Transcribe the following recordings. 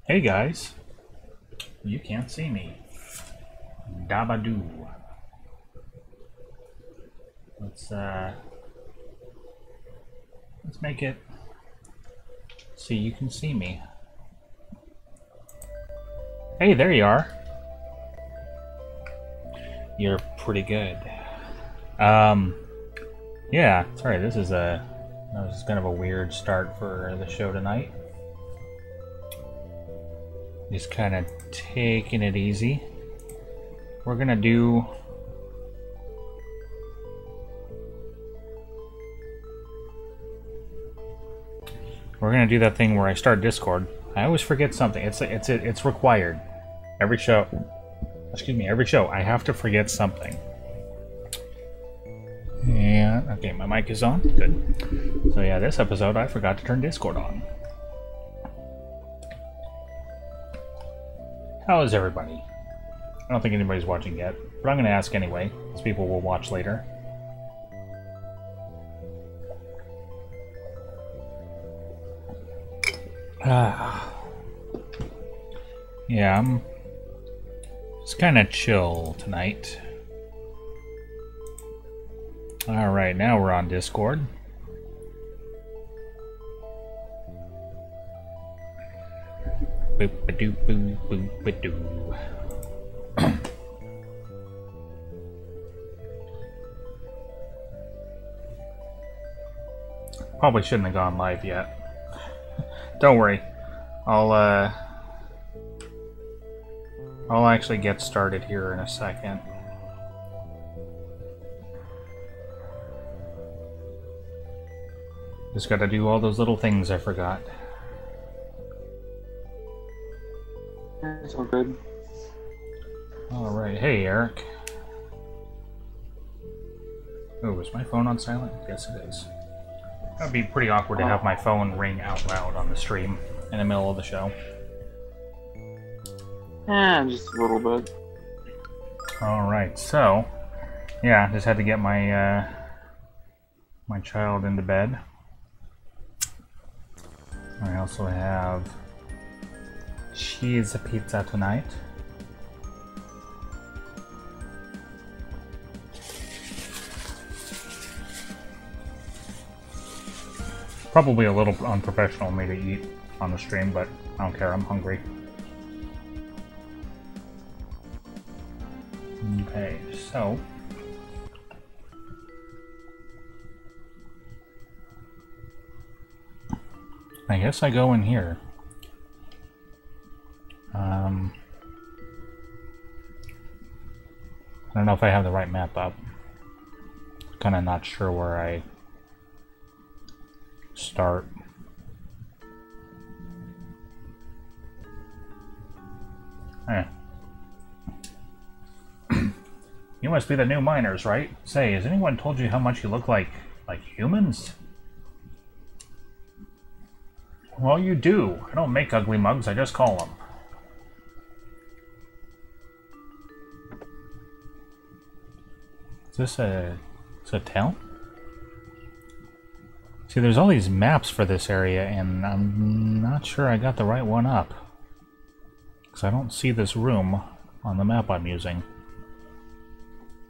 Hey guys, you can't see me. Dabadoo. Let's make it so you can see me. Hey, there you are. You're pretty good. Yeah, sorry, this is kind of a weird start for the show tonight. Just kind of taking it easy. We're gonna do that thing where I start Discord. I always forget something. It's required. Every show, every show I have to forget something. And okay, my mic is on. Good. So yeah, this episode I forgot to turn Discord on. How is everybody? I don't think anybody's watching yet, but I'm going to ask anyway, because people will watch later. Yeah, I'm just kind of chill tonight. Alright, now we're on Discord. Boop-a-doo, boop-a-doo. Probably shouldn't have gone live yet. Don't worry. I'll actually get started here in a second. Just gotta do all those little things I forgot. It's all good. Alright, hey Eric. Oh, is my phone on silent? Yes it is. That would be pretty awkward to have my phone ring out loud on the stream in the middle of the show. Yeah, just a little bit. Alright, so yeah, just had to get my my child into bed. I also have cheese pizza tonight. Probably a little unprofessional of me to eat on the stream, but I don't care, I'm hungry. Okay, so I guess I go in here. I don't know if I have the right map up. Kind of not sure where I start. Eh. You must be the new miners, right? Say, has anyone told you how much you look like humans? Well, you do. I don't make ugly mugs, I just call them. Is this a town? See, there's all these maps for this area, and I'm not sure I got the right one up. Because I don't see this room on the map I'm using.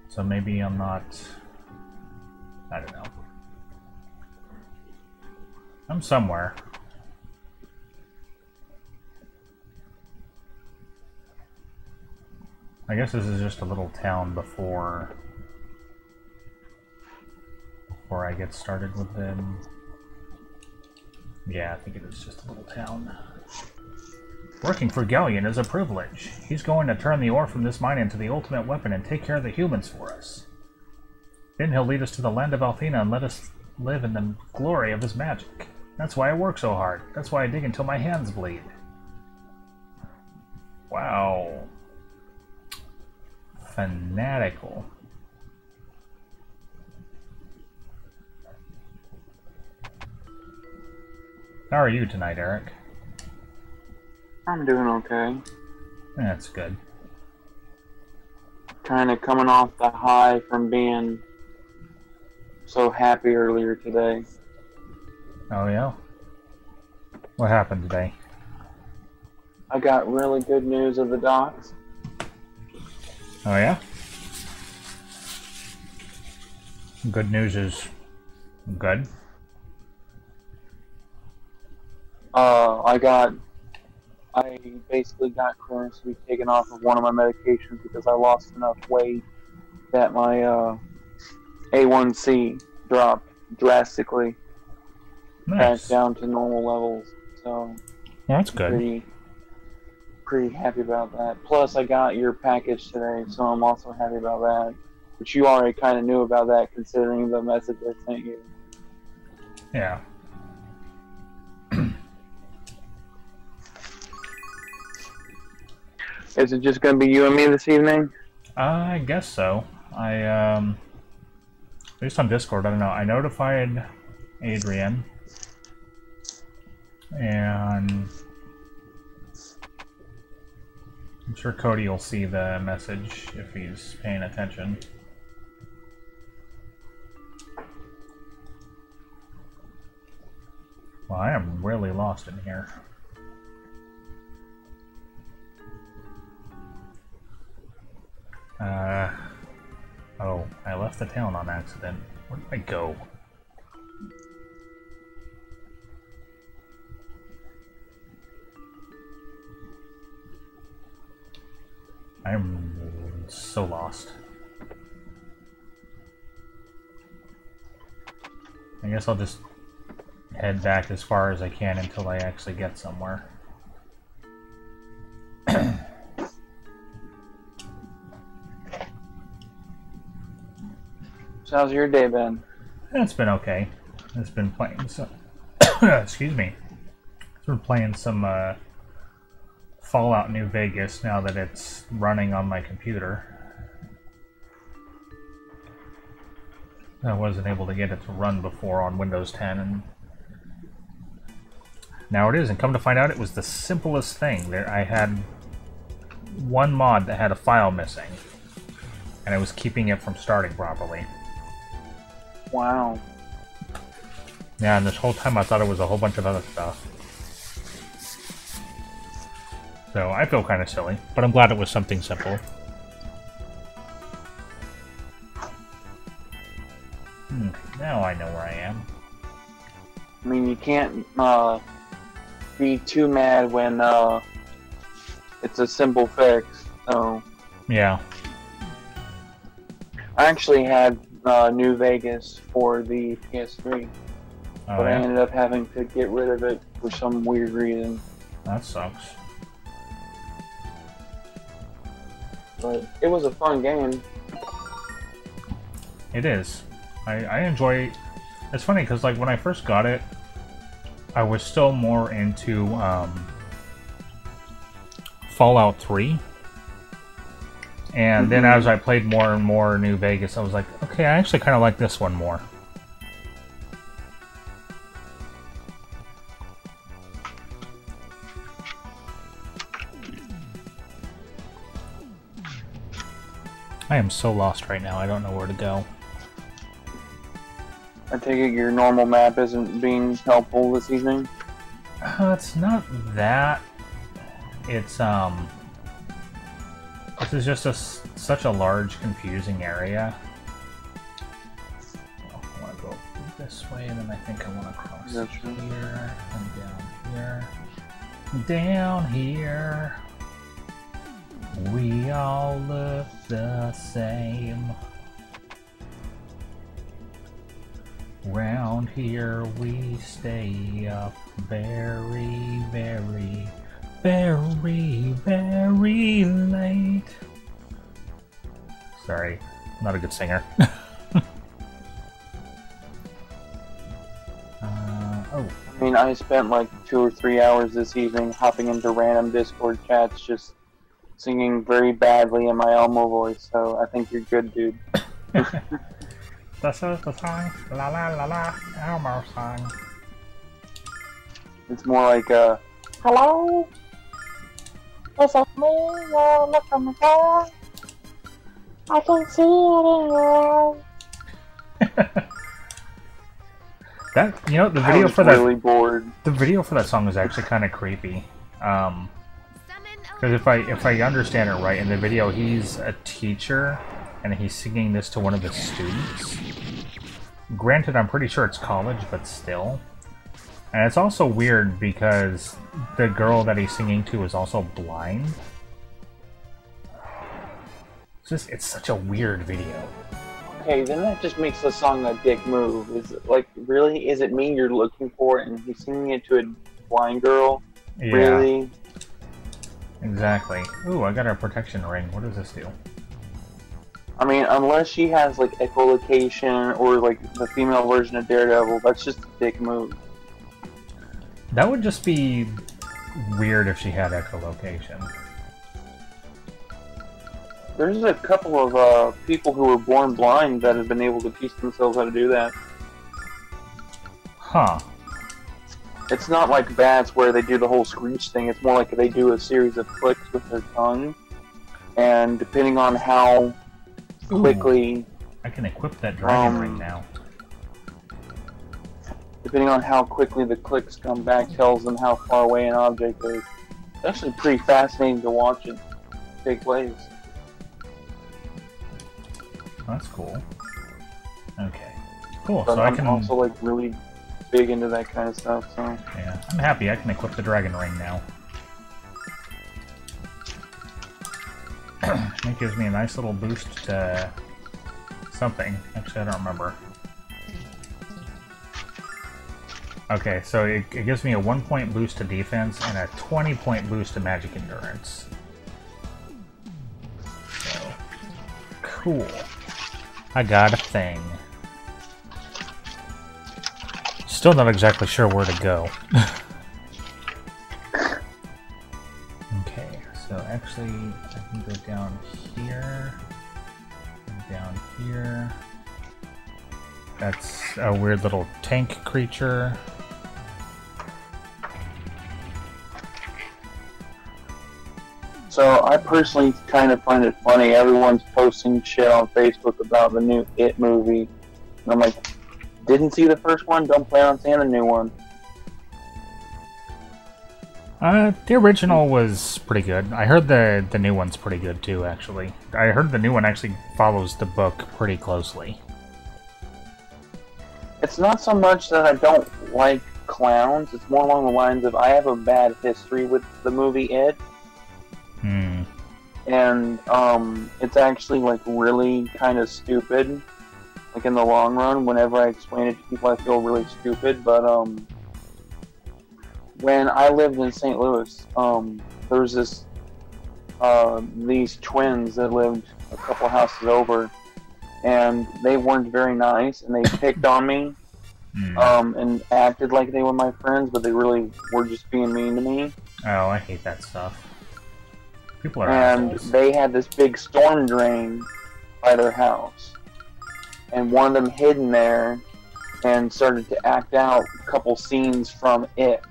So maybe I'm not... I don't know. I'm somewhere. I guess this is just a little town before I get started with them. Yeah, I think it is just a little town. Working for Galleon is a privilege. He's going to turn the ore from this mine into the ultimate weapon and take care of the humans for us. Then he'll lead us to the land of Althena and let us live in the glory of his magic. That's why I work so hard. That's why I dig until my hands bleed. Wow. Fanatical. How are you tonight, Eric? I'm doing okay. That's good. Kind of coming off the high from being so happy earlier today. Oh, yeah? What happened today? I got really good news of the docks. Oh yeah? Good news is good. I basically got clearance to be taken off of one of my medications because I lost enough weight that my A1C dropped drastically back Nice. down to normal levels. So Well, that's good. pretty happy about that. Plus, I got your package today, so I'm also happy about that. But you already kind of knew about that, considering the message I sent you. Yeah. Is it just going to be you and me this evening? I guess so. At least on Discord, I don't know. I notified Adrian, and I'm sure Cody will see the message if he's paying attention. Well, I am really lost in here. Oh, I left the town on accident. Where did I go? I'm so lost. I guess I'll just head back as far as I can until I actually get somewhere. So how's your day been? It's been okay. It's been playing some... excuse me. It's been playing some Fallout New Vegas now that it's running on my computer. I wasn't able to get it to run before on Windows 10, and now it is. And come to find out, it was the simplest thing. I had one mod that had a file missing, and it was keeping it from starting properly. Wow. Yeah, and this whole time I thought it was a whole bunch of other stuff. So I feel kind of silly, but I'm glad it was something simple. Now I know where I am. I mean, you can't be too mad when it's a simple fix. So Yeah. I actually had New Vegas for the PS3, Oh, but I yeah? ended up having to get rid of it for some weird reason. That sucks. But it was a fun game. It is. I enjoy... It's funny, because like, when I first got it, I was still more into Fallout 3. And then as I played more and more New Vegas, I was like, okay, I actually kind of like this one more. I am so lost right now, I don't know where to go. I take it your normal map isn't being helpful this evening? It's not that. It's, this is just such a large, confusing area. Oh, I want to go this way, and then I think I want to cross here, and down here. Down here. We all look the same. Round here we stay up very, very, very, very late. Sorry, I'm not a good singer. Oh. I mean, I spent like 2 or 3 hours this evening hopping into random Discord chats just singing very badly in my Elmo voice, so I think you're good, dude. This is the song, la la la la, Elmo song. It's more like a hello? This is me, you're looking for. I can see it in your eyes. That, you know, the video for that really bored. The video for that song is actually kind of creepy. Because if I understand it right, in the video he's a teacher, and he's singing this to one of his students. Granted, I'm pretty sure it's college, but still. And it's also weird because the girl that he's singing to is also blind. It's such a weird video. Okay, then that just makes the song a dick move. Is it, like, really? Is it me you're looking for and he's singing it to a blind girl? Yeah. Really? Exactly. Ooh, I got a protection ring. What does this do? I mean, unless she has, like, echolocation or, like, the female version of Daredevil, that's just a dick move. That would just be weird if she had echolocation. There's a couple of people who were born blind that have been able to teach themselves how to do that. Huh. It's not like bats where they do the whole screech thing. It's more like they do a series of clicks with their tongue. And depending on how quickly... Ooh, I can equip that dragon ring now. Depending on how quickly the clicks come back tells them how far away an object is. It's actually pretty fascinating to watch it take place. That's cool. Okay. Cool, But so I'm I can... also, like, really big into that kind of stuff, so... Yeah, I'm happy I can equip the dragon ring now. It gives me a nice little boost to something. Actually, I don't remember. Okay, so it gives me a 1-point boost to defense and a 20-point boost to magic endurance. So, cool. I got a thing. Still not exactly sure where to go. Okay, so actually I can go down here, and down here. That's a weird little tank creature. So I personally kind of find it funny. Everyone's posting shit on Facebook about the new It movie. And I'm like, didn't see the first one, don't plan on seeing the new one. The original was pretty good. I heard the new one's pretty good too, actually. I heard the new one actually follows the book pretty closely. It's not so much that I don't like clowns, it's more along the lines of I have a bad history with the movie It. Hmm. And it's actually, like, really kind of stupid. Like, in the long run, whenever I explain it to people, I feel really stupid. But when I lived in St. Louis, there was these twins that lived a couple houses over, and they weren't very nice, and they picked on me, and acted like they were my friends, but they really were just being mean to me. Oh, I hate that stuff. People are And assholes. they had this big storm drain by their house. And one of them hid in there and started to act out a couple scenes from It.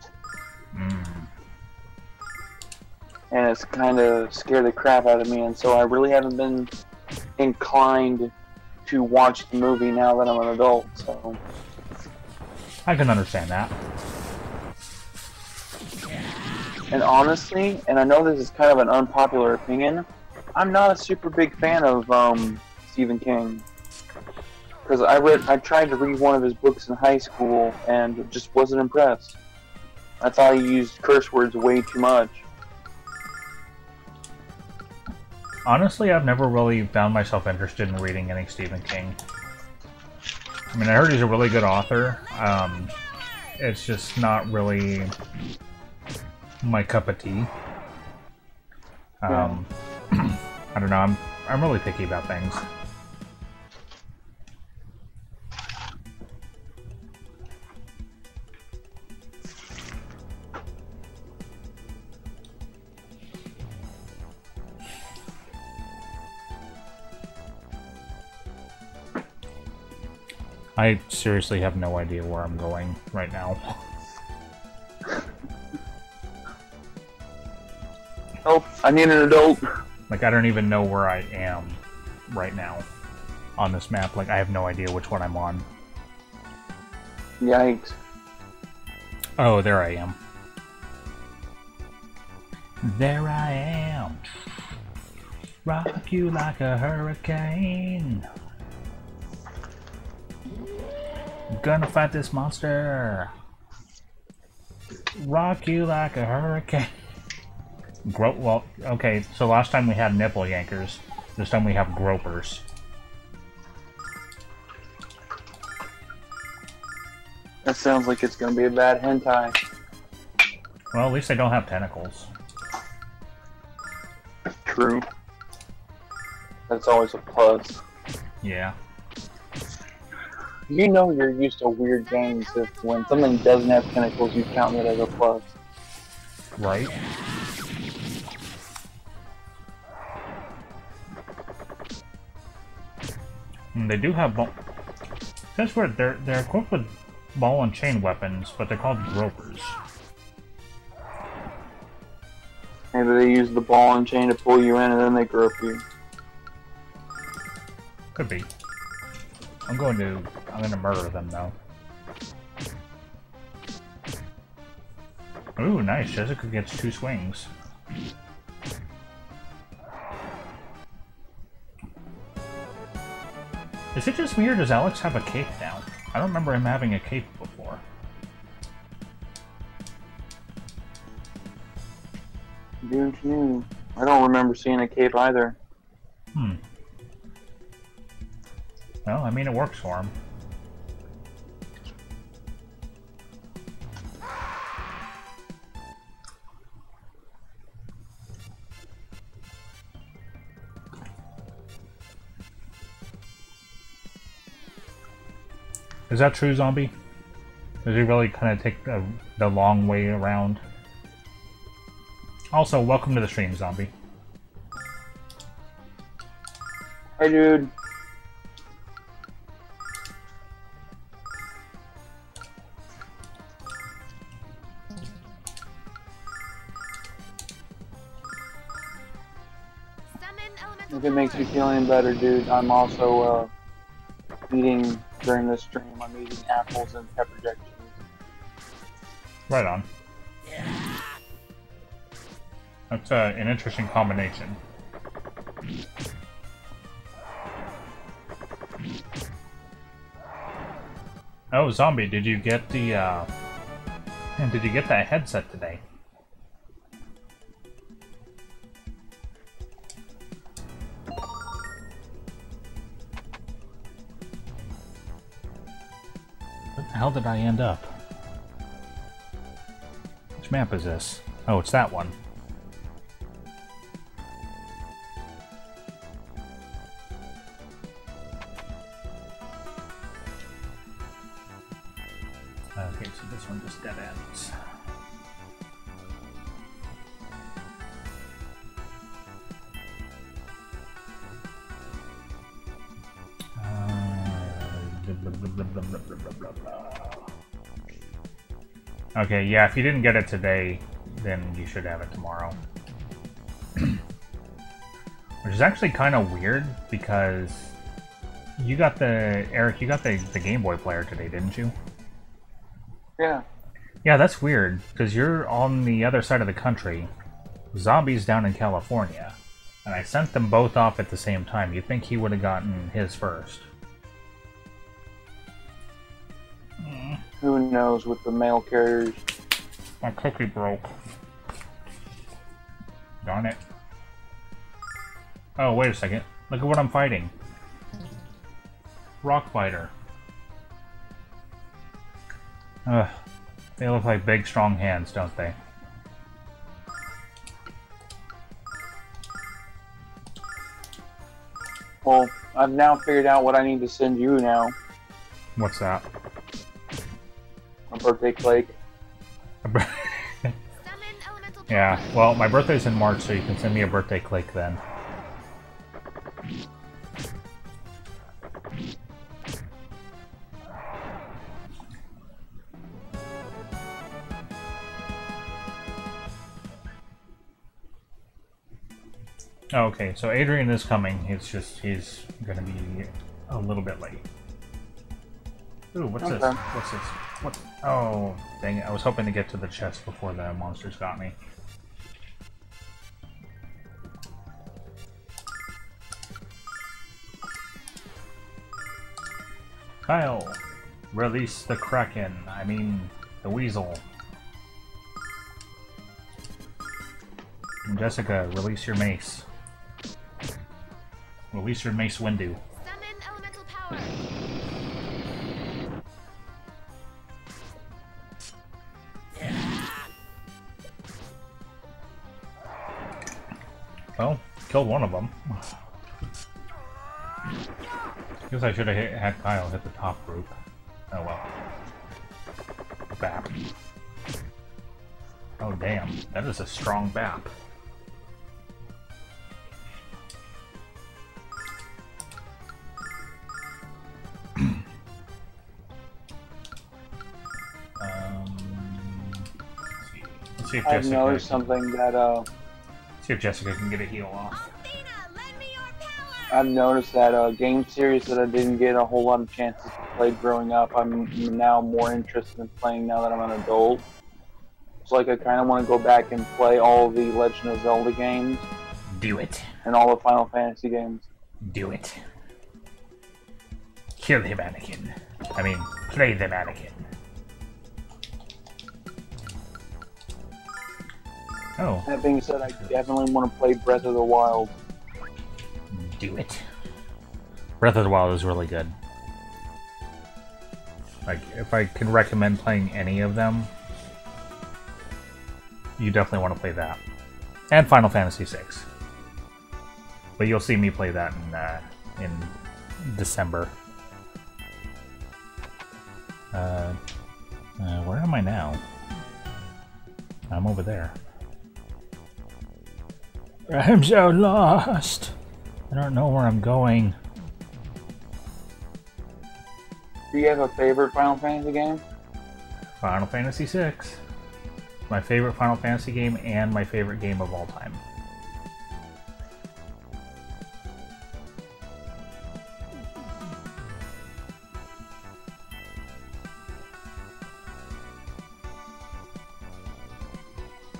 And it's kind of scared the crap out of me, and so I really haven't been inclined to watch the movie now that I'm an adult, so... I can understand that. And honestly, and I know this is kind of an unpopular opinion, I'm not a super big fan of Stephen King. Because I tried to read one of his books in high school and just wasn't impressed. I thought he used curse words way too much. Honestly, I've never really found myself interested in reading any Stephen King. I mean, I heard he's a really good author. It's just not really my cup of tea. I don't know. I'm really picky about things. I seriously have no idea where I'm going right now. Help, I need an adult. Like, I don't even know where I am right now on this map. Like, I have no idea which one I'm on. Yikes. Oh, there I am. There I am. Rock you like a hurricane. Gonna fight this monster. Rock you like a hurricane. Well, okay, so last time we had nipple yankers. This time we have gropers. That sounds like it's gonna be a bad hentai. Well, at least they don't have tentacles. True. That's always a plus. Yeah. You know you're used to weird games if when something doesn't have tentacles, you count it as a plus. Right? And they do have That's weird. They're equipped with ball and chain weapons, but they're called gropers. Maybe they use the ball and chain to pull you in, and then they grope you. Could be. I'm gonna murder them though. Ooh, nice. Jessica gets 2 swings. Is it just me or does Alex have a cape now? I don't remember him having a cape before. Don't you? I don't remember seeing a cape either. Hmm. Well, I mean, it works for him. Is that true, Zombie? Does he really kind of take the long way around? Also, welcome to the stream, Zombie. Hey, dude. If it makes you feel any better, dude, I'm also eating during this stream. I'm eating apples and pepper jack cheese. Right on. That's an interesting combination. Oh, Zombie, did you get the did you get that headset today? Where the hell did I end up? Which map is this? Oh, it's that one. Okay, so this one just dead ends. Okay, yeah, if you didn't get it today, then you should have it tomorrow. Which is actually kind of weird, because you got Eric, you got the Game Boy player today, didn't you? Yeah. Yeah, that's weird, because you're on the other side of the country. Zombie's down in California. And I sent them both off at the same time. You'd think he would have gotten his first. Who knows with the mail carriers? My cookie broke. Darn it. Oh, wait a second. Look at what I'm fighting. Rock fighter. Ugh. They look like big, strong hands, don't they? Well, I've now figured out what I need to send you now. What's that? A birthday cake. Yeah, well, my birthday's in March, so you can send me a birthday cake then. Oh, okay, so Adrian is coming. He's gonna be a little bit late. Ooh, what's this? What's this? What? Oh, dang it. I was hoping to get to the chest before the monsters got me. Kyle, release the Kraken. I mean, the Weasel. And Jessica, release your mace. Release your Mace Windu. Summon elemental power. Well, killed one of them. Guess I should have had Kyle hit the top group. Oh well. Bap. Oh damn, that is a strong bap. Let's see if I've noticed something that see if Jessica can get a heal off. I've noticed that a game series that I didn't get a whole lot of chances to play growing up, I'm now more interested in playing now that I'm an adult. It's like I kind of want to go back and play all the Legend of Zelda games. Do it. And all the Final Fantasy games. Do it. Kill the mannequin. I mean, play the mannequin. Oh. That being said, I definitely want to play Breath of the Wild. Do it. Breath of the Wild is really good. Like, if I can recommend playing any of them, you definitely want to play that. And Final Fantasy VI. But you'll see me play that in December. Where am I now? I'm over there. I'm so lost. I don't know where I'm going. Do you have a favorite Final Fantasy game? Final Fantasy VI. My favorite Final Fantasy game and my favorite game of all time.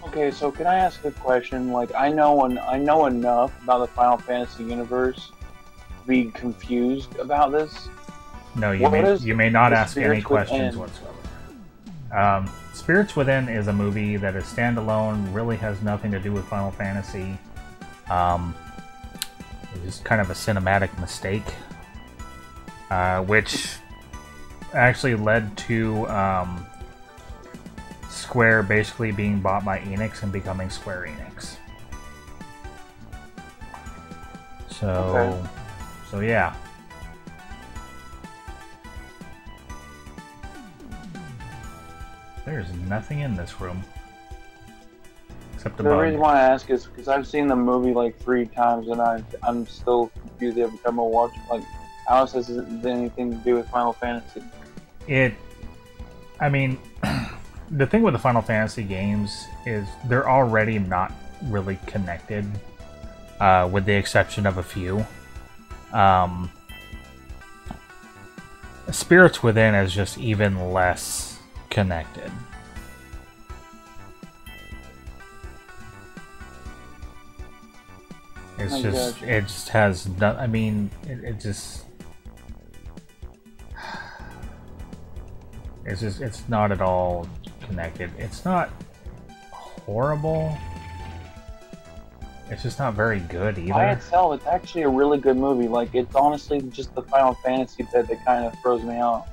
Okay, so can I ask a question? Like, I know enough about the Final Fantasy universe to be confused about this. No, you may not ask any questions whatsoever. Spirits Within is a movie that is standalone, really has nothing to do with Final Fantasy. It's just kind of a cinematic mistake, which actually led to Square basically being bought by Enix and becoming Square Enix. So yeah. There's nothing in this room. Except a bug. The reason why I ask is because I've seen the movie like 3 times and I'm still confused every time I watch it. Like, how has this anything to do with Final Fantasy? I mean, the thing with the Final Fantasy games is they're already not really connected, with the exception of a few. Spirits Within is just even less connected. It just has no, I mean, it's not at all connected. It's not horrible. It's just not very good either. By itself, it's actually a really good movie. Like, it's honestly just the Final Fantasy bit that kind of throws me off.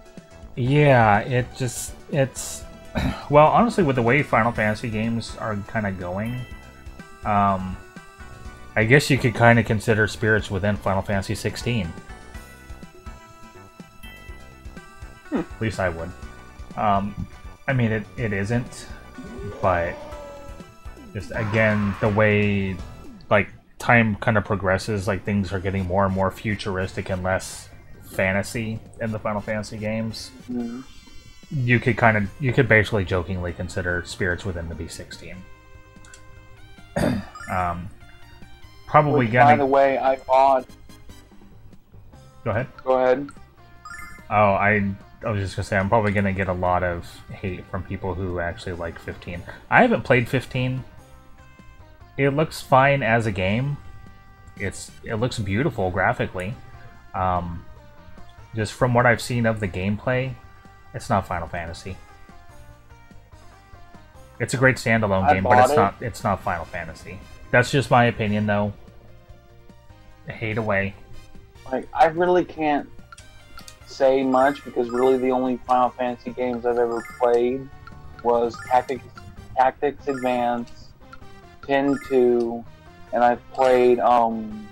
Yeah, it's well, honestly, with the way Final Fantasy games are kind of going, I guess you could kind of consider Spirits Within Final Fantasy 16. At least I would. I mean, it isn't, but just again, the way like time kind of progresses, like things are getting more and more futuristic and less fantasy in the Final Fantasy games. Mm-hmm. You could basically jokingly consider Spirits Within to be 16. Probably getting. By the way, I bought. Go ahead. Go ahead. Oh, I was just gonna say I'm probably gonna get a lot of hate from people who actually like 15. I haven't played 15. It looks fine as a game. It looks beautiful graphically. Just from what I've seen of the gameplay, it's not Final Fantasy. It's a great standalone game, but it's not Final Fantasy. That's just my opinion, though. Hate away. Like, I really can't say much because really the only Final Fantasy games I've ever played was Tactics Advance, 10-2, and I've played A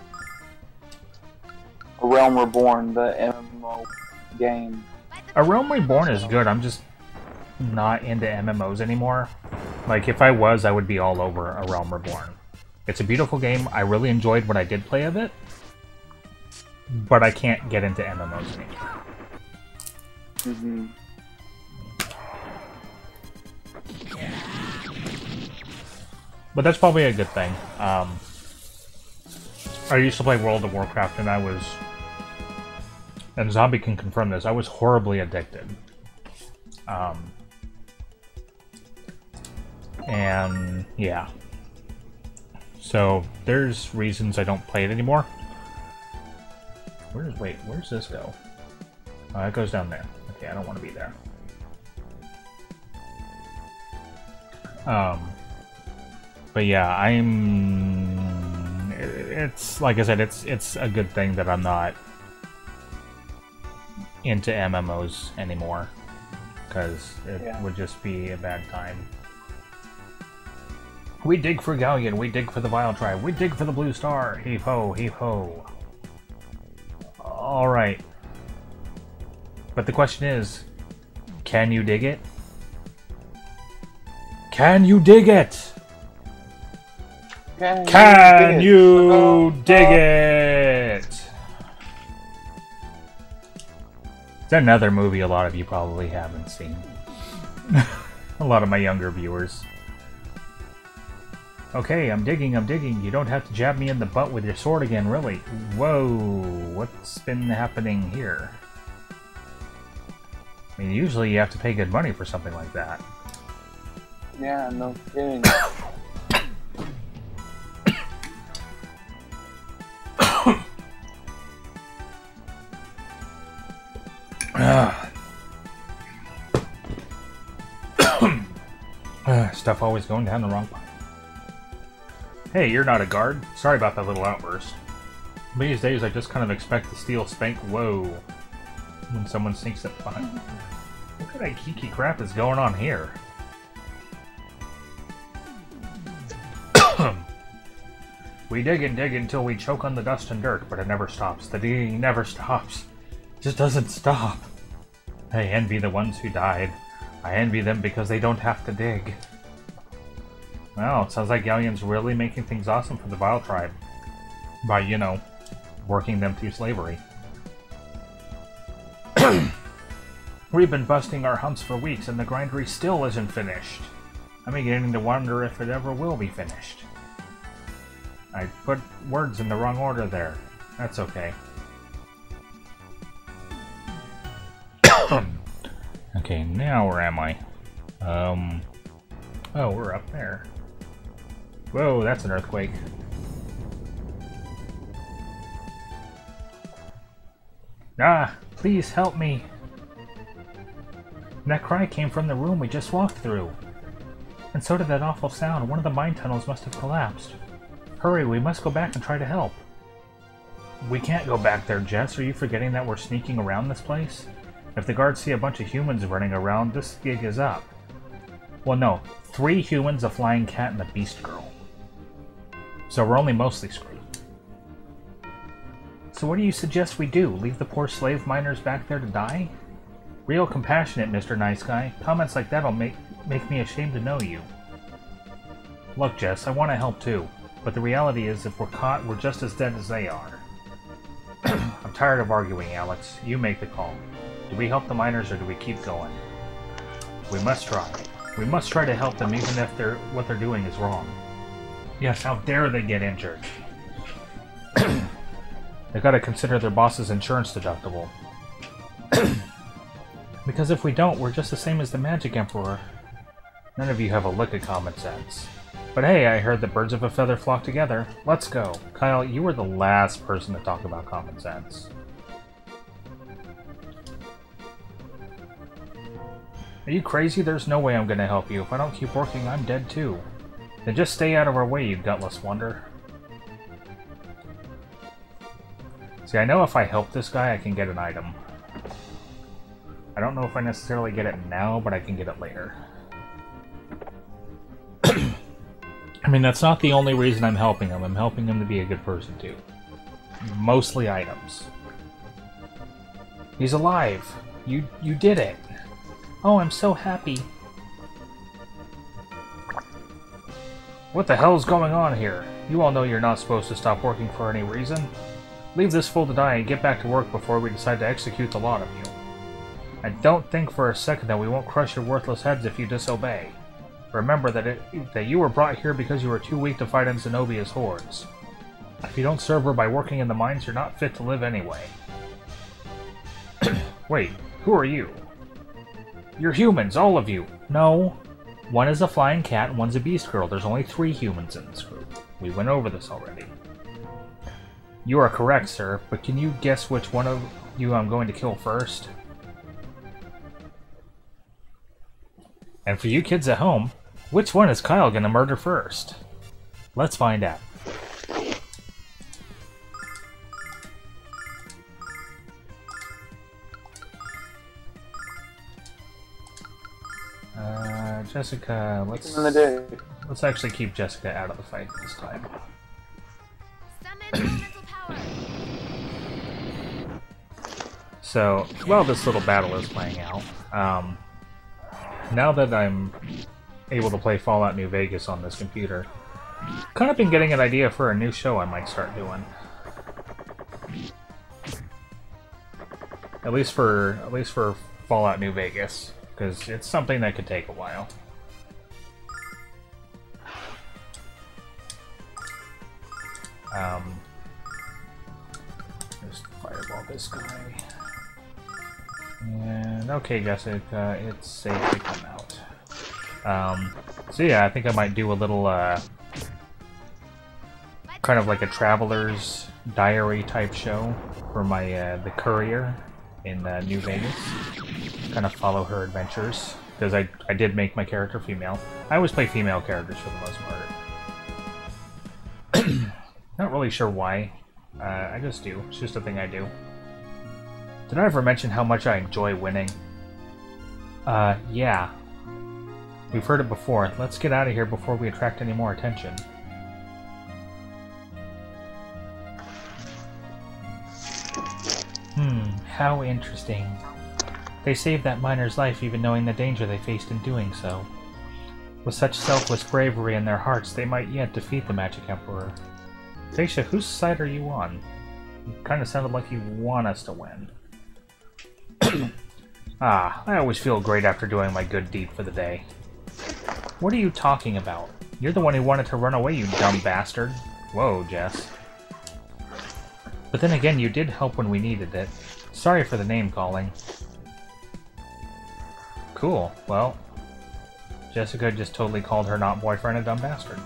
Realm Reborn, the MMO game. A Realm Reborn is good. I'm just not into MMOs anymore. Like, if I was, I would be all over A Realm Reborn. It's a beautiful game. I really enjoyed what I did play of it, but I can't get into MMOs anymore. Mm-hmm. But that's probably a good thing. I used to play World of Warcraft, and Zombie can confirm this, I was horribly addicted. And yeah. So there's reasons I don't play it anymore. Where's this go? Oh, it goes down there. Okay, I don't want to be there. But yeah, it's like I said, it's a good thing that I'm not into MMOs anymore, because it would just be a bad time. We dig for Galleon, we dig for the Vile Tribe, we dig for the Blue Star. Heave ho, heave ho. Alright. But the question is, can you dig it? Can you dig it? Can you dig it? It's another movie a lot of you probably haven't seen. A lot of my younger viewers. Okay, I'm digging. You don't have to jab me in the butt with your sword again, really. Whoa, what's been happening here? I mean, usually you have to pay good money for something like that. Yeah, no kidding. Stuff always going down the wrong pipe. Hey, you're not a guard. Sorry about that little outburst. These days I just kind of expect to steal spank whoa when someone sneaks up behind. What kind of geeky crap is going on here? We dig and dig until we choke on the dust and dirt, but it never stops. The digging never stops. It just doesn't stop. I envy the ones who died. I envy them because they don't have to dig. Well, it sounds like Galleon's really making things awesome for the Vile Tribe. By, you know, working them through slavery. We've been busting our humps for weeks and the grindery still isn't finished. I'm beginning to wonder if it ever will be finished. I put words in the wrong order there. That's okay. Okay, now where am I? Oh, we're up there. Whoa, that's an earthquake. Ah, please help me. That cry came from the room we just walked through. And so did that awful sound. One of the mine tunnels must have collapsed. Hurry, we must go back and try to help. We can't go back there, Jess. Are you forgetting that we're sneaking around this place? If the guards see a bunch of humans running around, this gig is up. Well, no. 3 humans, a flying cat, and a beast girl. So we're only mostly screwed. So what do you suggest we do? Leave the poor slave miners back there to die? Real compassionate, Mr. Nice Guy. Comments like that'll make me ashamed to know you. Look, Jess, I want to help too. But the reality is, if we're caught, we're just as dead as they are. I'm tired of arguing, Alex. You make the call. Do we help the miners or do we keep going? We must try. We must try to help them even if what they're doing is wrong. Yes, how dare they get injured? They've got to consider their boss's insurance deductible. Because if we don't, we're just the same as the Magic Emperor. None of you have a lick of common sense. But hey, I heard that birds of a feather flock together. Let's go. Kyle, you were the last person to talk about common sense. Are you crazy? There's no way I'm gonna help you. If I don't keep working, I'm dead too. Then just stay out of our way, you gutless wonder. See, I know if I help this guy, I can get an item. I don't know if I necessarily get it now, but I can get it later. I mean, that's not the only reason I'm helping him. I'm helping him to be a good person, too. Mostly items. He's alive! You did it! Oh, I'm so happy. What the hell's going on here? You all know you're not supposed to stop working for any reason. Leave this fool to die and get back to work before we decide to execute the lot of you. I don't think for a second that we won't crush your worthless heads if you disobey. Remember that you were brought here because you were too weak to fight in Zenobia's hordes. If you don't serve her by working in the mines, you're not fit to live anyway. Wait, who are you? You're humans, all of you! No. One is a flying cat and one's a beast girl. There's only 3 humans in this group. We went over this already. You are correct, sir, but can you guess which one of you I'm going to kill first? And for you kids at home, which one is Kyle gonna murder first? Let's find out. Jessica, let's actually keep Jessica out of the fight this time. Summon elemental power. So, while this little battle is playing out, now that I'm able to play Fallout New Vegas on this computer, kind of been getting an idea for a new show I might start doing. At least for Fallout New Vegas, because it's something that could take a while. Just fireball this guy. And okay, Jessica, it's safe to come out. So yeah, I think I might do a little, kind of like a traveler's diary type show for my, the courier in New Vegas. Kind of follow her adventures, because I did make my character female. I always play female characters for the most part. Not really sure why. I just do. It's just a thing I do. Did I ever mention how much I enjoy winning? Yeah. We've heard it before. Let's get out of here before we attract any more attention. How interesting. They saved that miner's life even knowing the danger they faced in doing so. With such selfless bravery in their hearts, they might yet defeat the Magic Emperor. Dacia, whose side are you on? You kind of sounded like you want us to win. Ah, I always feel great after doing my good deed for the day. What are you talking about? You're the one who wanted to run away, you dumb bastard. Whoa, Jess. But then again, you did help when we needed it. Sorry for the name calling. Cool, well, Jessica just totally called her not boyfriend a dumb bastard.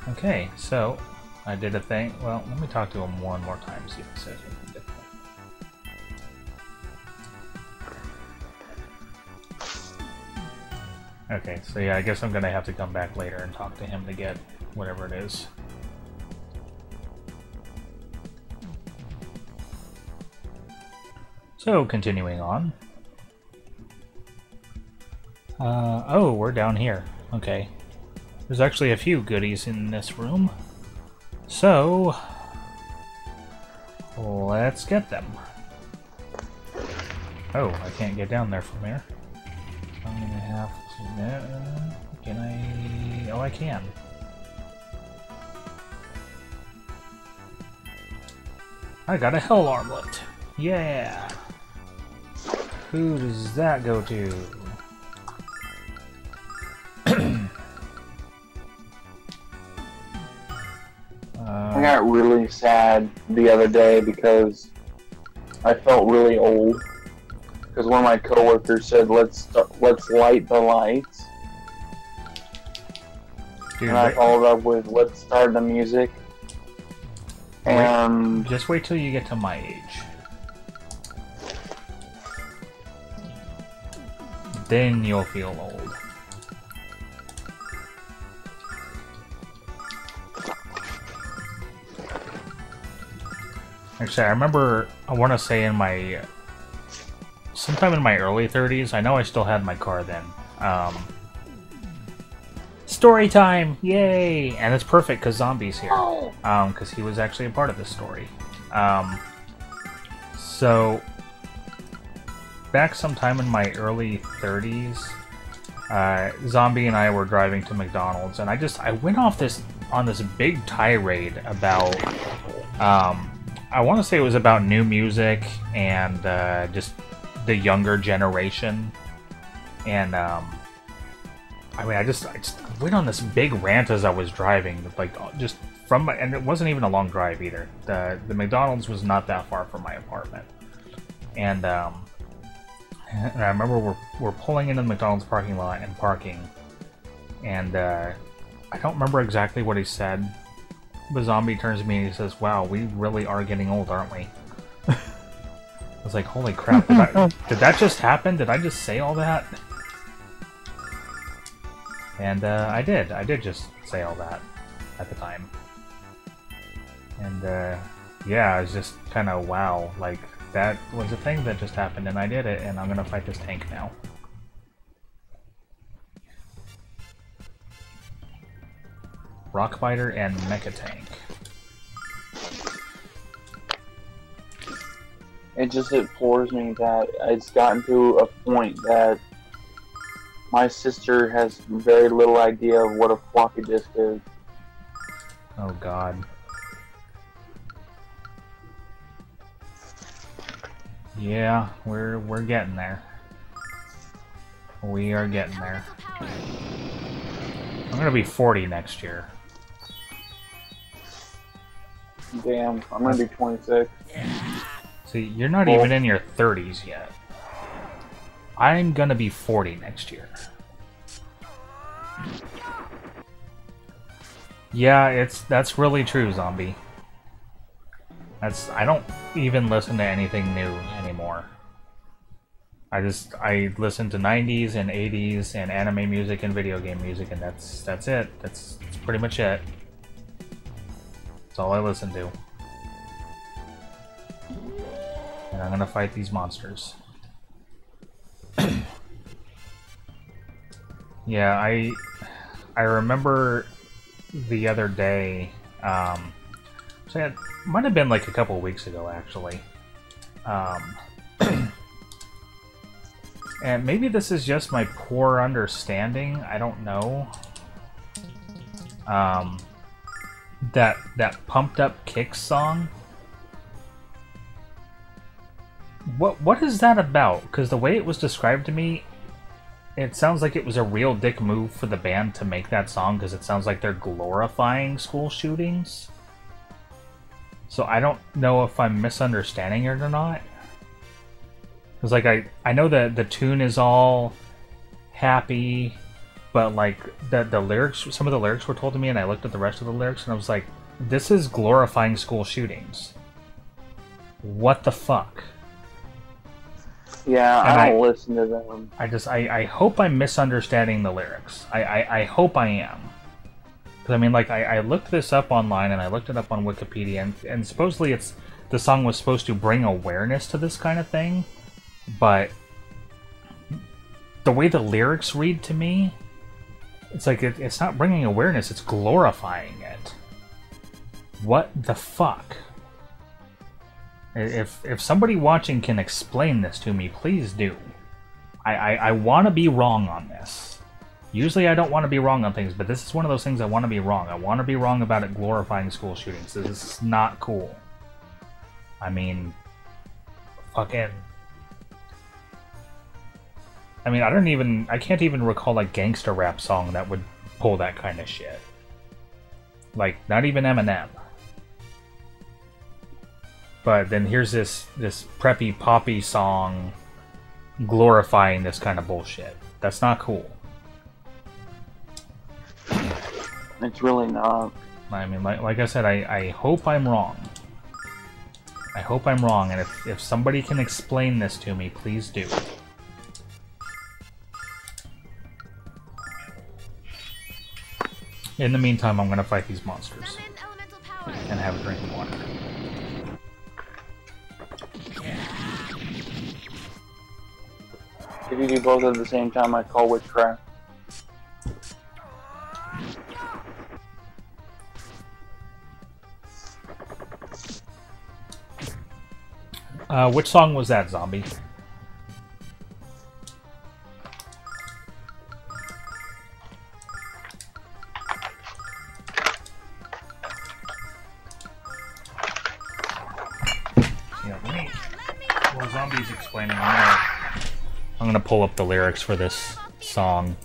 Okay, so I did a thing. Well, let me talk to him one more time, see if he says anything different. Okay, so yeah, I guess I'm gonna have to come back later and talk to him to get whatever it is. So, continuing on. Oh, we're down here. Okay. There's actually a few goodies in this room. So, let's get them. Oh, I can't get down there from here. I'm gonna have to... can I... Oh, I can. I got a hell armlet. Yeah! Who does that go to? I got really sad the other day because I felt really old. Because one of my coworkers said, "Let's light the lights," Dude, and I followed up with, "Let's start the music." And just wait till you get to my age. then you'll feel old. Actually, I remember, I want to say in my... sometime in my early 30s, I know I still had my car then. Story time! Yay! And it's perfect because Zombie's here. Because he was actually a part of this story. So, back sometime in my early 30s, Zombie and I were driving to McDonald's, and I went off on this big tirade about, I want to say it was about new music and just the younger generation, and I mean, I just went on this big rant as I was driving, like just from my, and it wasn't even a long drive either. The McDonald's was not that far from my apartment, and I remember we're pulling into the McDonald's parking lot and parking, and I don't remember exactly what he said. But Zombie turns to me and he says, "Wow, we really are getting old, aren't we?" I was like, "Holy crap! Did that just happen? Did I just say all that?" And I did. I did just say all that at the time. And yeah, I was just kind of wow, like that was a thing that just happened, and I did it, and I'm gonna fight this tank now. Rockbiter and Mecha Tank. It just floors me that it's gotten to a point that my sister has very little idea of what a floppy disk is. Oh god. Yeah, we're getting there. We are getting there. I'm gonna be 40 next year. Damn, I'm gonna be 26. See, you're not even in your 30s yet. I'm gonna be 40 next year. Yeah, that's really true, Zombie. I don't even listen to anything new anymore. I listen to 90s and 80s and anime music and video game music, and that's it. That's pretty much it. That's all I listen to. And I'm gonna fight these monsters. Yeah, I remember the other day, so it might have been like a couple weeks ago actually. And maybe this is just my poor understanding, I don't know. That Pumped Up Kicks song. What is that about? Because the way it was described to me, it sounds like it was a real dick move for the band to make that song, because it sounds like they're glorifying school shootings. So I don't know if I'm misunderstanding it or not. Because like I know that the tune is all happy, but like the lyrics, some of the lyrics were told to me, and I looked at the rest of the lyrics and I was like, this is glorifying school shootings. What the fuck? Yeah, I don't listen to them. I hope I'm misunderstanding the lyrics. I hope I am. Because I mean, like, I looked this up online, and I looked it up on Wikipedia, and supposedly the song was supposed to bring awareness to this kind of thing, but the way the lyrics read to me, it's like it's not bringing awareness, it's glorifying it. What the fuck? If somebody watching can explain this to me, please do. I want to be wrong on this. Usually I don't want to be wrong on things, but this is one of those things I want to be wrong. I want to be wrong about it glorifying school shootings. This is not cool. I mean, fucking... I mean, I can't even recall a gangster rap song that would pull that kind of shit. Like, not even Eminem. But then here's this preppy poppy song glorifying this kind of bullshit. That's not cool. It's really not. I mean, like I said, I hope I'm wrong. I hope I'm wrong, and if somebody can explain this to me, please do. In the meantime, I'm gonna fight these monsters. Summon elemental power. And have a drink of water. If you do both at the same time, I call witchcraft. Which song was that, Zombie? While Zombie's explaining, I'm gonna pull up the lyrics for this song.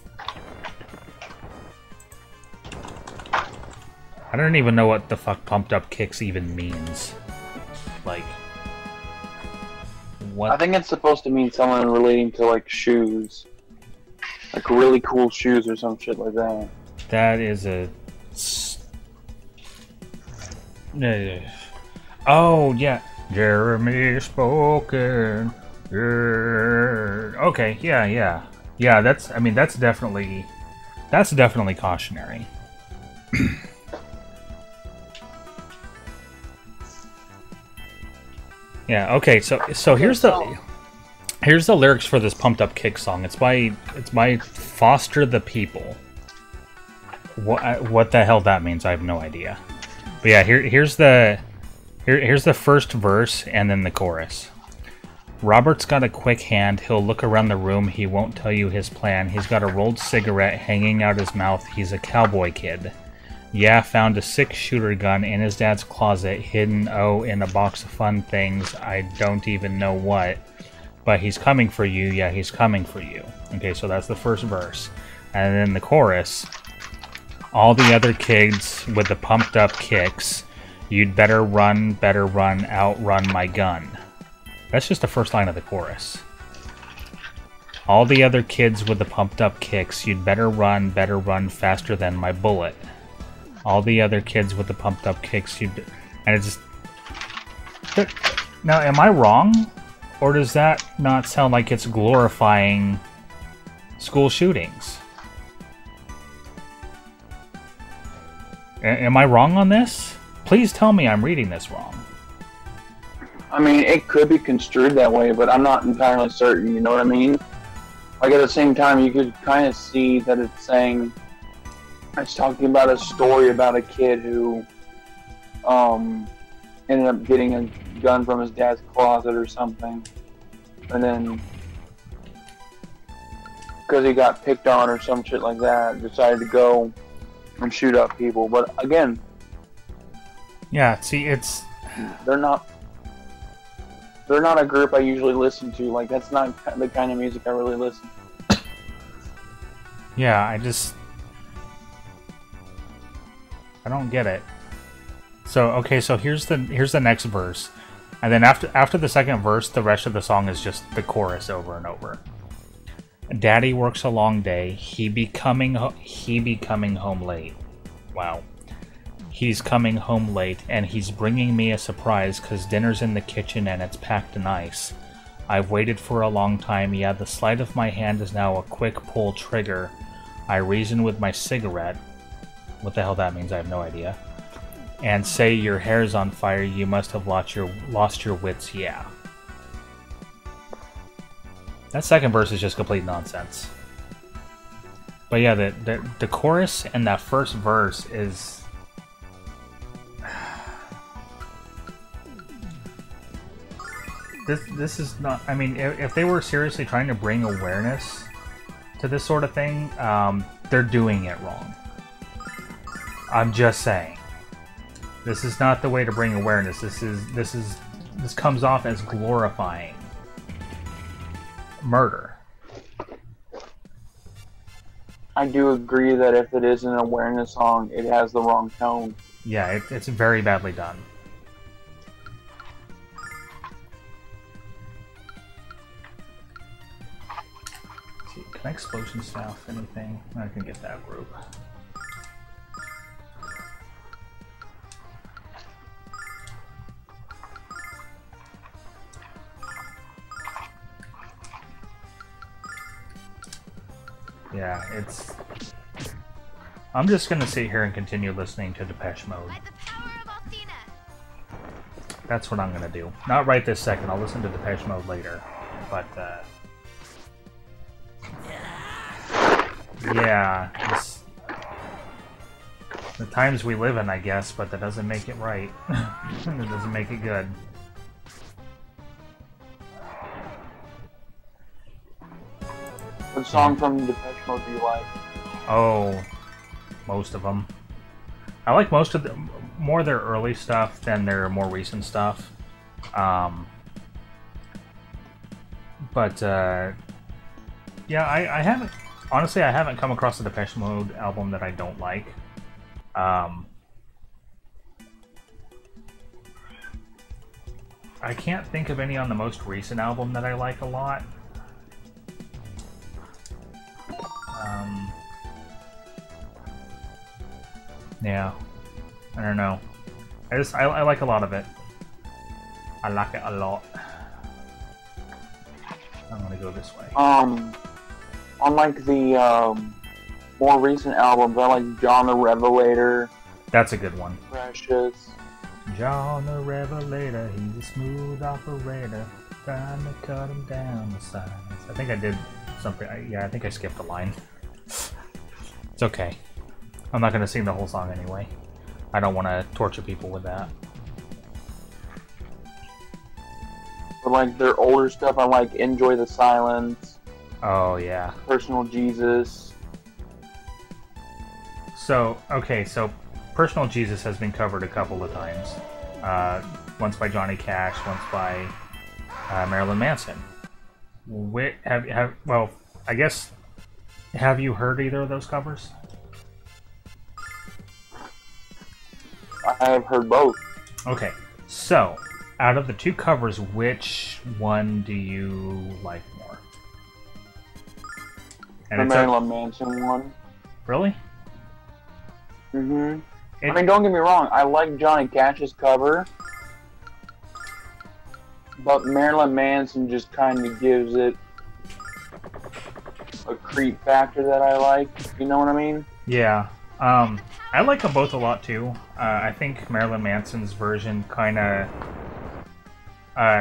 I don't even know what the fuck Pumped Up Kicks even means. Like, what? I think it's supposed to mean someone relating to, like, shoes. Like, really cool shoes or some shit like that. That is a... Oh, yeah. Jeremy spoken. Okay, yeah. Yeah, that's, I mean, that's definitely cautionary. Yeah, okay, so here's the lyrics for this Pumped Up Kick song. It's by Foster the People. What the hell that means, I have no idea. But yeah, here's the first verse and then the chorus. Robert's got a quick hand, he'll look around the room, he won't tell you his plan. He's got a rolled cigarette hanging out his mouth, he's a cowboy kid. Yeah, found a 6-shooter gun in his dad's closet, hidden, in a box of fun things, I don't even know what. But he's coming for you, yeah, he's coming for you. Okay, so that's the first verse. And then the chorus. All the other kids with the pumped up kicks, you'd better run, outrun my gun. That's just the first line of the chorus. All the other kids with the pumped up kicks, you'd better run faster than my bullet. All the other kids with the pumped up kicks, and it's just... Now, am I wrong? Or does that not sound like it's glorifying school shootings? Am I wrong on this? Please tell me I'm reading this wrong. I mean, it could be construed that way, but I'm not entirely certain, you know what I mean? Like, at the same time, you could kind of see that it's saying... It's talking about a story about a kid who ended up getting a gun from his dad's closet or something. And then, because he got picked on or some shit like that, decided to go and shoot up people. But again... Yeah, see, it's... They're not a group I usually listen to. Like, that's not the kind of music I really listen to. Yeah, I don't get it. So, okay, so here's the next verse. And then after the second verse, the rest of the song is just the chorus over and over. Daddy works a long day. He be coming home late. Wow. He's coming home late, and he's bringing me a surprise, 'cause dinner's in the kitchen and it's packed nice. I've waited for a long time, yeah, the sleight of my hand is now a quick pull trigger. I reason with my cigarette. What the hell that means, I have no idea. And say your hair's on fire, you must have lost your wits, yeah. That second verse is just complete nonsense. But yeah, the chorus and that first verse is... This is not... I mean, if they were seriously trying to bring awareness to this sort of thing, they're doing it wrong. I'm just saying. This is not the way to bring awareness. This comes off as glorifying murder. I do agree that if it is an awareness song, it has the wrong tone. Yeah, it's very badly done. Let's see, can I explosion staff anything? I can get that group. Yeah, it's... I'm just gonna sit here and continue listening to Depeche Mode. By the power of Athena. That's what I'm gonna do. Not right this second. I'll listen to Depeche Mode later. But, yeah. It's the times we live in, I guess, but that doesn't make it right. It doesn't make it good. What song from Depeche Mode do you like? Oh, most of them. I like most of more their early stuff than their more recent stuff. But yeah, I haven't honestly I haven't come across a Depeche Mode album that I don't like. I can't think of any on the most recent album that I like a lot. Yeah, I don't know. I like a lot of it. I like it a lot. I'm gonna go this way. Unlike the more recent albums, I like John the Revelator. That's a good one. Precious. John the Revelator, he's a smooth operator, trying to cut him down the sides. I think I did something. Yeah, I think I skipped a line. It's okay. I'm not going to sing the whole song anyway. I don't want to torture people with that. But like their older stuff, I like Enjoy the Silence. Oh, yeah. Personal Jesus. So, okay, so Personal Jesus has been covered a couple of times. Once by Johnny Cash, once by Marilyn Manson. Well, I guess, have you heard either of those covers? I have heard both. Okay, so out of the two covers, which one do you like more? And The Marilyn Manson one. Really? Mm-hmm. I mean, don't get me wrong, I like Johnny Cash's cover, but Marilyn Manson just kind of gives it a creep factor that I like. You know what I mean? Yeah. I like them both a lot too. I think Marilyn Manson's version kind of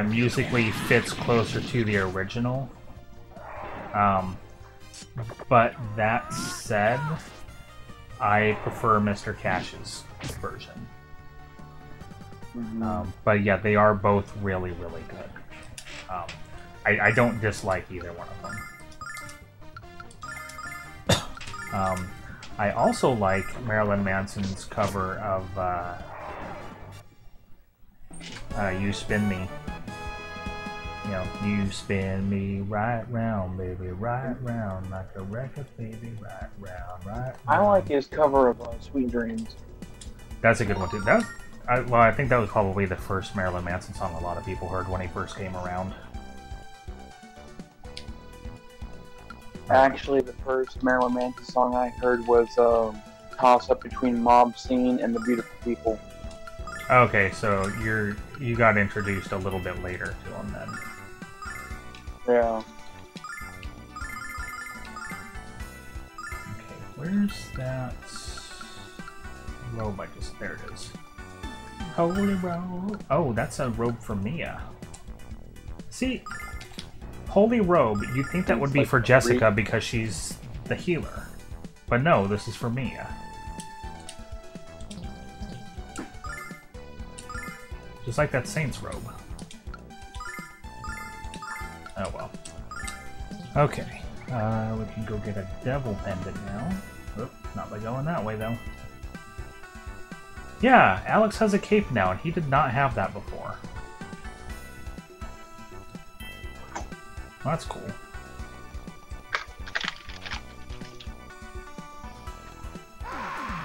musically fits closer to the original. But that said, I prefer Mr. Cash's version. Mm-hmm. But yeah, they are both really, really good. I don't dislike either one of them. I also like Marilyn Manson's cover of You Spin Me. You know, you spin me right round, baby, right round, like a record, baby, right round, right round. I like his cover of Sweet Dreams. That's a good one too. Well, I think that was probably the first Marilyn Manson song a lot of people heard when he first came around. Actually, the first Marilyn Manson song I heard was toss-up between Mob Scene and The Beautiful People. Okay, so you got introduced a little bit later to him then. Yeah. Okay, where's that robe? There it is. Holy robe. Oh, that's a robe for Mia. See, holy robe. You'd think that would be for Jessica because she's the healer, but no, this is for Mia. Just like that Saint's robe. Oh well. Okay. We can go get a devil pendant now. Oop, not by going that way though. Yeah, Alex has a cape now, and he did not have that before. Well, that's cool.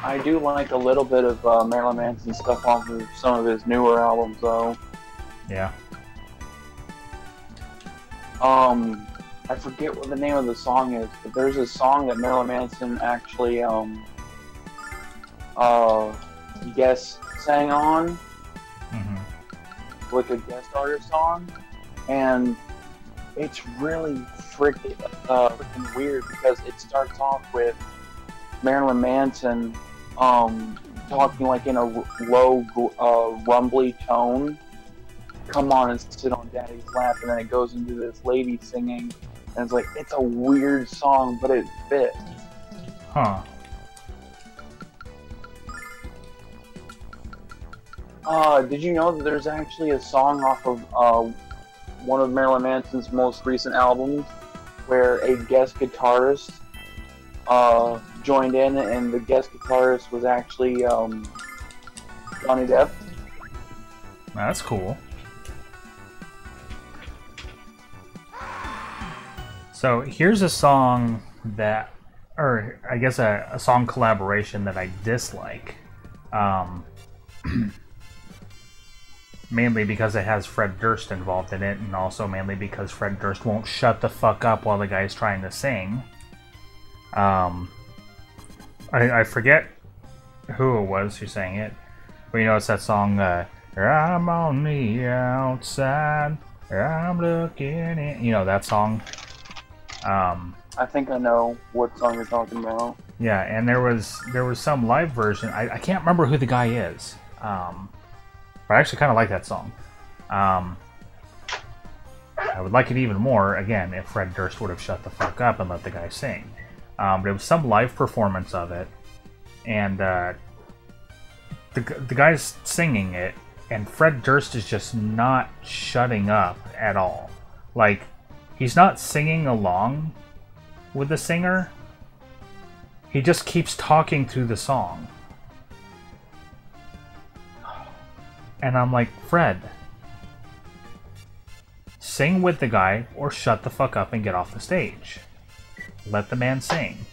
I do like a little bit of Marilyn Manson stuff off of some of his newer albums, though. Yeah. I forget what the name of the song is, but there's a song that Marilyn Manson actually guest sang on, like a guest artist song, and it's really freaking weird because it starts off with Marilyn Manson talking like in a low, rumbly tone. Come on and sit on Daddy's lap, and then it goes into this lady singing, and it's like, it's a weird song, but it fits. Huh. Did you know that there's actually a song off of one of Marilyn Manson's most recent albums where a guest guitarist joined in, and the guest guitarist was actually Johnny Depp? That's cool. So here's a song that, or I guess a song collaboration that I dislike. Mainly because it has Fred Durst involved in it, and also mainly because Fred Durst won't shut the fuck up while the guy's trying to sing. I forget who it was who sang it, but you know, it's that song, I'm on the outside, I'm looking in, you know, that song. I think I know what song you're talking about. Yeah, and there was some live version, I can't remember who the guy is, but I actually kind of like that song. I would like it even more, again, if Fred Durst would have shut the fuck up and let the guy sing. But it was some live performance of it, and the guy's singing it, and Fred Durst is just not shutting up at all. Like, he's not singing along with the singer. He just keeps talking through the song. And I'm like, Fred, sing with the guy or shut the fuck up and get off the stage. Let the man sing.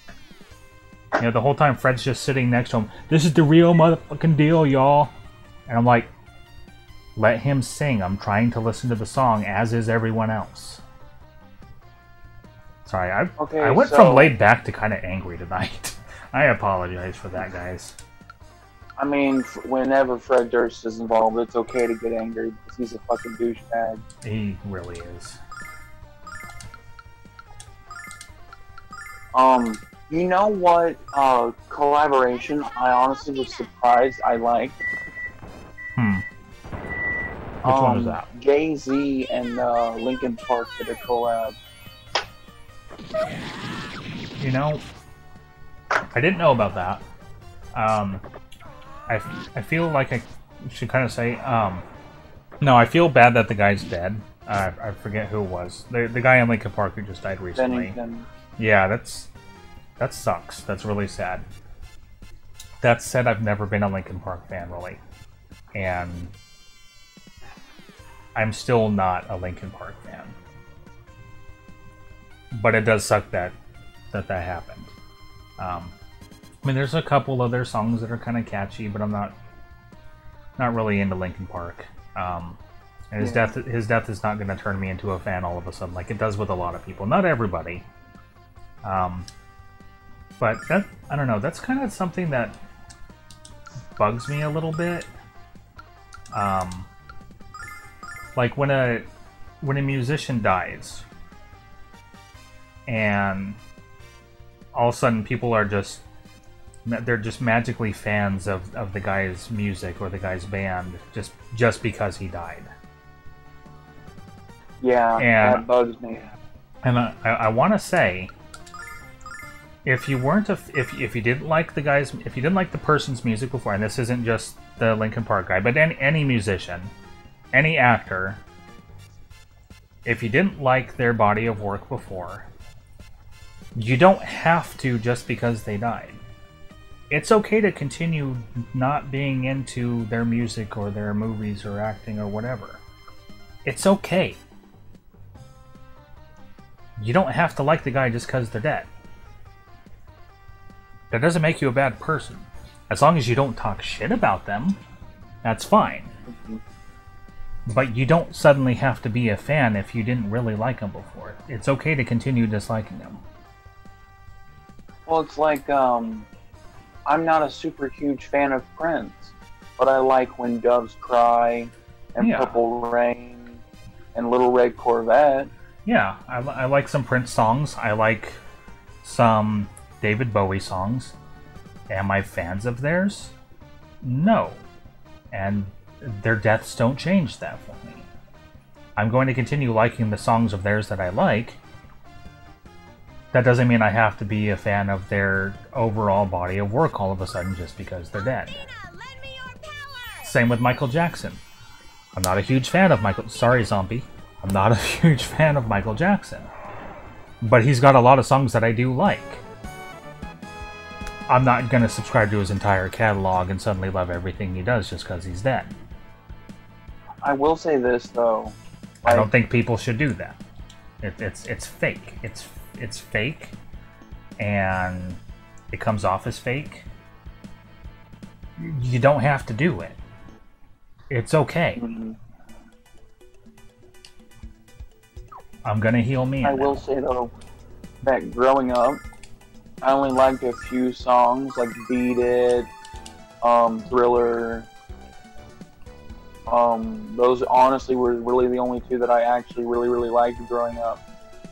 You know, the whole time Fred's just sitting next to him. This is the real motherfucking deal, y'all. And I'm like, let him sing. I'm trying to listen to the song, as is everyone else. Sorry, I went from laid back to kind of angry tonight. I apologize for that, guys. I mean, whenever Fred Durst is involved, it's okay to get angry because he's a fucking douchebag. He really is. You know what collaboration I honestly was surprised I liked? Which one was that? Jay-Z and Linkin Park did a collab. You know, I didn't know about that. I feel like I should kind of say, no, I feel bad that the guy's dead. I forget who it was. The guy in Linkin Park who just died recently. Bennington. Yeah, that sucks. That's really sad. That said, I've never been a Linkin Park fan, really. And I'm still not a Linkin Park fan. But it does suck that happened. I mean, there's a couple of their songs that are kind of catchy, but I'm not really into Linkin Park. And his death is not going to turn me into a fan all of a sudden, like it does with a lot of people. Not everybody. But that, I don't know, that's kind of something that bugs me a little bit. Like when a musician dies, and all of a sudden people are they're just magically fans of the guy's music or the guy's band just because he died. Yeah, and that bugs me. And I want to say, if you didn't like the person's music before, and this isn't just the Linkin Park guy, but any musician, any actor, if you didn't like their body of work before, you don't have to just because they died. It's okay to continue not being into their music or their movies or acting or whatever. It's okay. You don't have to like the guy just because they're dead. That doesn't make you a bad person. As long as you don't talk shit about them, that's fine. But you don't suddenly have to be a fan if you didn't really like them before. It's okay to continue disliking them. Well, it's like, I'm not a super huge fan of Prince, but I like When Doves Cry, and Purple Rain, and Little Red Corvette. Yeah, I like some Prince songs. I like some David Bowie songs. Am I fans of theirs? No. And their deaths don't change that for me. I'm going to continue liking the songs of theirs that I like. That doesn't mean I have to be a fan of their overall body of work all of a sudden just because they're dead. Same with Michael Jackson. I'm not a huge fan of Michael... Sorry, Zombie. I'm not a huge fan of Michael Jackson. But he's got a lot of songs that I do like. I'm not going to subscribe to his entire catalog and suddenly love everything he does just because he's dead. I will say this, though. I don't think people should do that. It's fake. It's fake, and it comes off as fake. You don't have to do it. It's okay. Mm-hmm. I'm gonna heal me. I will say, though, that growing up, I only liked a few songs, like Beat It, Thriller. Those honestly were really the only two that I actually really liked growing up.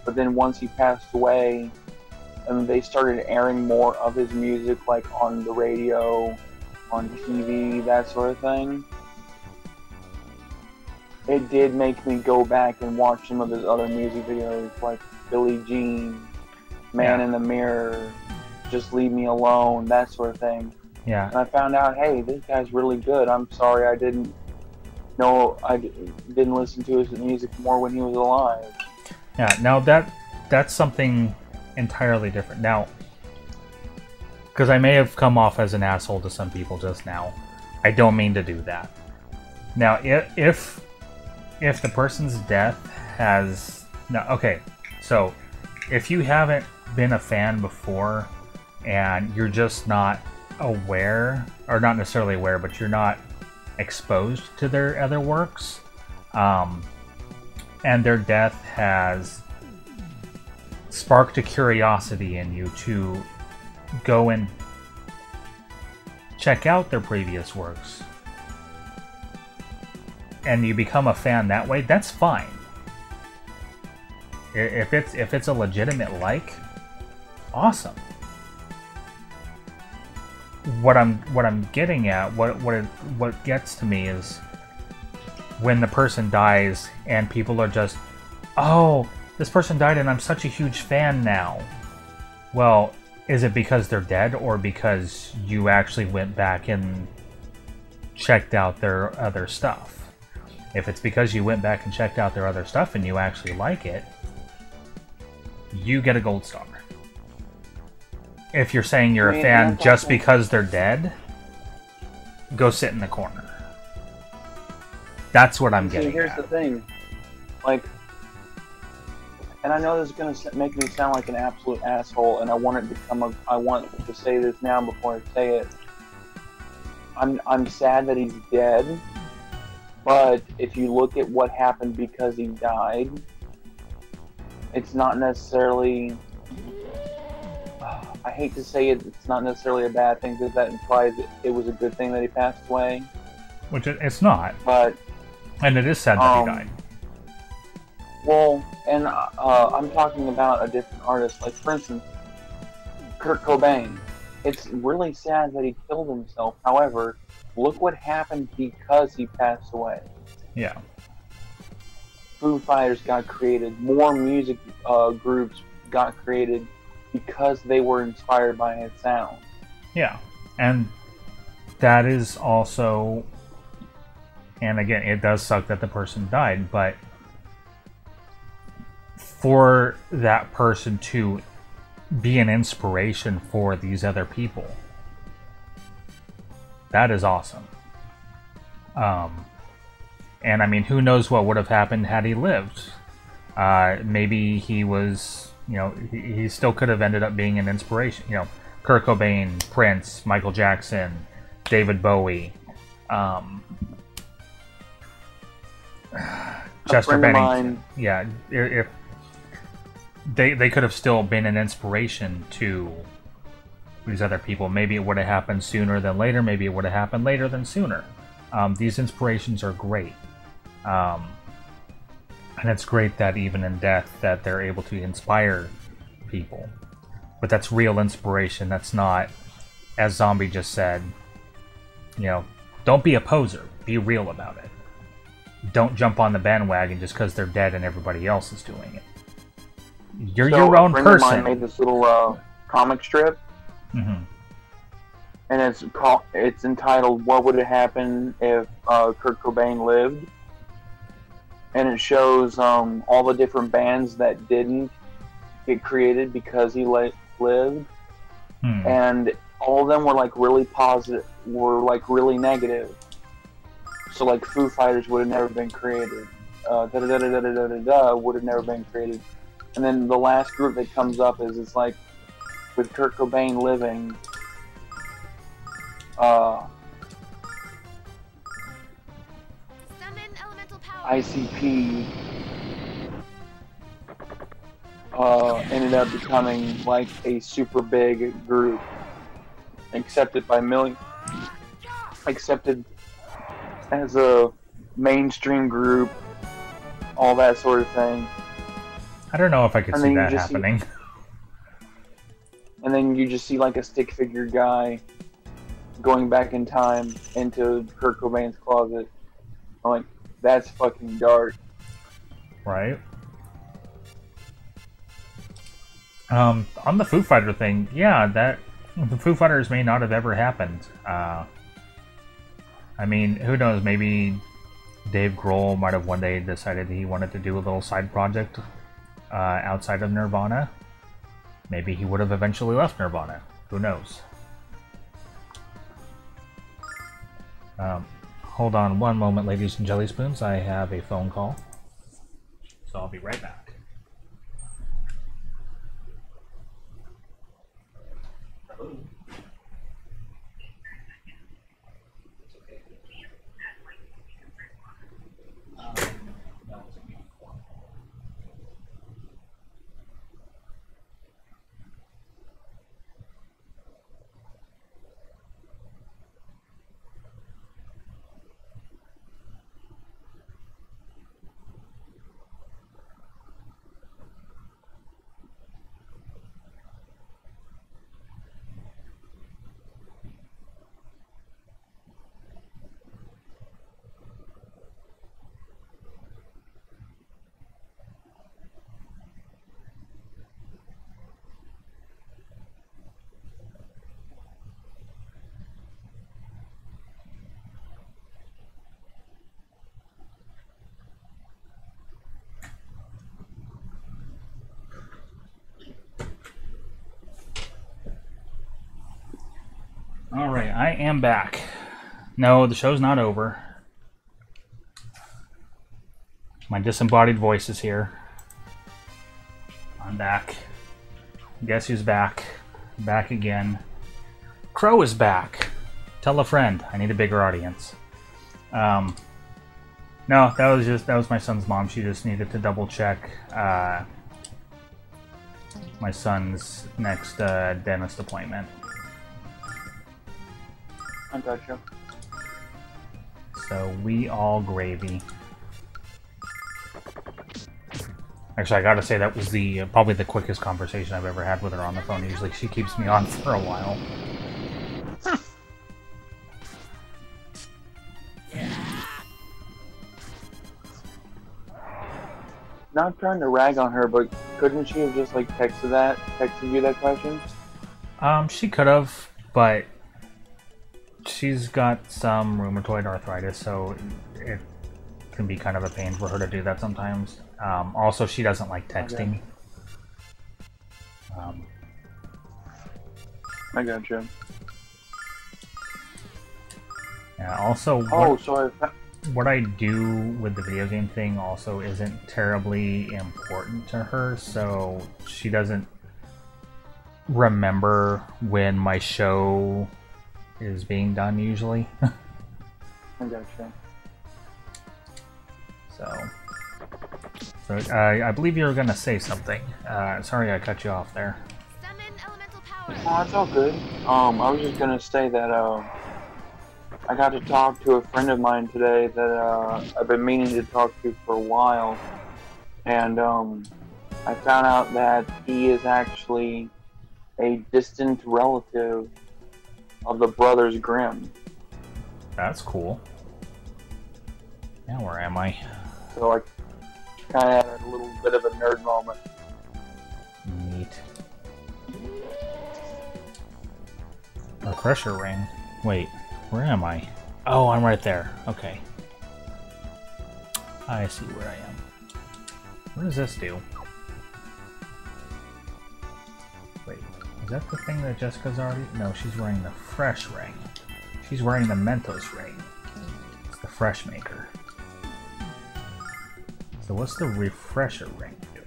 But then once he passed away, and they started airing more of his music, like on the radio, on TV, that sort of thing, it did make me go back and watch some of his other music videos, like Billie Jean, Man in the Mirror, Just Leave Me Alone, that sort of thing. Yeah. And I found out, hey, this guy's really good. I'm sorry I didn't listen to his music more when he was alive. Yeah, now that's something entirely different. Now, because I may have come off as an asshole to some people just now, I don't mean to do that. Now, if the person's death has... No, okay, so if you haven't been a fan before and you're just not aware, or not necessarily aware, but you're not exposed to their other works, and their death has sparked a curiosity in you to go and check out their previous works, and you become a fan that way, that's fine. If it's a legitimate like, awesome. What I'm getting at, what gets to me is when the person dies and people are just, oh, this person died and I'm such a huge fan now. Well, is it because they're dead or because you actually went back and checked out their other stuff? If it's because you went back and checked out their other stuff and you actually like it, you get a gold star. If you're saying you're a fan just because they're dead, go sit in the corner. That's what I'm getting Here's at. the thing. Like, and I know this is going to make me sound like an absolute asshole, and I want to say this now before I say it. I'm sad that he's dead, but if you look at what happened because he died, it's not necessarily... I hate to say it, it's not necessarily a bad thing, because that implies it was a good thing that he passed away. Which it's not. But... And it is sad that he died. Well, and I'm talking about a different artist. Like, for instance, Kurt Cobain. It's really sad that he killed himself. However, look what happened because he passed away. Yeah. Foo Fighters got created. More music groups got created because they were inspired by his sound. Yeah. And that is also... And again, it does suck that the person died, but for that person to be an inspiration for these other people, that is awesome. And I mean, who knows what would have happened had he lived? Maybe he was, he still could have ended up being an inspiration. Kurt Cobain, Prince, Michael Jackson, David Bowie, Chester Bennington. Yeah, if they could have still been an inspiration to these other people. Maybe it would have happened sooner than later. Maybe it would have happened later than sooner. These inspirations are great. And it's great that even in death that they're able to inspire people. But that's real inspiration. That's not as Zombie just said, you know, don't be a poser. Be real about it. Don't jump on the bandwagon just because they're dead and everybody else is doing it. You're your own person. A friend of mine made this little comic strip, mm-hmm. and it's entitled "What Would Have Happened If Kurt Cobain Lived?" And it shows all the different bands that didn't get created because he lived, and all of them were like really positive, were like really negative. So like Foo Fighters would have never been created. Would have never been created. And then the last group that comes up is it's like with Kurt Cobain living. Summon elemental power. ICP ended up becoming like a super big group, accepted as a mainstream group, all that sort of thing. I don't know if I could see that happening. And then you just see like a stick figure guy going back in time into Kurt Cobain's closet. I'm like, that's fucking dark. Right. On the Foo Fighter thing, yeah, that the Foo Fighters may not have ever happened. I mean, who knows? Maybe Dave Grohl might have one day decided he wanted to do a little side project outside of Nirvana. Maybe he would have eventually left Nirvana. Who knows? Hold on one moment, ladies and jelly spoons. I have a phone call. So I'll be right back. Alright, I am back. No, the show's not over. My disembodied voice is here. I'm back. Guess who's back? Back again. Crow is back. Tell a friend. I need a bigger audience. No, that was my son's mom. She just needed to double check my son's next dentist appointment. I gotcha. So we all gravy. Actually, I gotta say that was the probably the quickest conversation I've ever had with her on the phone. Usually she keeps me on for a while. Not trying to rag on her, but couldn't she have just like texted you that question? She could have, but she's got some rheumatoid arthritis, so it can be kind of a pain for her to do that sometimes. Also, she doesn't like texting. Okay. I gotcha. Yeah, also, what I do with the video game thing also isn't terribly important to her, so she doesn't remember when my show is being done usually. I gotcha. So I believe you were gonna say something. Sorry I cut you off there. Summon elemental power. Oh, it's all good. I was just gonna say that I got to talk to a friend of mine today that I've been meaning to talk to for a while, and I found out that he is actually a distant relative of the Brothers Grimm. That's cool. Now where am I? So I kind of had a little bit of a nerd moment. Neat. Refresher ring. Wait, where am I? Oh, I'm right there. Okay. I see where I am. What does this do? Wait, is that the thing that Jessica's already... No, she's wearing the fresh ring. She's wearing the Mentos ring. It's the fresh maker. So what's the refresher ring do?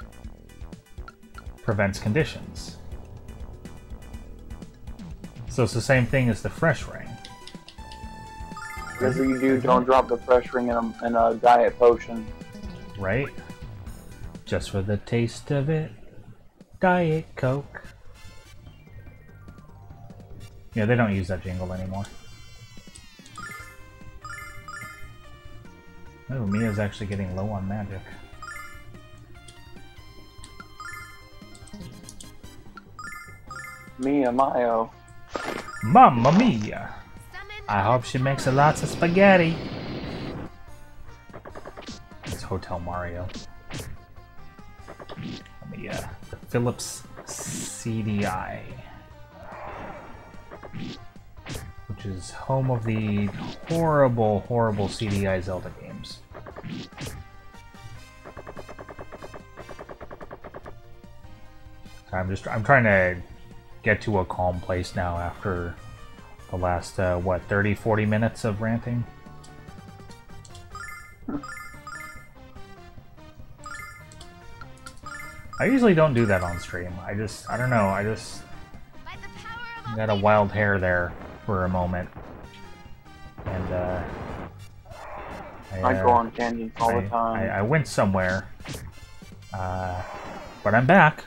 Prevents conditions. So it's the same thing as the fresh ring. Whatever you do, don't drop the fresh ring in a diet potion. Right? Just for the taste of it. Diet Coke. Yeah, they don't use that jingle anymore. Oh, Mia's actually getting low on magic. Mia Mayo. Mamma mia! I hope she makes a lots of spaghetti. It's Hotel Mario. Let me, the Philips CDI. Which is home of the horrible, horrible CDI Zelda games. I'm trying to get to a calm place now after the last, what, 30, 40 minutes of ranting? I usually don't do that on stream. I don't know, I just got a wild hair there for a moment. And, I go on tangents all the time. I went somewhere. But I'm back.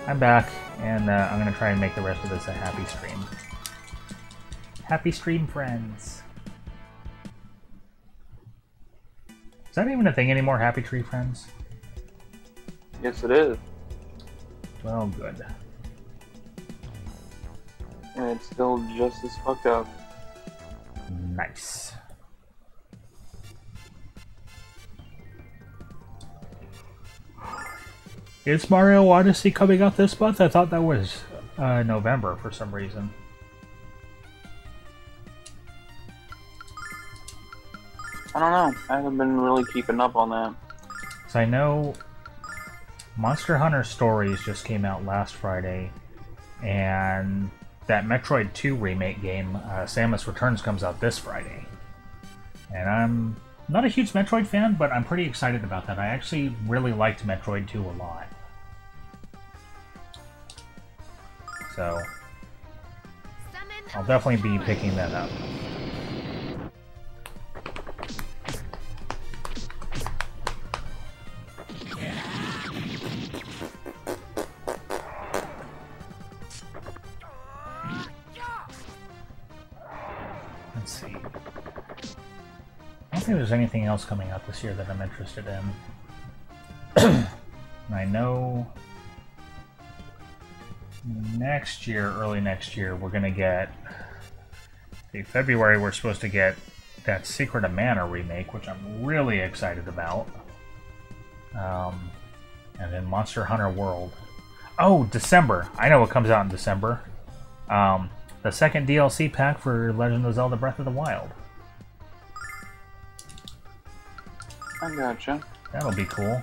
I'm back, and I'm gonna try and make the rest of this a happy stream. Happy stream, friends. Is that even a thing anymore, Happy Tree Friends? Yes, it is. Well, good. And it's still just as fucked up. Nice. Is Mario Odyssey coming out this month? I thought that was November for some reason. I don't know. I haven't been really keeping up on that. So I know Monster Hunter Stories just came out last Friday, and that Metroid 2 remake game, Samus Returns, comes out this Friday. And I'm not a huge Metroid fan, but I'm pretty excited about that. I actually really liked Metroid 2 a lot. So I'll definitely be picking that up. Let's see. I don't think there's anything else coming out this year that I'm interested in. And I know next year, early next year, we're going to get... In February, we're supposed to get that Secret of Mana remake, which I'm really excited about. And then Monster Hunter World. Oh, December! I know what comes out in December. The second DLC pack for Legend of Zelda Breath of the Wild. I gotcha. That'll be cool.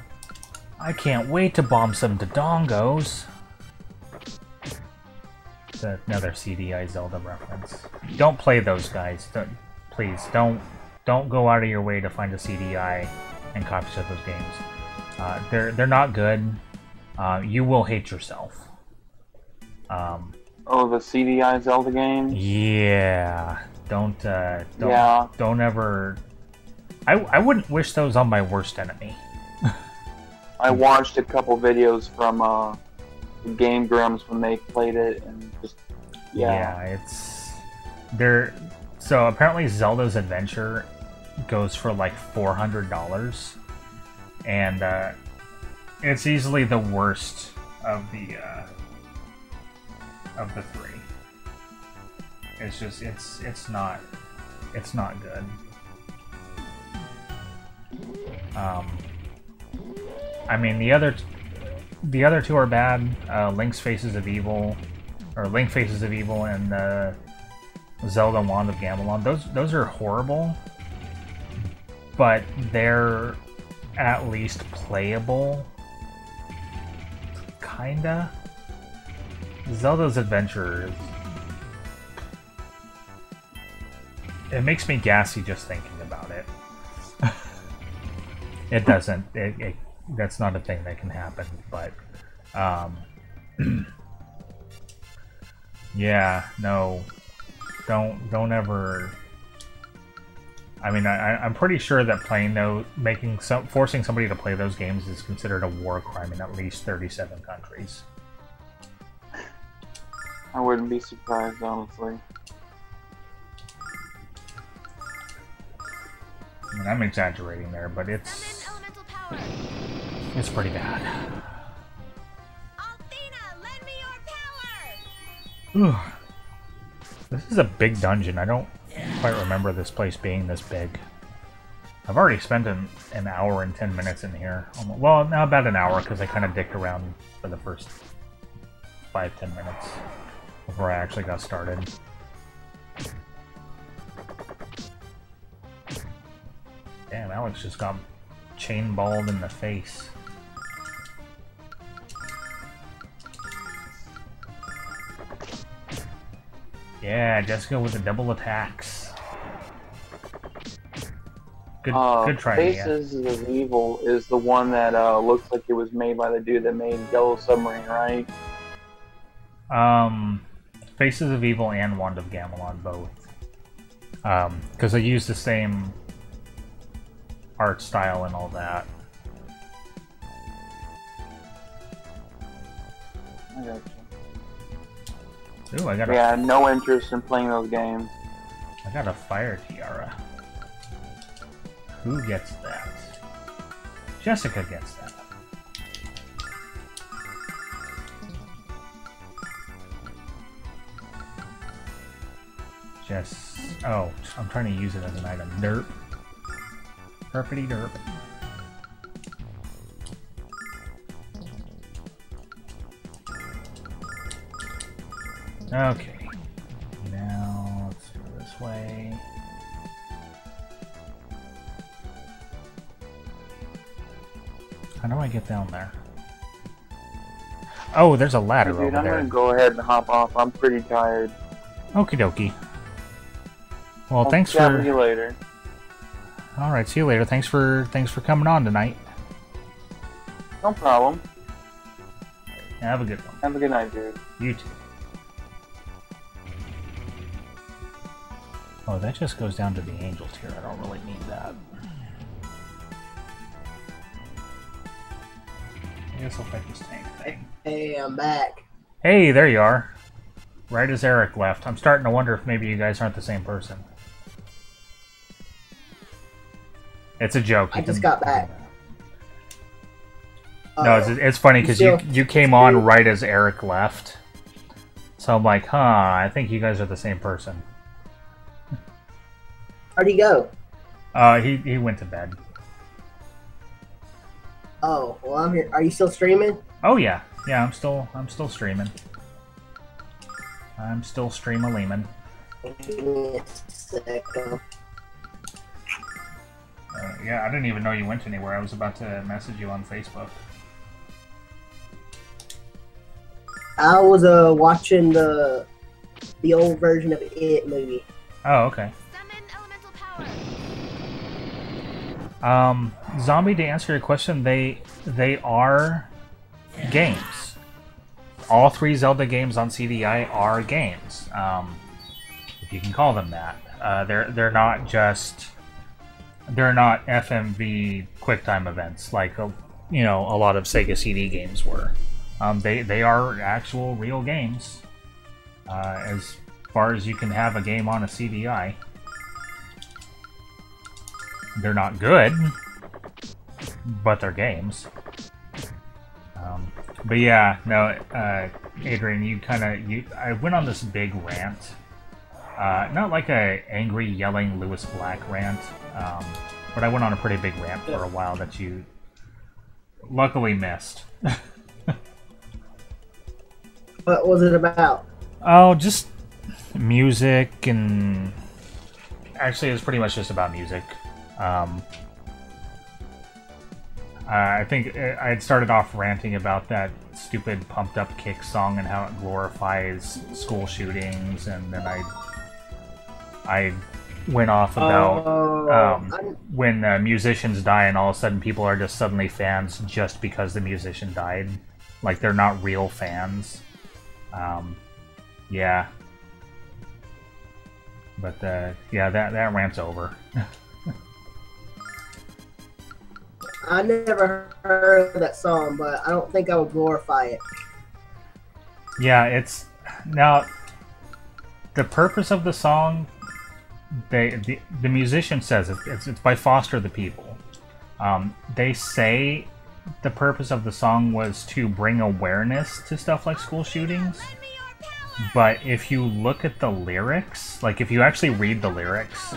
I can't wait to bomb some Dodongos. It's another CDI Zelda reference. Don't play those guys. Please, don't go out of your way to find a CDI and copies of those games. They're not good. You will hate yourself. Oh, the CDI Zelda game? Yeah. Don't ever... I wouldn't wish those on my worst enemy. I watched a couple videos from the Game Grumps when they played it, and just... Yeah, it's... So apparently Zelda's Adventure goes for like $400. And it's easily the worst of the three. It's just it's not good. I mean the other two are bad. Link's Faces of Evil, or Link Faces of Evil, and Zelda Wand of Gamelon. Those are horrible, but they're at least playable. Kinda. Zelda's Adventure, it makes me gassy just thinking about it. It doesn't. That's not a thing that can happen, but yeah, no, don't ever. I mean, I'm pretty sure that forcing somebody to play those games is considered a war crime in at least 37 countries. I wouldn't be surprised, honestly. I mean, I'm exaggerating there, but it's pretty bad. Althena, lend me your power! This is a big dungeon. I don't quite remember this place being this big. I've already spent an hour and 10 minutes in here. Well, now about an hour, because I kind of dicked around for the first 5-10 minutes before I actually got started. Damn, Alex just got chain-balled in the face. Yeah, Jessica with the double attacks. Good try, Faces of Evil is the one that looks like it was made by the dude that made Yellow Submarine, right? Faces of Evil and Wand of Gamelon both. Because they use the same art style and all that. I got you. Ooh, I got Yeah, no interest in playing those games. I got a fire tiara. Who gets that? Jessica gets that. Oh, I'm trying to use it as an item. Derp. Derpity derp. Okay. Now, let's go this way. How do I get down there? Oh, there's a ladder Dude, over I'm there. gonna go ahead and hop off. I'm pretty tired. Okie dokie. Well, I'll thanks chat for. with you later. All right, see you later. Thanks for coming on tonight. No problem. Have a good one. Have a good night, dude. You too. Oh, that just goes down to the angel tier. I don't really need that. I guess I'll take this tank thing. Hey, I'm back. Hey, there you are. Right as Eric left. I'm starting to wonder if maybe you guys aren't the same person. It's a joke. I just got back. No, it's funny because you came on right as Eric left. So I'm like, huh, I think you guys are the same person. Where'd he go? He went to bed. Oh, well, I'm here. Are you still streaming? Oh yeah, yeah. I'm still streaming. I'm still stream-a-leamin'. Give me a second. Yeah, I didn't even know you went anywhere. I was about to message you on Facebook. I was watching the old version of It movie. Oh, okay. Summon elemental power. Zombie, to answer your question, they are games. All 3 Zelda games on CDI are games, if you can call them that. They're not FMV QuickTime events like a lot of Sega CD games were. They are actual real games, as far as you can have a game on a CDI. They're not good, but they're games. But yeah, no, Adrian, I went on this big rant Not like a angry, yelling Lewis Black rant, but I went on a pretty big rant for a while that you luckily missed. What was it about? Oh, just music, and actually, it's pretty much just about music. I think I had started off ranting about that stupid Pumped Up Kick song and how it glorifies school shootings, and then I went off about when musicians die and all of a sudden people are just suddenly fans just because the musician died. Like, they're not real fans. Yeah. But, yeah, that rant's over. I never heard that song, but I don't think I would glorify it. Yeah, it's... Now, the purpose of the song, the musician says it's by Foster the People. They say the purpose of the song was to bring awareness to stuff like school shootings. But if you look at the lyrics, like if you actually read the lyrics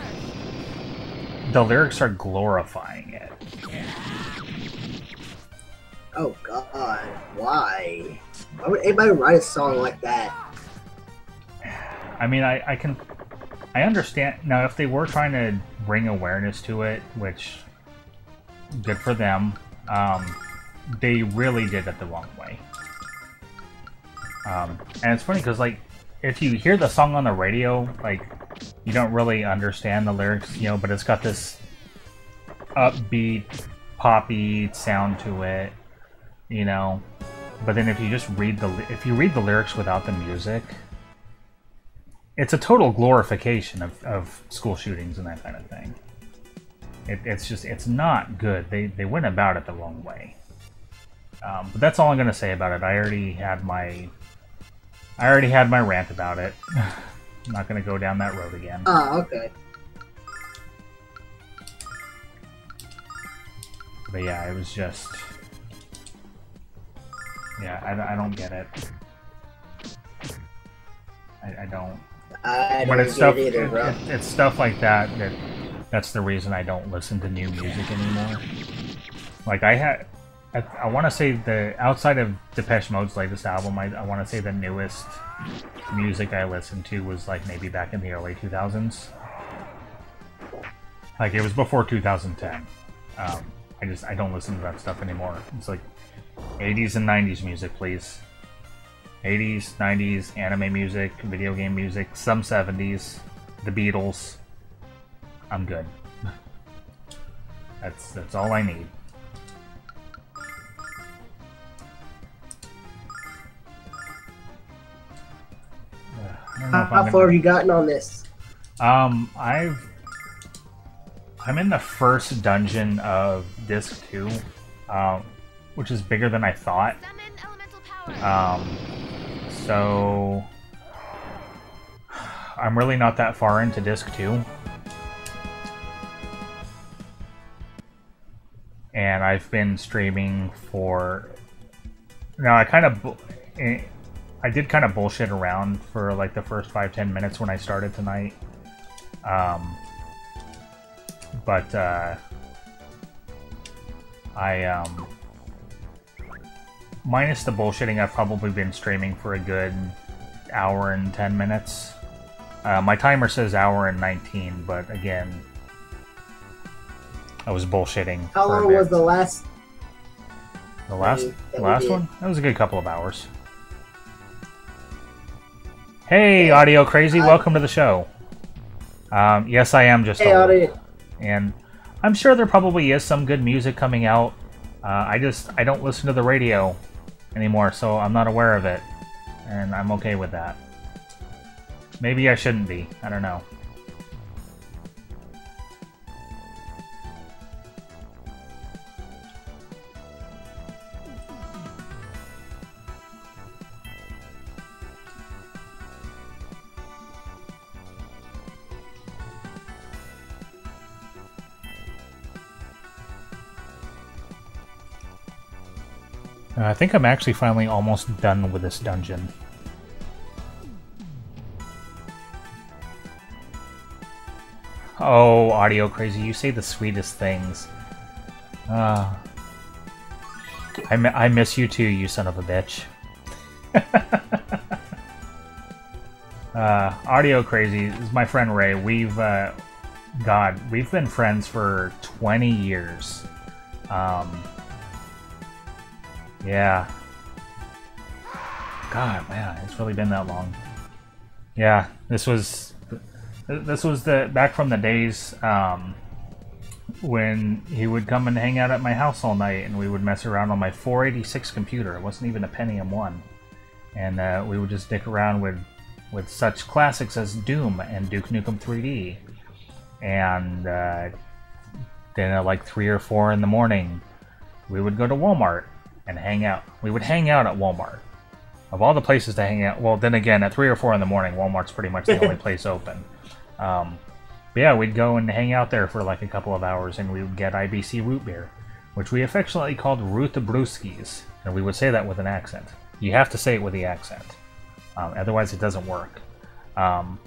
are glorifying it. Oh god, why? Why would anybody write a song like that? I mean, I understand. Now, if they were trying to bring awareness to it, which, good for them, they really did it the wrong way. And it's funny because, like, if you hear the song on the radio, like, you don't really understand the lyrics, you know, but it's got this upbeat, poppy sound to it, you know. But then if you just read the lyrics without the music, it's a total glorification of school shootings and that kind of thing. It's not good. They went about it the wrong way. But that's all I'm gonna say about it. I already had my rant about it. I'm not gonna go down that road again. Ah, okay. But yeah, it was just... Yeah, I don't get it. I don't... I When don't it's get stuff, it either, bro. it's stuff like that's the reason I don't listen to new music anymore. Like, I want to say outside of Depeche Mode's latest album, I want to say the newest music I listened to was like maybe back in the early 2000s. Like, it was before 2010. I don't listen to that stuff anymore. It's like 80s and 90s music, please. 80s, 90s, anime music, video game music, some 70s, the Beatles. I'm good. That's all I need. How far have you gotten on this? I'm in the first dungeon of Disc 2, which is bigger than I thought. So I'm really not that far into Disc 2. And I've been streaming for... Now, I did kind of bullshit around for like the first 5-10 minutes when I started tonight. But minus the bullshitting, I've probably been streaming for a good hour and 10 minutes. My timer says hour and 19, but again, I was bullshitting. How for a long bit. was the last? The last one? That was a good couple of hours. Hey, Audio Crazy, welcome to the show. Yes, I am just Hey, old. Audio. And I'm sure there probably is some good music coming out. I don't listen to the radio anymore, so I'm not aware of it. And I'm okay with that. Maybe I shouldn't be. I don't know. I think I'm actually finally almost done with this dungeon. Oh, Audio Crazy, you say the sweetest things. I miss you too, you son of a bitch. Audio Crazy is my friend Ray. We've been friends for 20 years. Yeah. God, man, it's really been that long. Yeah, this was the back from the days when he would come and hang out at my house all night, and we would mess around on my 486 computer. It wasn't even a Pentium 1, and we would just dick around with such classics as Doom and Duke Nukem 3D, and then at like 3 or 4 in the morning, we would go to Walmart and hang out. We would hang out at Walmart. Of all the places to hang out, well, then again, at 3 or 4 in the morning, Walmart's pretty much the only place open. But yeah, we'd go and hang out there for like a couple of hours, and we would get IBC root beer, which we affectionately called Root Brewskis, and we would say that with an accent. You have to say it with the accent, otherwise it doesn't work. And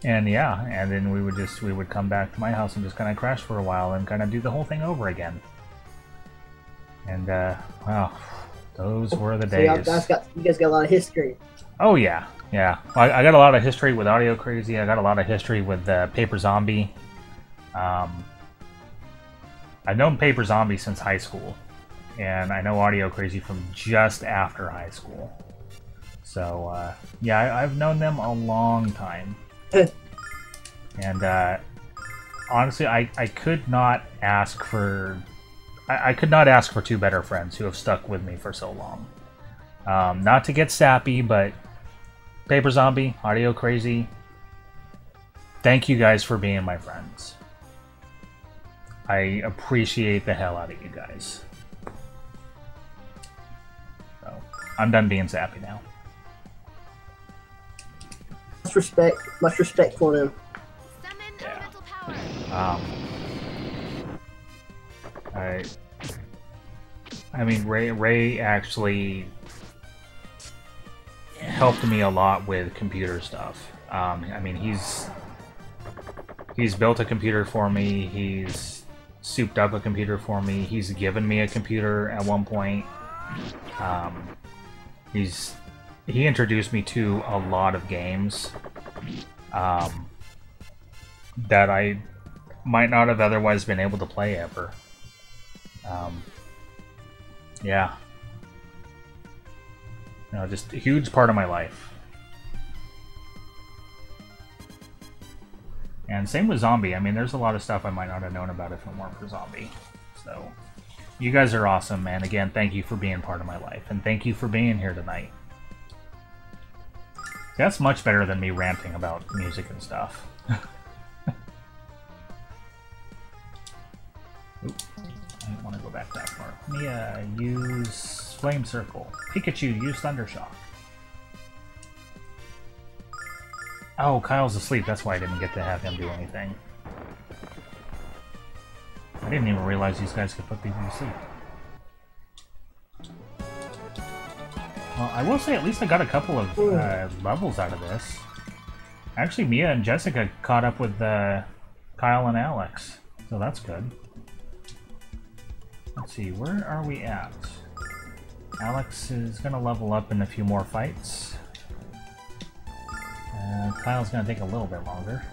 yeah, and then we would come back to my house and just kind of crash for a while and kind of do the whole thing over again. And wow, those were the days. You guys got a lot of history. Oh yeah. Yeah, I got a lot of history with Audio Crazy. I got a lot of history with Paper Zombie. I've known Paper Zombie since high school, and I know Audio Crazy from just after high school. So yeah, I've known them a long time. And honestly, I could not ask for two better friends who have stuck with me for so long. Not to get sappy, but Paper Zombie, Audio Crazy, thank you guys for being my friends. I appreciate the hell out of you guys. So, I'm done being sappy now. Much respect for them. Yeah. I mean, Ray actually helped me a lot with computer stuff. I mean, he's built a computer for me. He's souped up a computer for me. He's given me a computer at one point. He introduced me to a lot of games that I might not have otherwise been able to play ever. Yeah. You know, just a huge part of my life. And same with Zombie. I mean, there's a lot of stuff I might not have known about if it weren't for Zombie. So, you guys are awesome, man. Again, thank you for being part of my life. And thank you for being here tonight. That's much better than me ranting about music and stuff. Oop, I don't want to go back that far. Let me use Flame Circle. Pikachu, use Thundershock. Oh, Kyle's asleep. That's why I didn't get to have him do anything. I didn't even realize these guys could put people to sleep. Well, I will say at least I got a couple of levels out of this. Actually, Mia and Jessica caught up with Kyle and Alex, so that's good. Let's see, where are we at? Alex is going to level up in a few more fights. Kyle's going to take a little bit longer.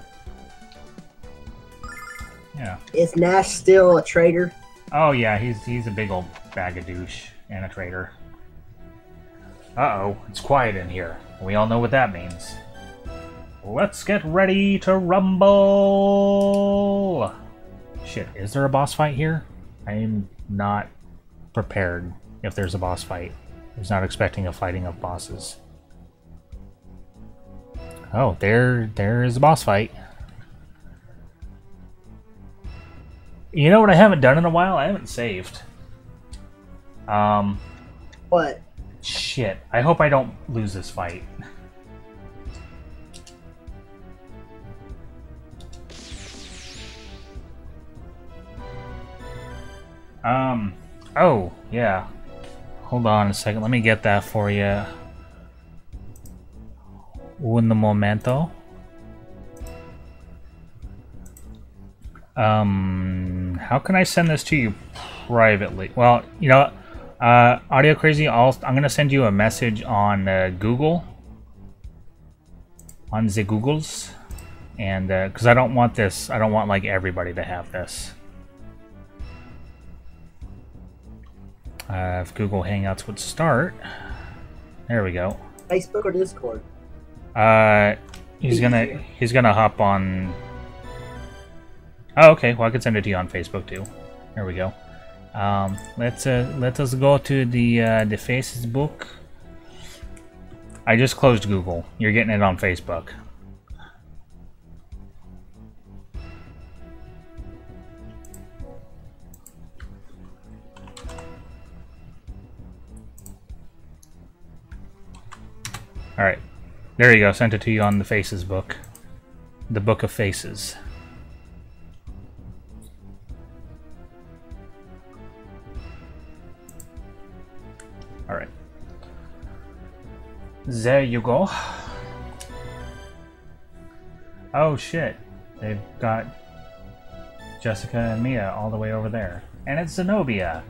Yeah. Is Nash still a traitor? Oh yeah, he's a big old bag of douche and a traitor. Uh-oh, it's quiet in here. We all know what that means. Let's get ready to rumble! Shit, is there a boss fight here? I am not prepared if there's a boss fight. I was not expecting a fighting of bosses. Oh, there is a boss fight. You know what I haven't done in a while? I haven't saved. What? Shit. I hope I don't lose this fight. Oh, yeah. Hold on a second. Let me get that for you. Un momento. How can I send this to you privately? Well, you know, Audio Crazy, I'm gonna send you a message on Google, on the Googles, and because I don't want this, I don't want like everybody to have this. If Google Hangouts would start, there we go. Facebook or Discord? He's gonna hop on. Oh, okay. Well, I can send it to you on Facebook too. There we go. Let us go to the Facebook. I just closed Google. You're getting it on Facebook. All right, there you go. Sent it to you on the Faces book, the Book of Faces. All right, there you go. Oh shit, they've got Jessica and Mia all the way over there, and it's Zenobia.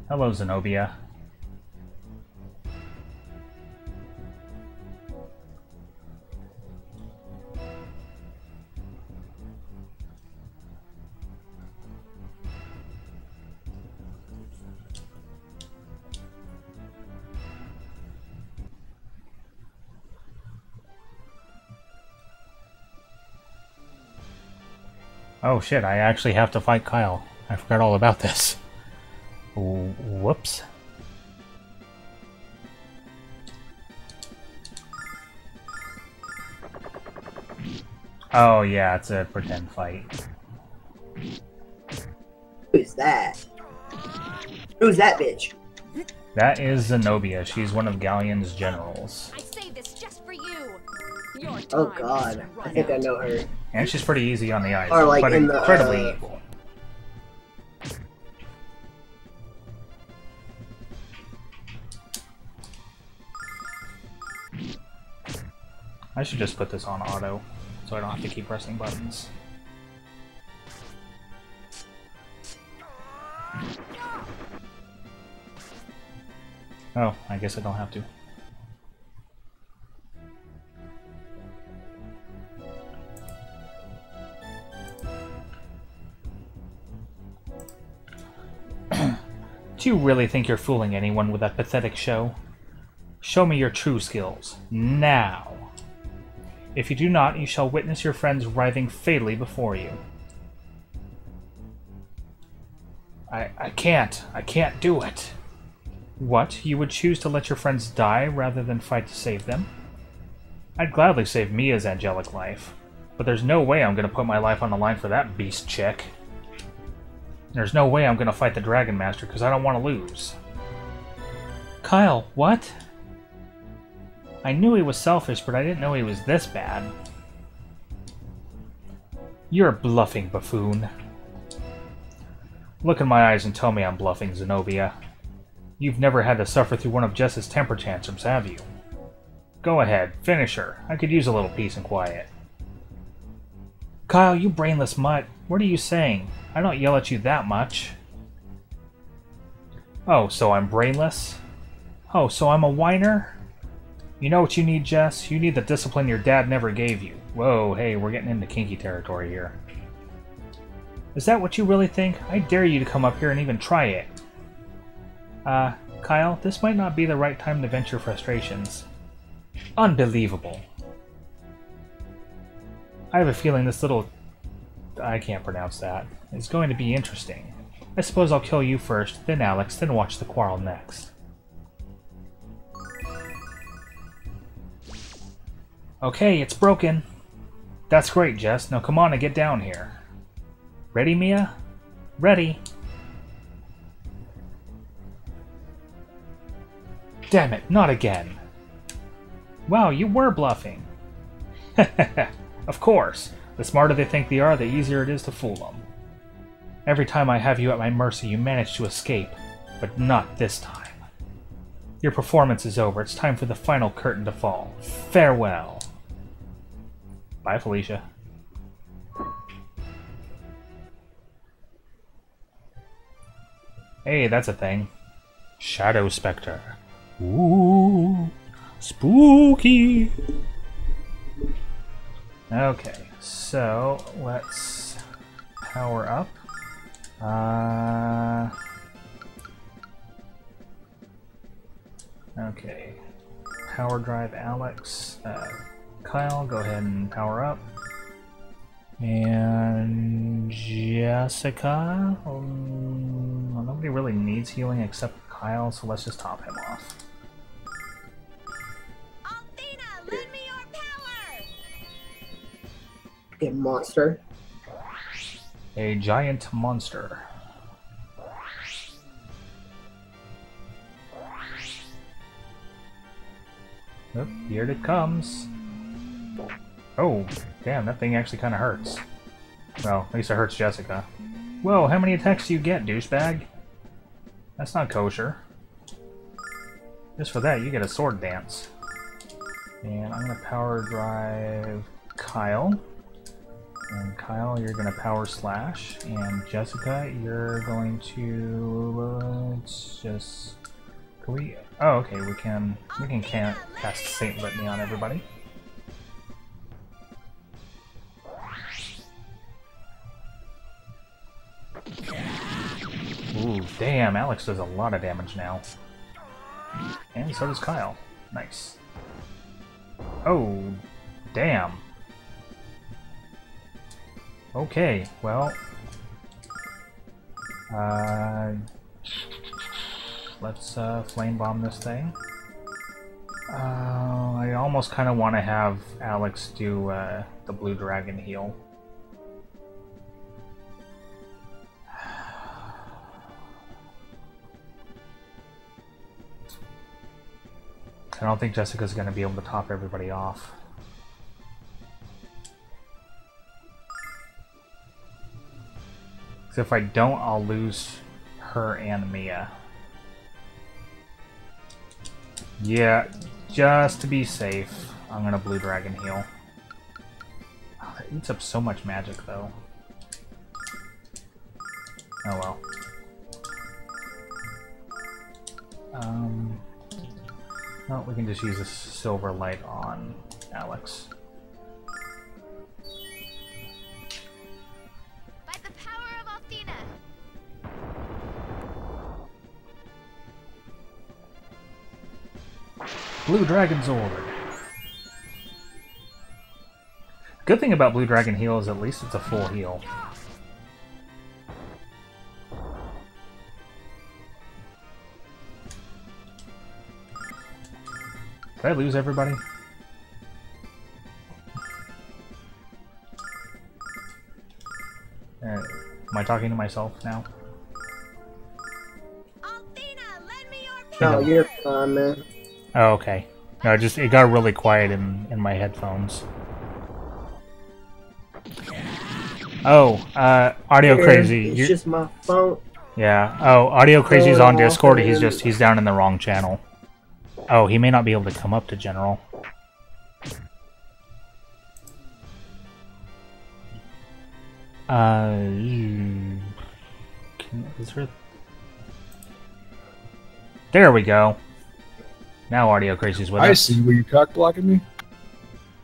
Hello, Zenobia. Oh shit, I actually have to fight Kyle. I forgot all about this. Whoops. Oh yeah, it's a pretend fight. Who's that? Who's that bitch? That is Zenobia. She's one of Galleon's generals. I saved this just for you. Your Oh time god, has I run think I out. know her. And she's pretty easy on the eyes, Or like but in the, incredibly evil. I should just put this on auto, so I don't have to keep pressing buttons. Oh, I guess I don't have to. Do you really think you're fooling anyone with that pathetic show? Show me your true skills, now! If you do not, you shall witness your friends writhing fatally before you. I can't do it. What? You would choose to let your friends die rather than fight to save them? I'd gladly save Mia's angelic life, but there's no way I'm gonna put my life on the line for that beast chick. There's no way I'm gonna fight the Dragonmaster because I don't want to lose. Kyle, what? I knew he was selfish, but I didn't know he was this bad. You're bluffing, buffoon. Look in my eyes and tell me I'm bluffing, Zenobia. You've never had to suffer through one of Jess's temper tantrums, have you? Go ahead, finish her. I could use a little peace and quiet. Kyle, you brainless mutt. What are you saying? I don't yell at you that much. Oh, so I'm brainless? Oh, so I'm a whiner? You know what you need, Jess? You need the discipline your dad never gave you. Whoa, hey, we're getting into kinky territory here. Is that what you really think? I dare you to come up here and even try it. Kyle, this might not be the right time to vent your frustrations. Unbelievable. I have a feeling this little... I can't pronounce that. It's going to be interesting. I suppose I'll kill you first, then Alex, then watch the quarrel next. Okay, it's broken. That's great, Jess. Now come on and get down here. Ready, Mia? Ready. Damn it, not again. Wow, you were bluffing. Of course. The smarter they think they are, the easier it is to fool them. Every time I have you at my mercy, you manage to escape. But not this time. Your performance is over. It's time for the final curtain to fall. Farewell. Bye, Felicia. Hey, that's a thing. Shadow Spectre. Ooh, spooky. Okay, so let's power up. Okay, power drive Alex. Kyle, go ahead and power up. And Jessica, well, nobody really needs healing except Kyle, so let's just top him off. Althena, lend me your power! Okay, monster. A giant monster. Oop, here it comes. Oh, damn, that thing actually kind of hurts. Well, at least it hurts Jessica. Whoa, how many attacks do you get, douchebag? That's not kosher. Just for that, you get a sword dance. And I'm going to power drive Kyle. And Kyle, you're going to power slash. And Jessica, you're going to... let's just... Can we... Oh, okay, we can cast Saint Litany on everybody. Ooh, damn, Alex does a lot of damage now. And so does Kyle. Nice. Oh, damn. Okay, well... let's flame bomb this thing. I almost kind of want to have Alex do the blue dragon heal. I don't think Jessica's going to be able to top everybody off. So if I don't, I'll lose her and Mia. Yeah, just to be safe, I'm gonna Blue Dragon heal. Oh, that eats up so much magic, though. Oh well. Well, we can just use a silver light on Alex. By the power of Althena. Blue Dragon's Orb. Good thing about Blue Dragon heal is at least it's a full heal. Did I lose everybody? Am I talking to myself now? Althena, lend me your No, power. you're fine, man. Oh, okay. No, it got really quiet in my headphones. Oh, Audio Crazy. It's just my phone. Yeah. Oh, Audio Crazy's on Oh, Discord. man. He's down in the wrong channel. Oh, he may not be able to come up to General. Is there... There we go. Now Audio Crazy's with us. I see. Were you cock blocking me?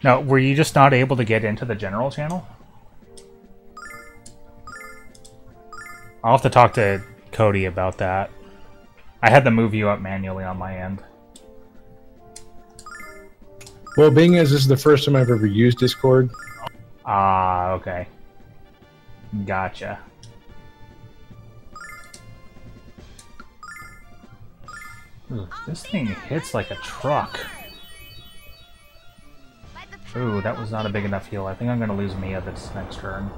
No, were you just not able to get into the General channel? I'll have to talk to Cody about that. I had to move you up manually on my end. Well, being as this is the first time I've ever used Discord, Ah, okay. Gotcha. Ooh, this thing hits like a truck. By the power Ooh, that of was not a big enough heal. I think I'm gonna lose Mia this next turn.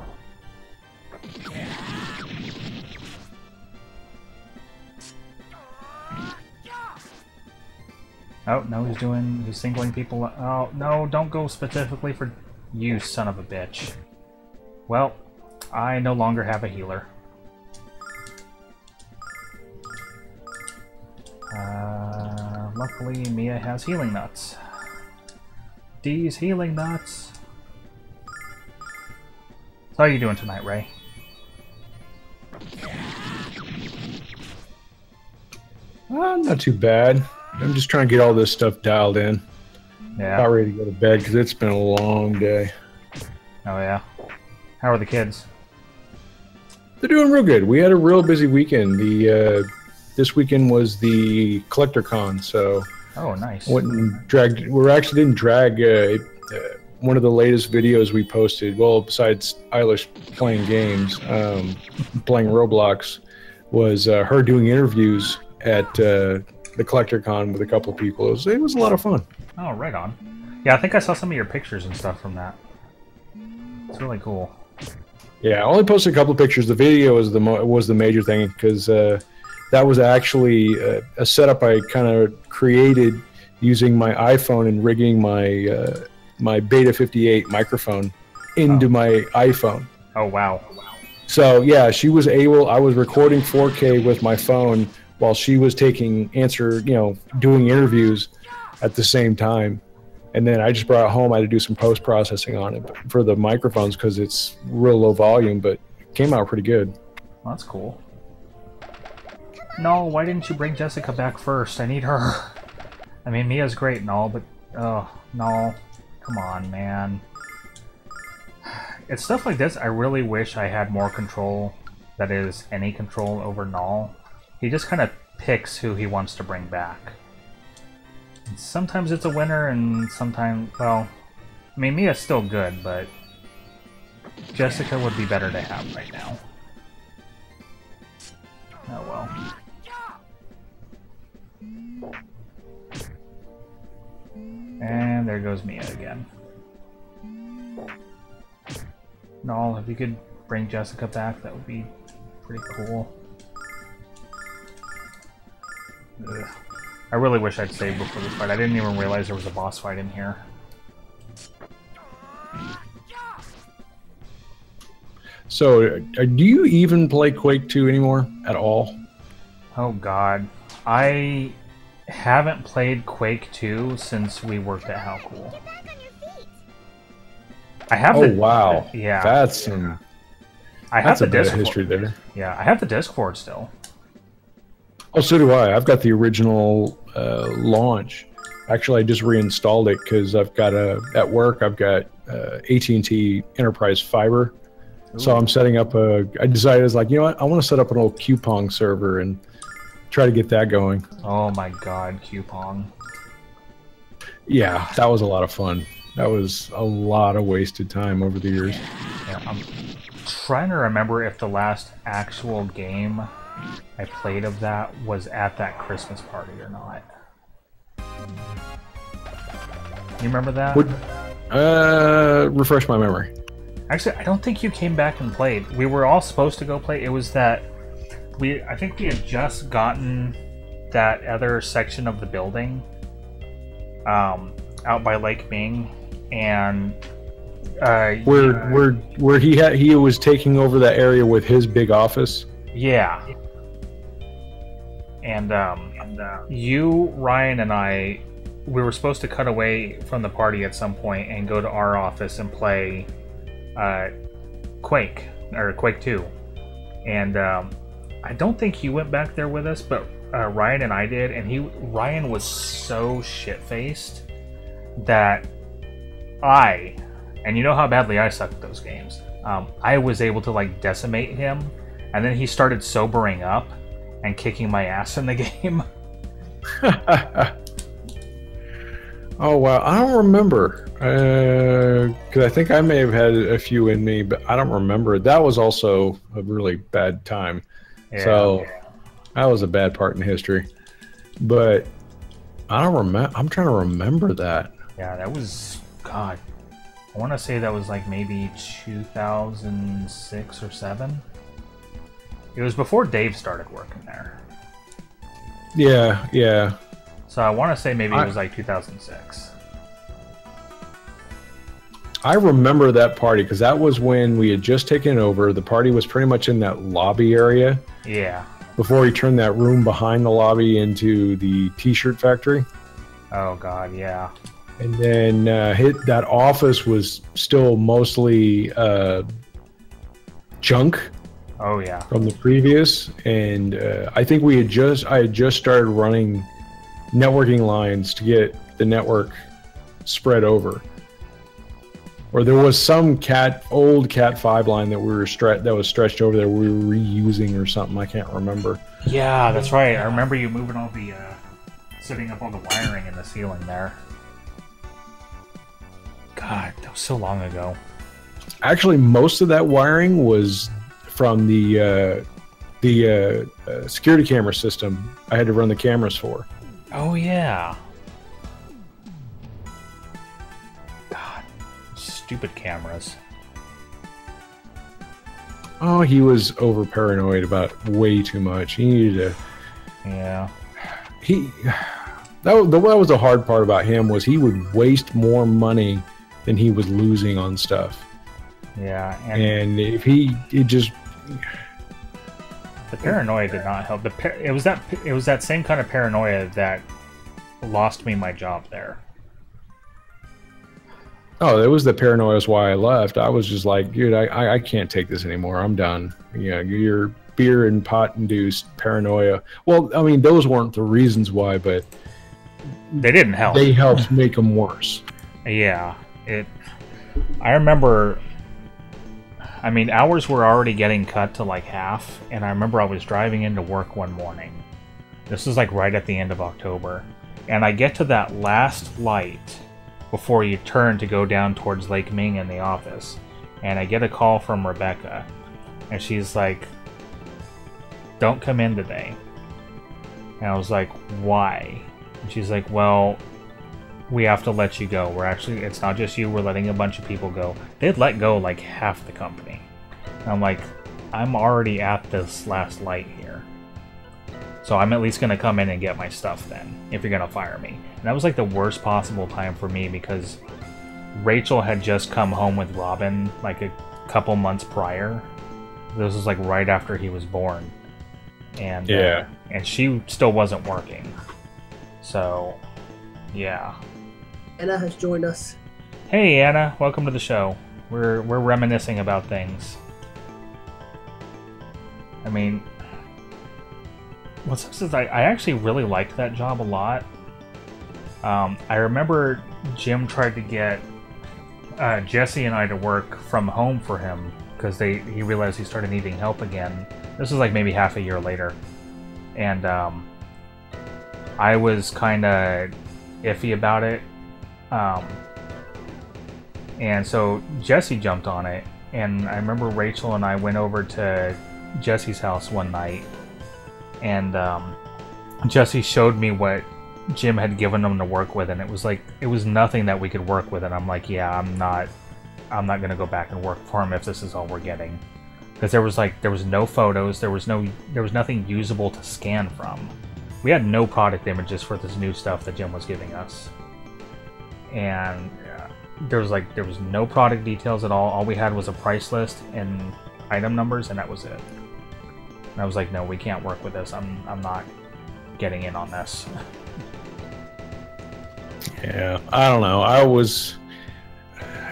Oh, no, he's singling people. Oh, no, don't go specifically for you, son of a bitch. Well, I no longer have a healer. Luckily, Mia has healing nuts. These healing nuts. So how are you doing tonight, Ray? Not too bad. I'm just trying to get all this stuff dialed in. Yeah. Not ready to go to bed because it's been a long day. Oh yeah. How are the kids? They're doing real good. We had a real busy weekend. This weekend was the Collector Con, so Oh, nice. went and dragged. We actually didn't drag one of the latest videos we posted. Well, besides Eilish playing games, playing Roblox, was her doing interviews at the Collector Con with a couple of people. It was a lot of fun. Oh, right on. Yeah, I think I saw some of your pictures and stuff from that. It's really cool. Yeah, I only posted a couple of pictures. The video was the major thing because that was actually a setup I kind of created using my iPhone and rigging my Beta 58 microphone into my iPhone. Oh, wow. So yeah, she was able. I was recording 4K with my phone while she was doing interviews at the same time. And then I just brought it home. I had to do some post-processing on it for the microphones because it's real low volume, but it came out pretty good. Well, that's cool. No, why didn't you bring Jessica back first? I need her. I mean, Mia's great and all, but... Oh, no. Come on, man. It's stuff like this I really wish I had more control. That is, any control over Null. He just kind of picks who he wants to bring back. Sometimes it's a winner, and sometimes, well, I mean, Mia's still good, but Jessica would be better to have right now. Oh well. And there goes Mia again. Null, if you could bring Jessica back, that would be pretty cool. Ugh. I really wish I'd saved before this fight. I didn't even realize there was a boss fight in here. So, do you even play Quake 2 anymore at all? Oh god. I haven't played Quake 2 since we worked at How Cool. I have wow. Yeah. That's some... I have That's the a bit disc of history there. Yeah, I have the disc for it still. Oh, so do I. I've got the original launch. Actually, I just reinstalled it because I've got at work I've got AT&T Enterprise Fiber. Ooh. So I'm setting up I decided, I was like, you know what? I want to set up an old Qpong server and try to get that going. Oh my god, Qpong. Yeah, that was a lot of fun. That was a lot of wasted time over the years. Yeah, I'm trying to remember if the last actual game I played of that was at that Christmas party or not. You remember that? Refresh my memory. Actually, I don't think you came back and played. We were all supposed to go play. It was that I think we had just gotten that other section of the building out by Lake Ming, and where he was taking over that area with his big office. Yeah. And you, Ryan, and I, we were supposed to cut away from the party at some point and go to our office and play Quake, or Quake 2. And I don't think you went back there with us, but Ryan and I did, and Ryan was so shit-faced that and you know how badly I suck at those games, I was able to like decimate him, and then he started sobering up and kicking my ass in the game. Oh wow, I don't remember, because I think I may have had a few in me, but I don't remember. That was also a really bad time. Yeah. So that was a bad part in history, but I don't remember. I'm trying to remember that. Yeah, that was, God, I want to say that was like maybe 2006 or 7. It was before Dave started working there. Yeah, yeah. So I want to say maybe it was like 2006. I remember that party because that was when we had just taken over. The party was pretty much in that lobby area. Yeah. Before he turned that room behind the lobby into the t-shirt factory. Oh God, yeah. And then that office was still mostly junk Oh yeah. from the previous, and I think I had just started running networking lines to get the network spread over. Or there was some old Cat 5 line that was stretched over there we were reusing or something. I can't remember. Yeah, that's right. I remember you moving all the setting up all the wiring in the ceiling there. God, that was so long ago. Actually, most of that wiring was from the security camera system I had to run the cameras for. Oh yeah. God, stupid cameras. Oh, he was over paranoid about way too much. He needed to. Yeah. That was the hard part about him, was he would waste more money than he was losing on stuff. Yeah, and if it just the paranoia did not help. It was that same kind of paranoia that lost me my job there. Oh, it was the paranoia is why I left. I was just like, dude, I can't take this anymore. I'm done. Your beer and pot induced paranoia. Well, I mean, those weren't the reasons why, but they didn't help. They helped make them worse. Yeah, I remember. I mean, hours were already getting cut to like half, and I remember I was driving into work one morning. This was like right at the end of October, and I get to that last light before you turn to go down towards Lake Ming in the office, and I get a call from Rebecca, and she's like, "Don't come in today." And I was like, "Why?" And she's like, "Well, we have to let you go. It's not just you, we're letting a bunch of people go." They'd let go like half the company. And I'm like, I'm already at this last light here. So I'm at least going to come in and get my stuff then, if you're going to fire me. And that was like the worst possible time for me, because Rachel had just come home with Robin like a couple months prior. This was like right after he was born. And yeah. And she still wasn't working. So, yeah. Anna has joined us. Hey Anna, welcome to the show. We're reminiscing about things. I mean, what sucks is I actually really liked that job a lot. I remember Jim tried to get Jesse and I to work from home for him because he realized he started needing help again. This was like maybe half a year later, and I was kind of iffy about it. And so Jesse jumped on it, and I remember Rachel and I went over to Jesse's house one night, and Jesse showed me what Jim had given him to work with, and it was nothing that we could work with, and I'm like, yeah, I'm not gonna go back and work for him if this is all we're getting, because there was no photos, there was nothing usable to scan from. We had no product images for this new stuff that Jim was giving us. And there was no product details at all. All we had was a price list and item numbers, and that was it. And I was like, no, we can't work with this. I'm not getting in on this. Yeah, I don't know.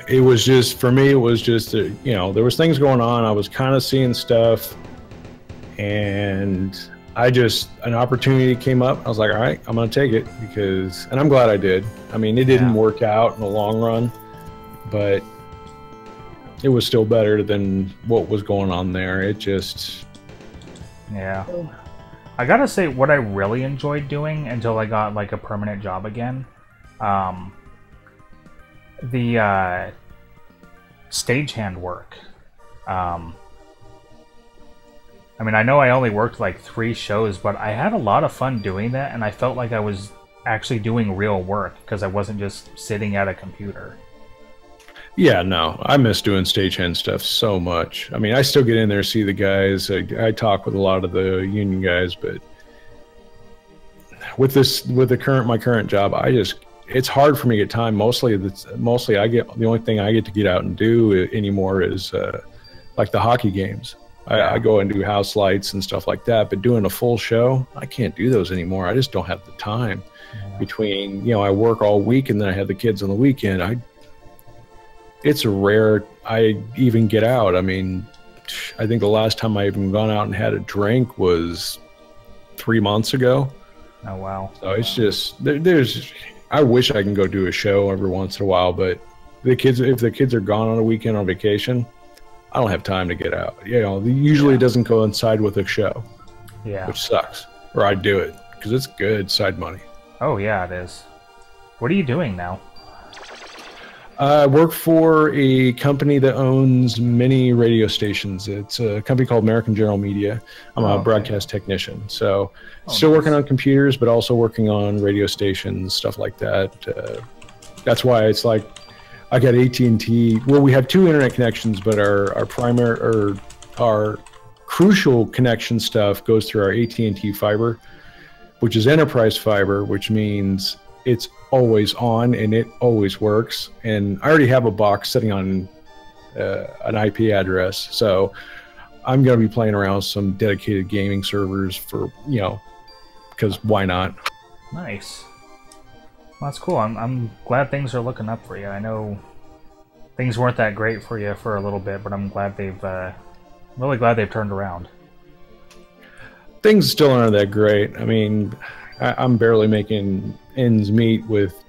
It was just, for me, it was just, there was things going on. I was kind of seeing stuff, and an opportunity came up. I was like, all right, I'm going to take it, and I'm glad I did. I mean, it didn't work out in the long run, but it was still better than what was going on there. It just... Yeah. I gotta say, what I really enjoyed doing until I got like a permanent job again, the stagehand work. I mean, I know I only worked like 3 shows, but I had a lot of fun doing that, and I felt like I was actually doing real work because I wasn't just sitting at a computer. Yeah, no, I miss doing stagehand stuff so much. I mean, I still get in there, see the guys. I talk with a lot of the union guys, but with my current job, it's hard for me to get time. Mostly the only thing I get to get out and do anymore is like the hockey games. I go and do house lights and stuff like that, but doing a full show, I can't do those anymore. I just don't have the time. Between, I work all week and then I have the kids on the weekend. It's rare I even get out. I mean, I think the last time I even gone out and had a drink was 3 months ago. Oh wow! So it's just there's. I wish I can go do a show every once in a while, but if the kids are gone on a weekend on vacation, I don't have time to get out. You know, usually it doesn't coincide with a show. Yeah. Which sucks. Or I do it because it's good side money. Oh yeah, it is. What are you doing now? I work for a company that owns many radio stations. It's a company called American General Media. I'm a broadcast technician. So still working on computers, but also working on radio stations, stuff like that. That's why it's like I got AT&T. Well, we have 2 internet connections, but our primary or our crucial connection stuff goes through our AT&T fiber, which is enterprise fiber, which means it's always on and it always works. And I already have a box sitting on an IP address, so I'm going to be playing around with some dedicated gaming servers for, you know, because why not? Nice. Well, that's cool. I'm glad things are looking up for you. I know things weren't that great for you for a little bit, but I'm glad really glad they've turned around. Things still aren't that great. I mean, I'm barely making ends meet with,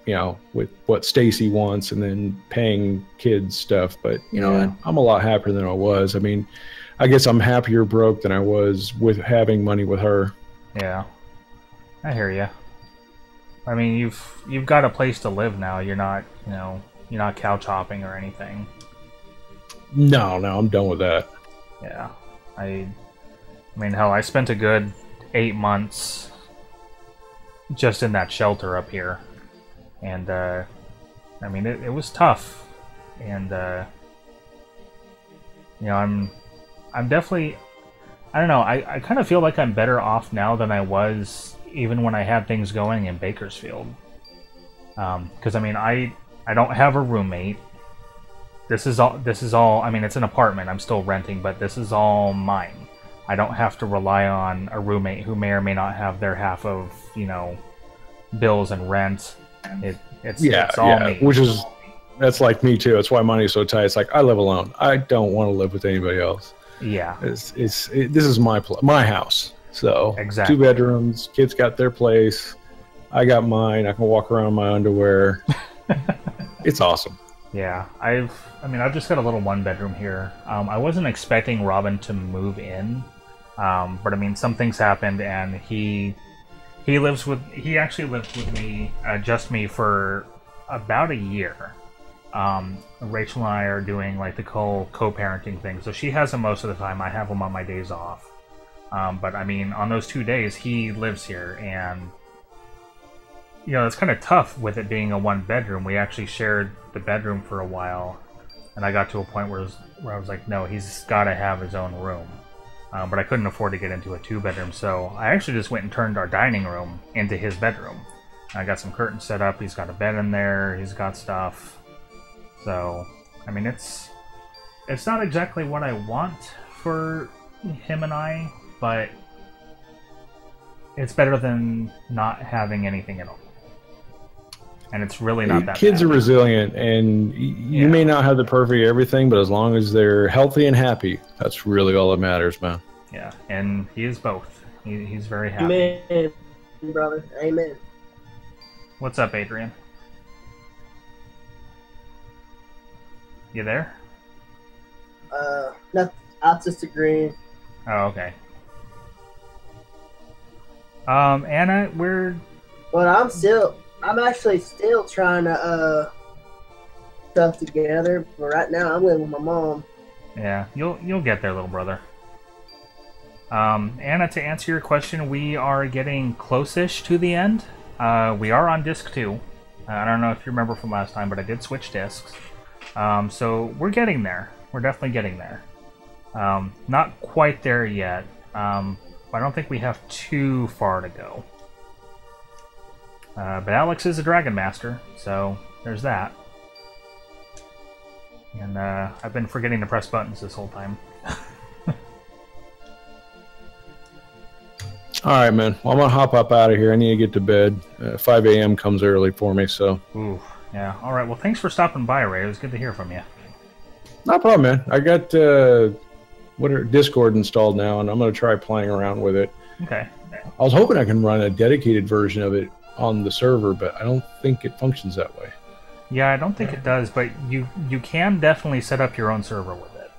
you know, with what Stacy wants and then paying kids stuff. But, you know, I'm a lot happier than I was. I mean, I guess I'm happier broke than I was with having money with her. Yeah. I hear you. I mean, you've got a place to live now. You're not, you know, you're not couch hopping or anything. No, I'm done with that. Yeah. I mean, hell, I spent a good 8 months just in that shelter up here, and I mean it was tough, and you know, I'm definitely, I don't know, I kind of feel like I'm better off now than I was even when I had things going in Bakersfield, because I mean I don't have a roommate. This is all I mean, it's an apartment, I'm still renting, but this is all mine. I don't have to rely on a roommate who may or may not have their half of, you know, bills and rent. It's all me. Which is, that's like me too. That's why money's so tight. It's like I live alone. I don't want to live with anybody else. Yeah. This is my house. So exactly. 2 bedrooms. Kids got their place. I got mine. I can walk around in my underwear. It's awesome. Yeah, I've just got a little 1-bedroom here. I wasn't expecting Robin to move in, but I mean, some things happened, and he actually lived with me, just me, for about a year. Rachel and I are doing like the co-parenting thing, so she has him most of the time. I have him on my days off, but I mean, on those 2 days, he lives here, and you know, it's kind of tough with it being a 1-bedroom. We actually shared the bedroom for a while, and I got to a point where I was like, no, he's got to have his own room. But I couldn't afford to get into a 2-bedroom, so I actually just went and turned our dining room into his bedroom. I got some curtains set up, he's got a bed in there, he's got stuff. So, I mean, it's not exactly what I want for him and I, but it's better than not having anything at all. And it's really not that Kids bad. are resilient, and you may not have the perfect everything, but as long as they're healthy and happy, that's really all that matters, man. Yeah, and he is both. He's very happy. Amen, brother. Amen. What's up, Adrian? You there? Nothing. I was just agreeing. Oh, okay. Anna, But I'm actually still trying to stuff together. But right now, I'm living with my mom. Yeah, you'll get there, little brother. Anna, to answer your question, we are getting close-ish to the end. We are on disc 2. I don't know if you remember from last time, but I did switch discs. So we're getting there. We're definitely getting there. Not quite there yet. I don't think we have too far to go. But Alex is a Dragonmaster, so there's that. And I've been forgetting to press buttons this whole time. All right, man. Well, I'm going to hop up out of here. I need to get to bed. 5 a.m. comes early for me, so. Ooh, yeah. All right, well, thanks for stopping by, Ray. It was good to hear from you. No problem, man. I got Discord installed now, and I'm gonna try playing around with it. Okay. I was hoping I can run a dedicated version of it on the server, but I don't think it functions that way. Yeah, I don't think it does, but you can definitely set up your own server with it.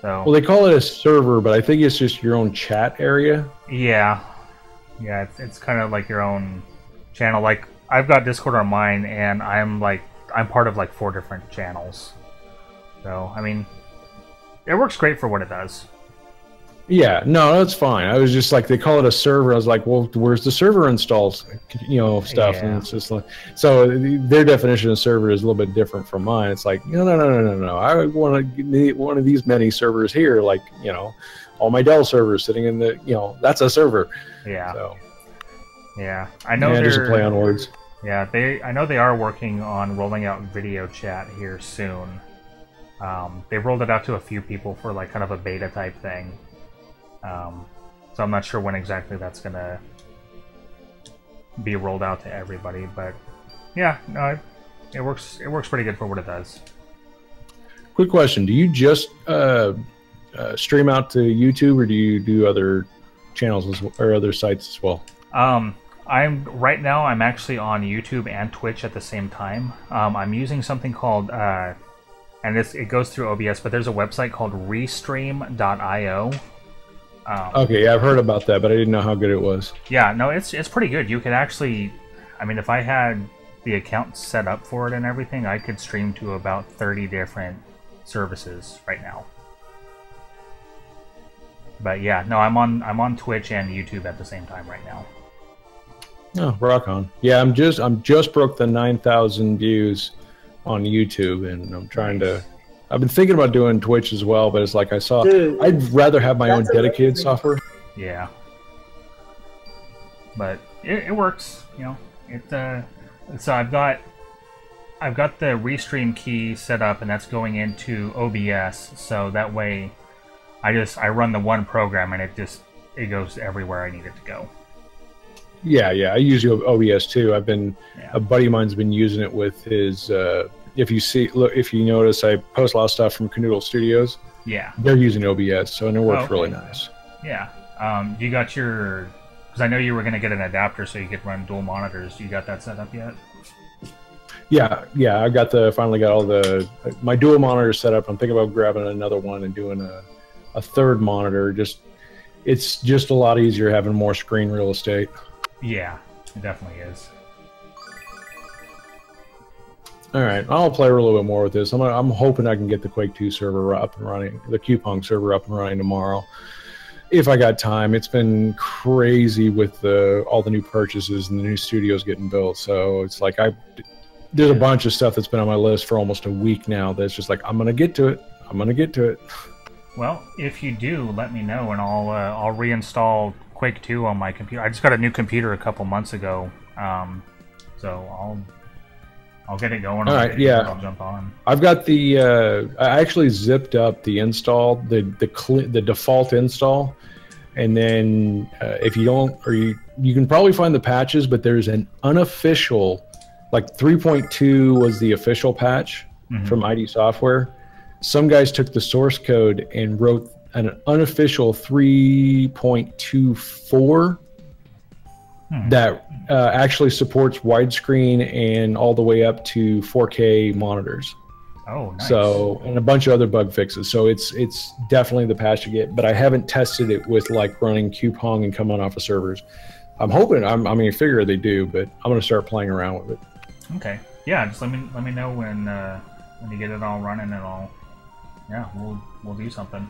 So. Well, they call it a server, but I think it's just your own chat area. Yeah. Yeah, it's kind of like your own channel. Like, I've got Discord on mine, and I'm part of like 4 different channels. So, I mean, it works great for what it does. Yeah, no, that's fine. I was just like, they call it a server. I was like, well, where's the server installs, stuff? Yeah. And it's just like, so their definition of server is a little bit different from mine. It's like, no. I want to one of these many servers here, like, all my Dell servers sitting in the, that's a server. Yeah. So, yeah, I know. Yeah, just a play on words. Yeah, I know they are working on rolling out video chat here soon. They rolled it out to a few people for like kind of a beta type thing. So I'm not sure when exactly that's gonna be rolled out to everybody, but yeah, no, it works. It works pretty good for what it does. Quick question: do you just stream out to YouTube, or do you do other channels or other sites as well? Right now I'm actually on YouTube and Twitch at the same time. I'm using something called and it goes through OBS, but there's a website called restream.io. Okay, yeah, I've heard about that, but I didn't know how good it was. Yeah, no, it's pretty good. You could actually, I mean, if I had the account set up for it and everything, I could stream to about 30 different services right now. But yeah, no, I'm on Twitch and YouTube at the same time right now. Oh, rock on. Yeah, I'm just broke the 9,000 views on YouTube, and I'm trying to. I've been thinking about doing Twitch as well, but it's like Dude, I'd rather have my own dedicated amazing. software. Yeah, but it works. So I've got the Restream key set up, and that's going into OBS. So that way, I run the one program, and it goes everywhere I need it to go. Yeah, I use OBS too. A buddy of mine's been using it with his. If you notice, I post a lot of stuff from Canoodle Studios. Yeah, they're using OBS, so it works really nice. Yeah, you got your, because I know you were going to get an adapter so you could run dual monitors. You got that set up yet? Yeah, I finally got all my dual monitors set up. I'm thinking about grabbing another one and doing a third monitor. It's just a lot easier having more screen real estate. Yeah, it definitely is. All right, I'll play a little bit more with this. I'm hoping I can get the Quake 2 server up and running, the Coupon server up and running tomorrow, if I got time. It's been crazy with all the new purchases and the new studios getting built. So it's like there's a bunch of stuff that's been on my list for almost a week now. That's just like I'm gonna get to it. Well, if you do, let me know, and I'll reinstall Quake 2 on my computer. I just got a new computer a couple months ago, so I'll get it going. All right, yeah. I'll jump on. I've got the. I actually zipped up the install, the default install, and then if you don't, or you can probably find the patches, but there's an unofficial, like 3.2 was the official patch from ID Software. Some guys took the source code and wrote an unofficial 3.24 that actually supports widescreen and all the way up to 4K monitors. Oh, nice. So, and a bunch of other bug fixes. So it's definitely the patch to get, but I haven't tested it with like running Qpong and coming off of servers. I'm hoping, I figure they do, but I'm going to start playing around with it. Okay. Yeah, just let me know when you get it all running, and we'll do something.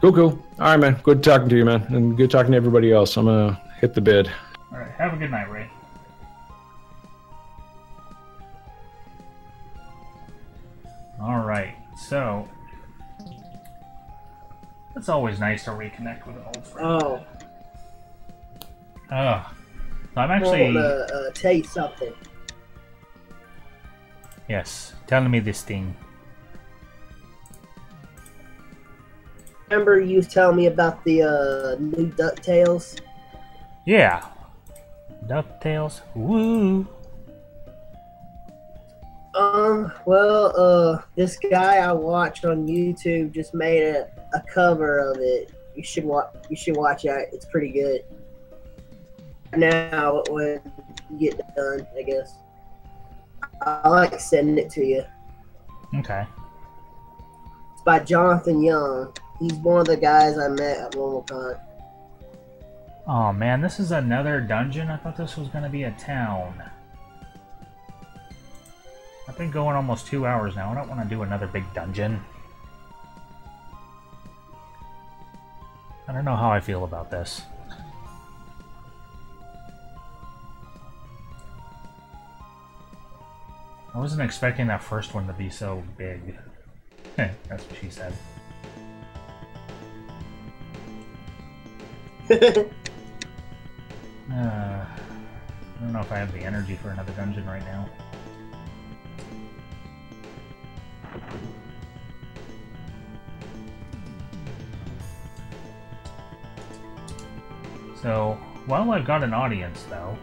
Cool. All right, man. Good talking to you, man, and good talking to everybody else. I'm gonna hit the bid. All right. Have a good night, Ray. All right. So it's always nice to reconnect with an old friend. So I'm actually. I want to tell you something. Yes. Tell me this thing. Remember you telling me about the new DuckTales? Yeah. DuckTales. Woo. This guy I watch on YouTube just made a cover of it. You should watch it. It's pretty good. Now, when you get done, I guess. I like sending it to you. Okay. It's by Jonathan Young. He's one of the guys I met at WorldCon. Oh man, this is another dungeon? I thought this was going to be a town. I've been going almost 2 hours now. I don't want to do another big dungeon. I don't know how I feel about this. I wasn't expecting that first one to be so big. That's what she said. I don't know if I have the energy for another dungeon right now. So, while I've got an audience, though,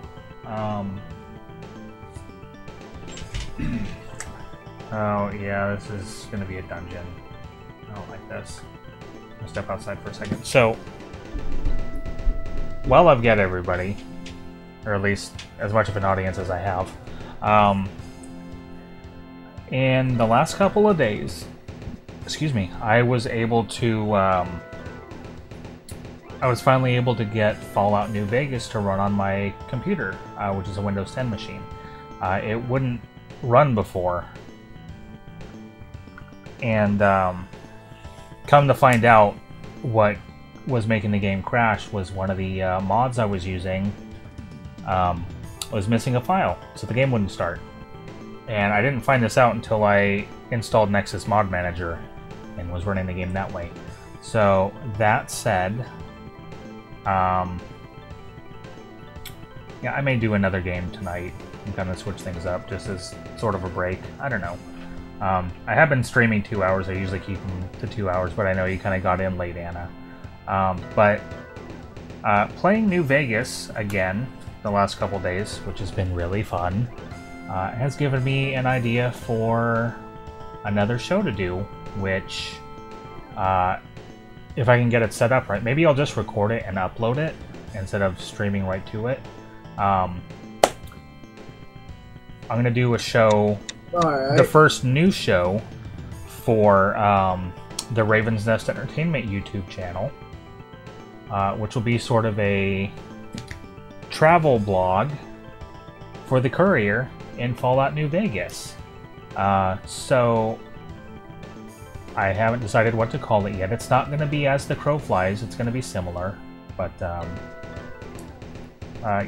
oh yeah, this is going to be a dungeon. I don't like this. I'll step outside for a second. So, while I've got everybody, or at least as much of an audience as I have, in the last couple of days, excuse me, I was able to, I was finally able to get Fallout New Vegas to run on my computer, which is a Windows 10 machine. It wouldn't run before. And come to find out, what was making the game crash was one of the mods I was using was missing a file, so the game wouldn't start. And I didn't find this out until I installed Nexus Mod Manager and was running the game that way. So that said, yeah, I may do another game tonight and kind of switch things up just as sort of a break. I don't know. I have been streaming 2 hours. I usually keep them to 2 hours, but I know you kind of got in late, Anna. Playing New Vegas again the last couple days, which has been really fun, has given me an idea for another show to do, which, if I can get it set up right, maybe I'll just record it and upload it instead of streaming right to it. I'm going to do a show, the first new show for the Raven's Nest Entertainment YouTube channel, which will be sort of a travel blog for the Courier in Fallout New Vegas. So I haven't decided what to call it yet. It's not going to be As the Crow Flies. It's going to be similar, but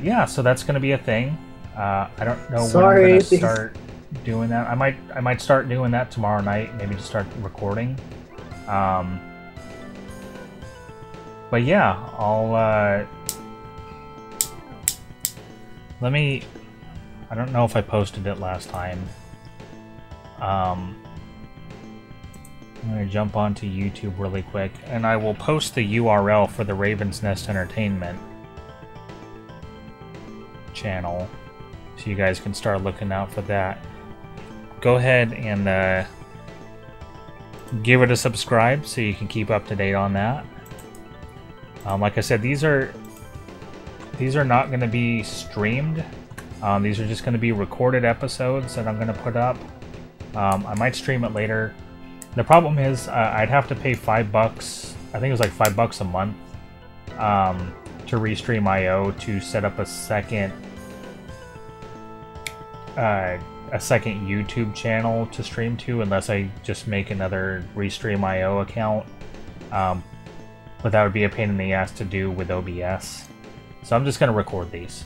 yeah. So that's going to be a thing. I don't know when I'm going to start doing that. I might start doing that tomorrow night. Maybe just start recording. But yeah, I'll let me. I don't know if I posted it last time. I'm going to jump onto YouTube really quick, and I will post the URL for the Raven's Nest Entertainment channel, so you guys can start looking out for that. Go ahead and give it a subscribe so you can keep up to date on that. Like I said, these are not going to be streamed. These are just going to be recorded episodes that I'm going to put up. I might stream it later. The problem is I'd have to pay $5. I think it was like $5 a month to Restream IO to set up a second YouTube channel to stream to, unless I just make another Restream IO account. But that would be a pain in the ass to do with OBS. So I'm just going to record these.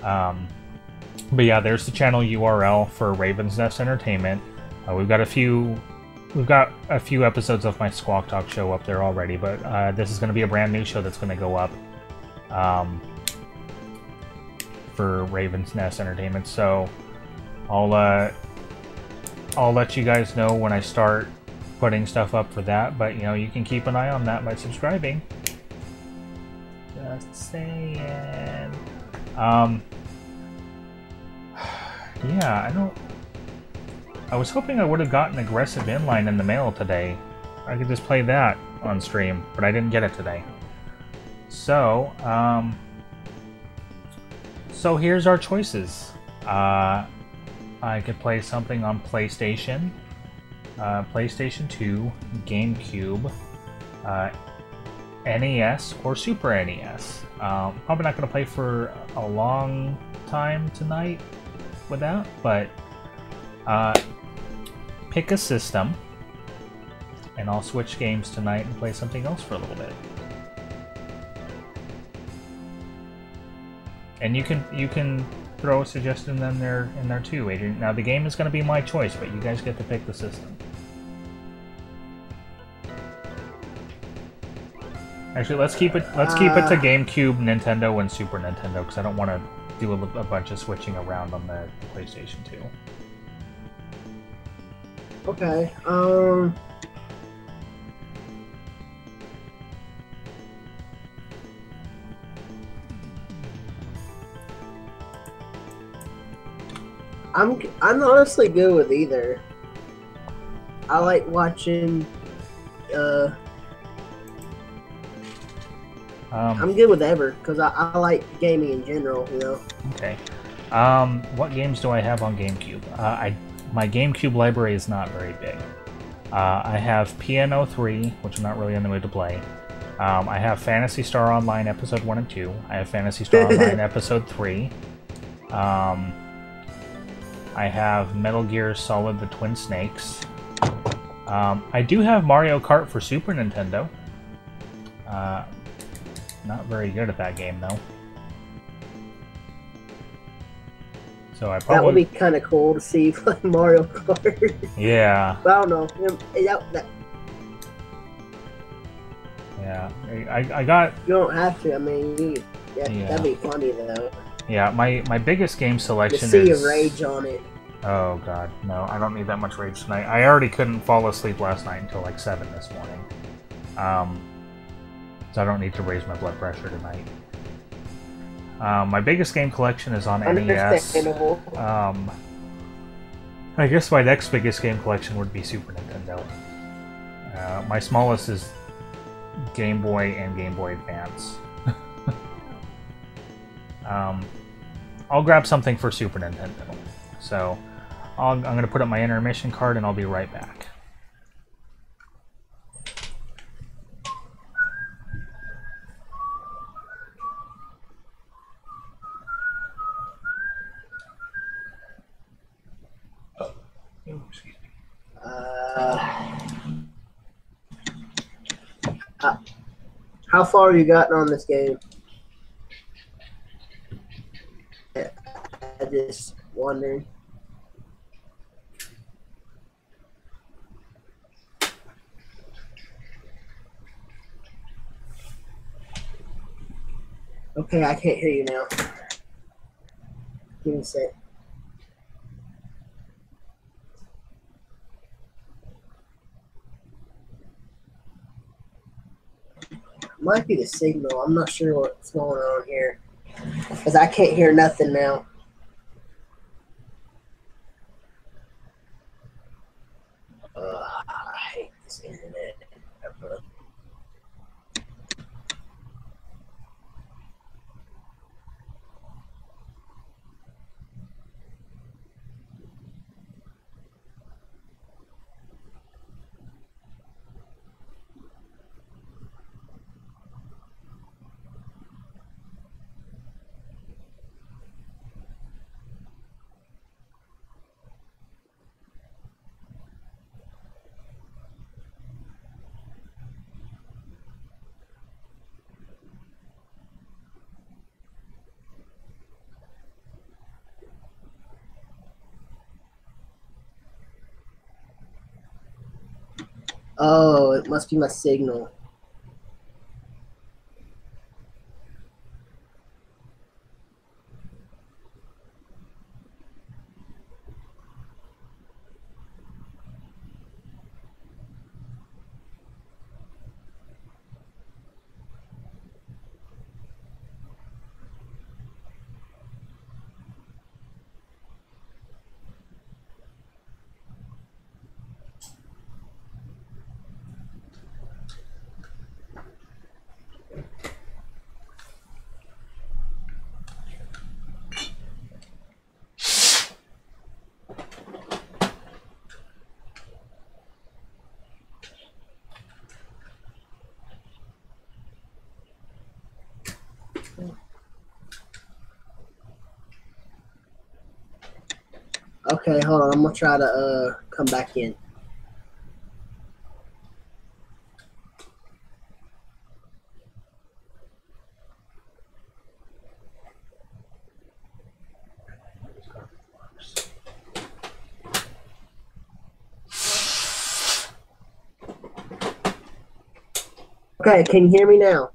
But yeah, there's the channel URL for Raven's Nest Entertainment. We've got a few episodes of my Squawk Talk show up there already, but this is going to be a brand new show that's going to go up for Raven's Nest Entertainment. So I'll let you guys know when I start putting stuff up for that. But you know, you can keep an eye on that by subscribing. Just saying. Yeah, I was hoping I would have gotten Aggressive Inline in the mail today. I could just play that on stream, but I didn't get it today. So, so here's our choices. I could play something on PlayStation, PlayStation 2, GameCube, NES, or Super NES. Probably not going to play for a long time tonight with that, but pick a system, and I'll switch games tonight and play something else for a little bit. And you can throw a suggestion in there too, Adrian. Now the game is going to be my choice, but you guys get to pick the system. Actually, let's keep it to GameCube, Nintendo, and Super Nintendo, because I don't want to do a bunch of switching around on the PlayStation 2. Okay. I'm honestly good with either. I like watching. I'm good with ever because I like gaming in general. You know. Okay. What games do I have on GameCube? My GameCube library is not very big. I have Piano 3, which I'm not really in the mood to play. I have Phantasy Star Online Episode 1 and 2. I have Phantasy Star Online Episode 3. I have Metal Gear Solid: The Twin Snakes. I do have Mario Kart for Super Nintendo. Not very good at that game, though. So I probably... That would be kind of cool to see like Mario Kart. Yeah. But I don't know. Yeah. I got... You don't have to. I mean, that'd be funny, though. Yeah, my biggest game selection to see is... a rage on it. Oh, God. No, I don't need that much rage tonight. I already couldn't fall asleep last night until like 7 this morning. So I don't need to raise my blood pressure tonight. My biggest game collection is on NES. I guess my next biggest game collection would be Super Nintendo. My smallest is Game Boy and Game Boy Advance. I'll grab something for Super Nintendo. So I'm going to put up my intermission card and I'll be right back. Excuse me. How far have you gotten on this game? I just wondering. Okay, I can't hear you now. Give me a sec. Might be the signal. I'm not sure what's going on here. Because I can't hear nothing now. I hate this internet. Oh, it must be my signal. Okay, hold on. I'm gonna try to come back in. Okay, can you hear me now?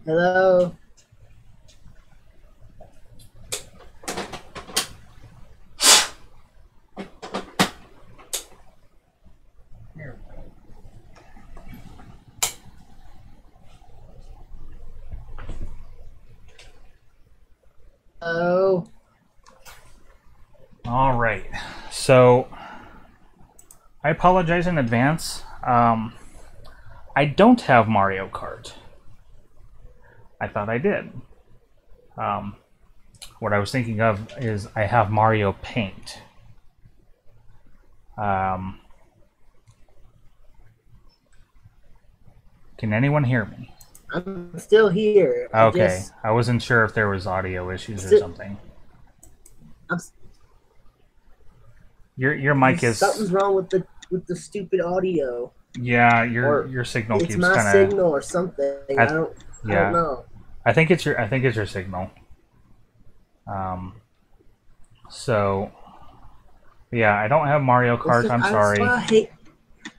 Hello? Hello? All right. So, I apologize in advance. I don't have Mario Kart. I thought I did. What I was thinking of is I have Mario Paint. Can anyone hear me? I'm still here. Okay, I wasn't sure if there was audio issues or something. Your mic is something's wrong with the stupid audio. Yeah, your signal keeps kind of. It's my signal or something. I don't know. I think it's your signal. So yeah, I don't have Mario Kart. I'm sorry.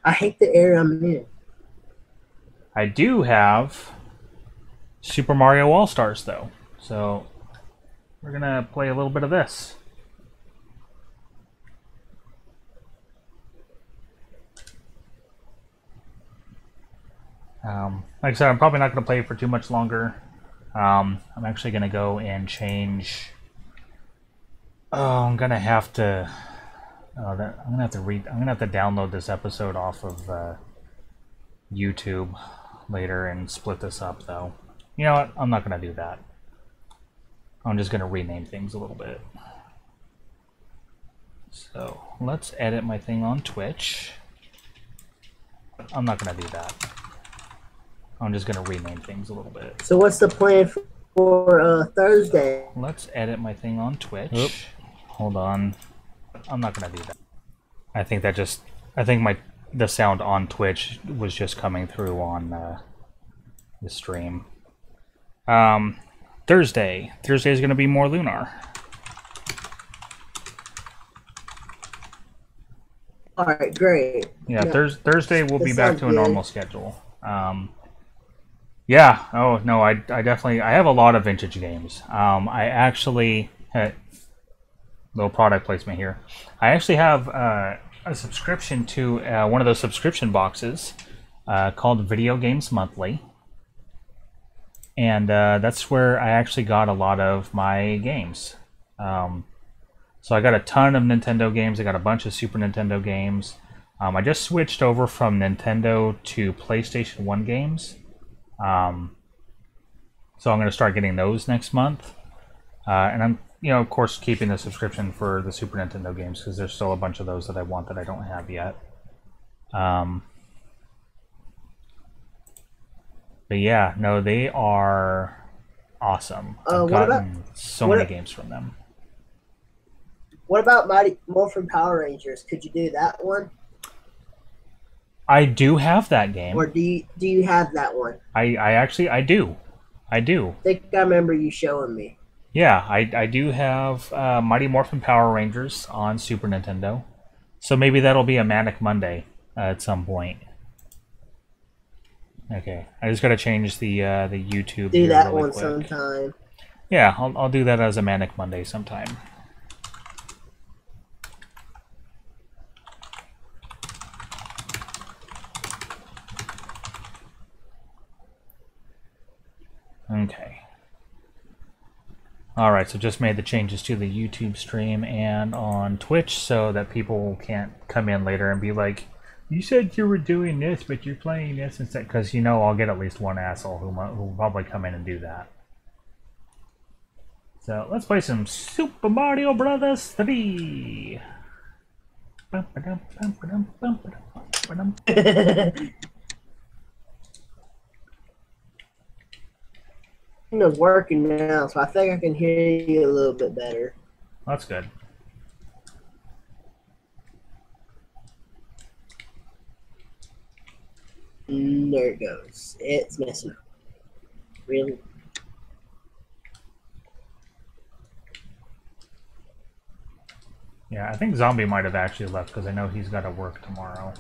I hate the area I'm in. I do have Super Mario All-Stars though, so we're gonna play a little bit of this. Like I said, I'm probably not going to play for too much longer. I'm actually going to go and change. Oh, I'm gonna have to. I'm gonna have to download this episode off of YouTube later and split this up, though. You know what? I'm not gonna do that. I'm just gonna rename things a little bit. So let's edit my thing on Twitch. I'm not gonna do that. I'm just gonna rename things a little bit. So what's the plan for Thursday? Let's edit my thing on Twitch. Oop. Hold on. I'm not gonna do that. I think the sound on Twitch was just coming through on the stream. Thursday is gonna be more Lunar. Alright, great. Yeah, Thursday we'll be back to a normal schedule. Yeah, oh no, I definitely have a lot of vintage games. I actually little product placement here. I actually have a subscription to one of those subscription boxes called Video Games Monthly, and that's where I actually got a lot of my games. So I got a ton of Nintendo games. I got a bunch of Super Nintendo games. I just switched over from Nintendo to PlayStation 1 games. So I'm going to start getting those next month. And I'm, of course, keeping the subscription for the Super Nintendo games because there's still a bunch of those that I want that I don't have yet. But yeah, no, they are awesome. I've gotten so many games from them. What about Mighty Morphin Power Rangers? Could you do that one? I do have that game. Or do you have that one? I do. I think I remember you showing me. Yeah, I do have Mighty Morphin Power Rangers on Super Nintendo. So maybe that'll be a Manic Monday at some point. Okay, I just gotta change the YouTube. Do that really one quick. sometime. Yeah, I'll do that as a Manic Monday sometime. Okay. Alright, so just made the changes to the YouTube stream and on Twitch so that people can't come in later and be like, you said you were doing this, but you're playing this instead. Because I'll get at least one asshole who will probably come in and do that. So let's play some Super Mario Brothers 3. is working now, so I think I can hear you a little bit better. That's good. There it goes. It's messing up. Really? Yeah, I think Zombie might have actually left because I know he's got to work tomorrow.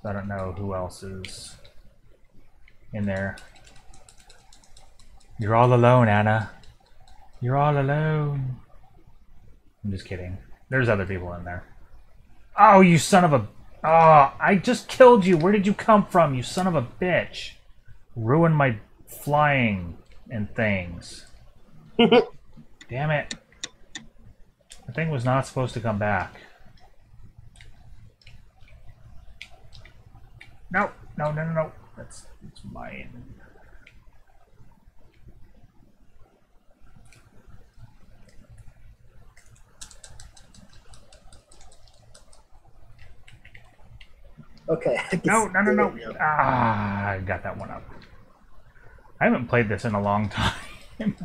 So I don't know who else is in there. You're all alone, Anna. You're all alone. I'm just kidding. There's other people in there. Oh, you son of a... Oh, I just killed you. Where did you come from, you son of a bitch? Ruined my flying and things. Damn it. The thing was not supposed to come back. No, no, no, no, no. It's mine. Okay. No, no, no, no. Ah, I got that one up. I haven't played this in a long time.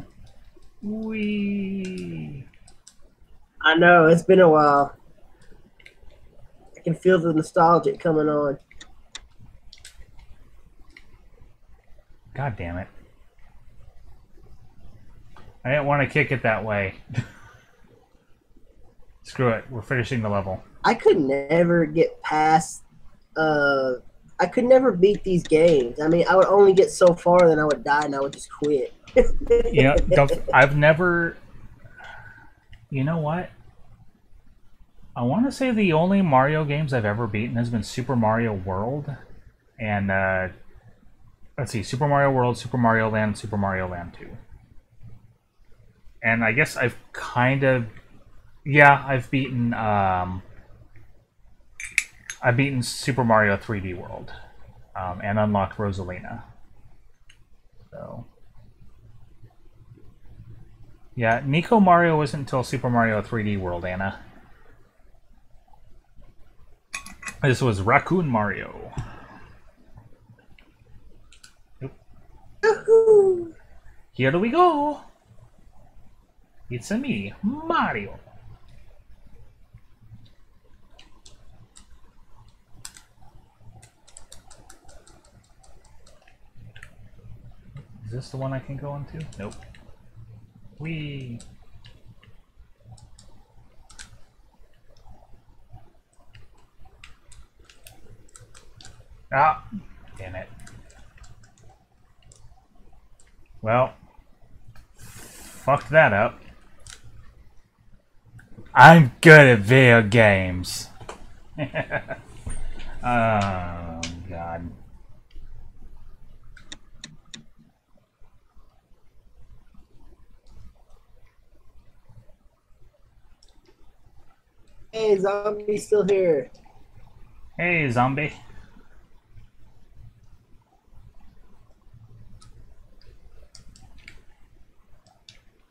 Whee! I know, it's been a while. I can feel the nostalgia coming on. God damn it. I didn't want to kick it that way. Screw it, we're finishing the level. I could never get past... I could never beat these games. I mean, I would only get so far, then I would die and I would just quit. You know, I've never... You know what? I want to say the only Mario games I've ever beaten has been Super Mario World and, let's see, Super Mario World, Super Mario Land, Super Mario Land 2. And I guess I've kind of... Yeah, I've beaten Super Mario 3D World and unlocked Rosalina. So, yeah, Nico Mario wasn't until Super Mario 3D World, Anna. This was Raccoon Mario. Yahoo! Here we go. It's me, Mario. Is this the one I can go into? Nope. Whee! Ah! Damn it. Well, fucked that up. I'm good at video games. Oh, God. Hey, Zombie's still here. Hey, zombie.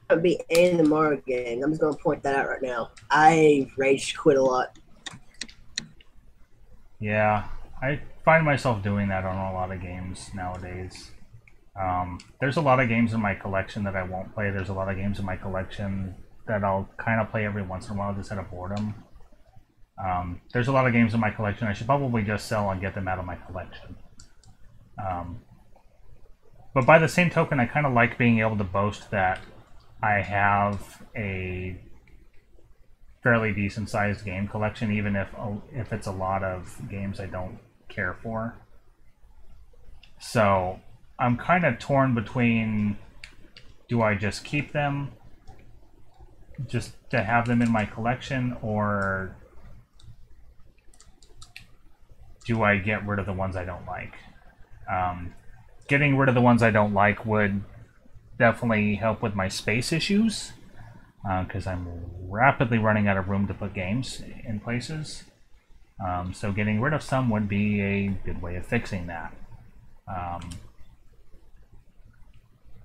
I'll be in the Mario game. I'm just gonna point that out right now. I rage quit a lot. Yeah, I find myself doing that on a lot of games nowadays. There's a lot of games in my collection that I won't play. There's a lot of games in my collection that I'll kind of play every once in a while just out of boredom. There's a lot of games in my collection I should probably just sell and get them out of my collection. But by the same token, I kind of like being able to boast that I have a fairly decent sized game collection, even if it's a lot of games I don't care for. So I'm kind of torn between, do I just keep them just to have them in my collection, or do I get rid of the ones I don't like? Getting rid of the ones I don't like would definitely help with my space issues, because I'm rapidly running out of room to put games in places. So getting rid of some would be a good way of fixing that.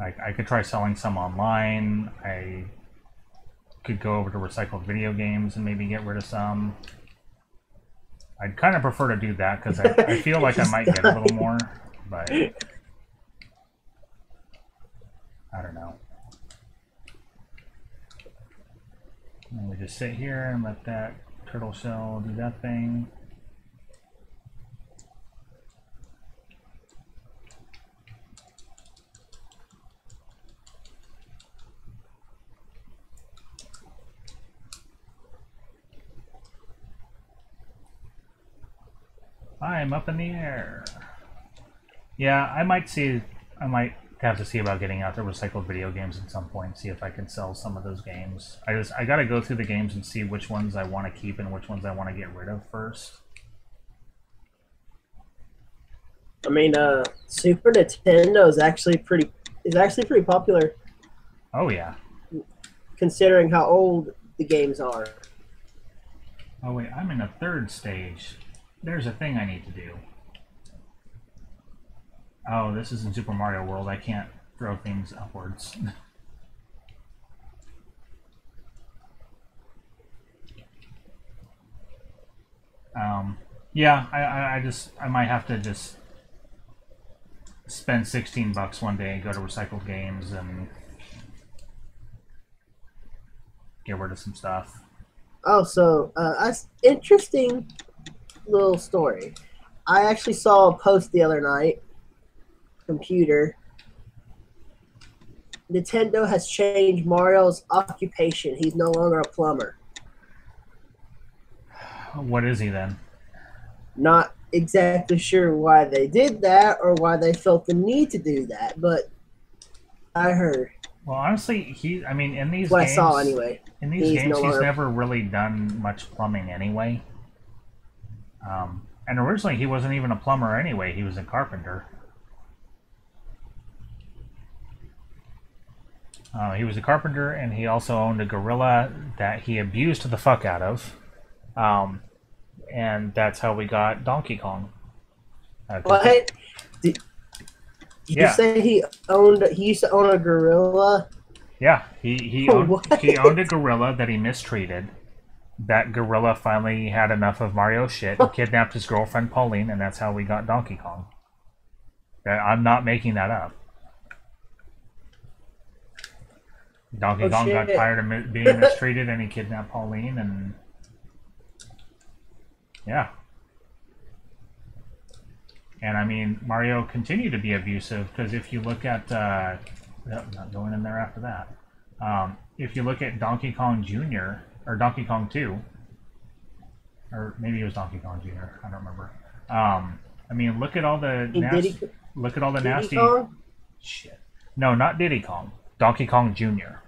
I could try selling some online. I could go over to recycled video games and maybe get rid of some. I'd kind of prefer to do that because I feel like I might get a little more, but I don't know. And we just sit here and let that turtle shell do that thing. I'm up in the air. Yeah, I might have to see about getting out the recycled video games at some point, see if I can sell some of those games. I gotta go through the games and see which ones I want to keep and which ones I want to get rid of first. I mean, Super Nintendo is actually pretty popular, Oh yeah. considering how old the games are. Oh wait, I'm in a third stage. There's a thing I need to do. Oh, this is in Super Mario World. I can't throw things upwards. Yeah, I might have to just spend $16 one day, go to recycled games, and get rid of some stuff. Oh, so interesting little story. I actually saw a post the other night. Computer. Nintendo has changed Mario's occupation. He's no longer a plumber. What is he then? Not exactly sure why they did that or why they felt the need to do that, but I heard. Well, honestly, I mean, in these What games, I saw anyway. In these He's games, no he's longer- never really done much plumbing anyway. And originally, he wasn't even a plumber anyway. He was a carpenter. He was a carpenter, and he also owned a gorilla that he abused the fuck out of. And that's how we got Donkey Kong. What? Did Yeah. you say he used to own a gorilla? Yeah, he owned What? he owned a gorilla that he mistreated. That gorilla finally had enough of Mario's shit and kidnapped his girlfriend Pauline, and that's how we got Donkey Kong. I'm not making that up. Donkey Kong got shit. tired of being mistreated, and he kidnapped Pauline, and yeah. And I mean, Mario continued to be abusive, because if you look at nope, not going in there after that. If you look at Donkey Kong Jr. or Donkey Kong 2, or maybe it was Donkey Kong Jr. I don't remember. I mean, look at all the nasty. Kong? Shit. No, not Diddy Kong. Donkey Kong Jr.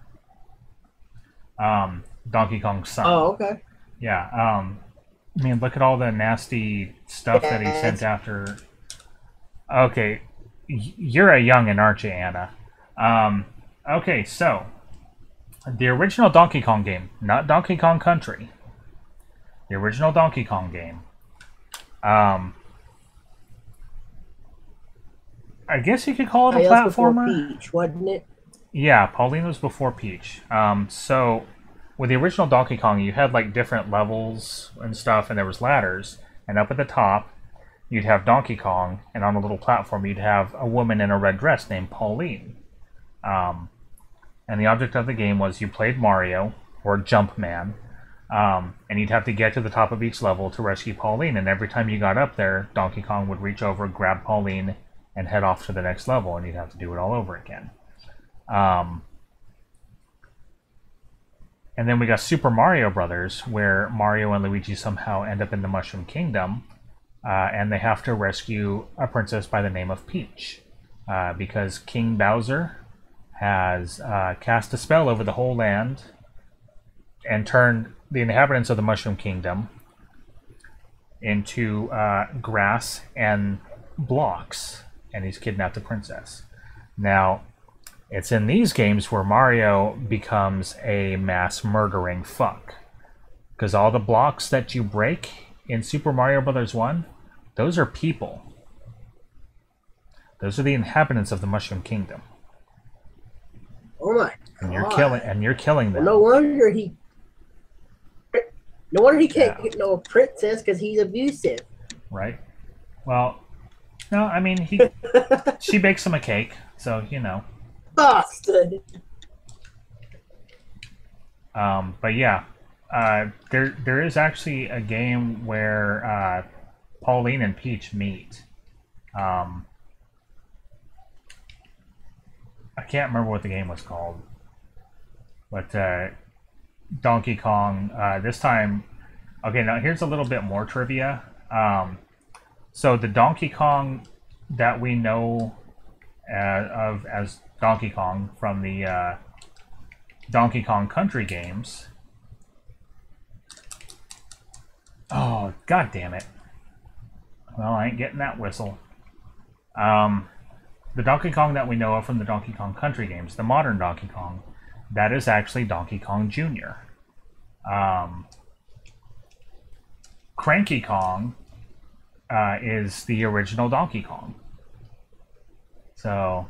Donkey Kong's son. Oh, okay. Yeah. I mean, look at all the nasty stuff that he sent after. Okay, you're a youngin', aren't you, Anna? Okay, so the original Donkey Kong game, not Donkey Kong Country. The original Donkey Kong game. I guess you could call it a platformer. Before Peach, wasn't it? Yeah, Pauline was before Peach. So with the original Donkey Kong, you had like different levels and stuff, and there was ladders. And up at the top, you'd have Donkey Kong, and on a little platform, you'd have a woman in a red dress named Pauline. And the object of the game was you played Mario, or Jumpman, and you'd have to get to the top of each level to rescue Pauline. And every time you got up there, Donkey Kong would reach over, grab Pauline, and head off to the next level, and you'd have to do it all over again. And then we got Super Mario Brothers, where Mario and Luigi somehow end up in the Mushroom Kingdom, and they have to rescue a princess by the name of Peach, because King Bowser has cast a spell over the whole land and turned the inhabitants of the Mushroom Kingdom into grass and blocks, and he's kidnapped the princess. Now, it's in these games where Mario becomes a mass murdering fuck. Because all the blocks that you break in Super Mario Bros. 1, those are people. Those are the inhabitants of the Mushroom Kingdom. Oh my And god. you're killing them. No wonder he can't get no princess because he's abusive. Right? Well, no, I mean, she bakes him a cake, so, you know. Boston. But yeah, there is actually a game where Pauline and Peach meet. I can't remember what the game was called, but Donkey Kong. This time, okay. Now here's a little bit more trivia. So the Donkey Kong that we know of as Donkey Kong from the Donkey Kong Country games. Oh, god damn it. Well, I ain't getting that whistle. The Donkey Kong that we know of from the Donkey Kong Country games, the modern Donkey Kong, that is actually Donkey Kong Jr. Cranky Kong is the original Donkey Kong. So,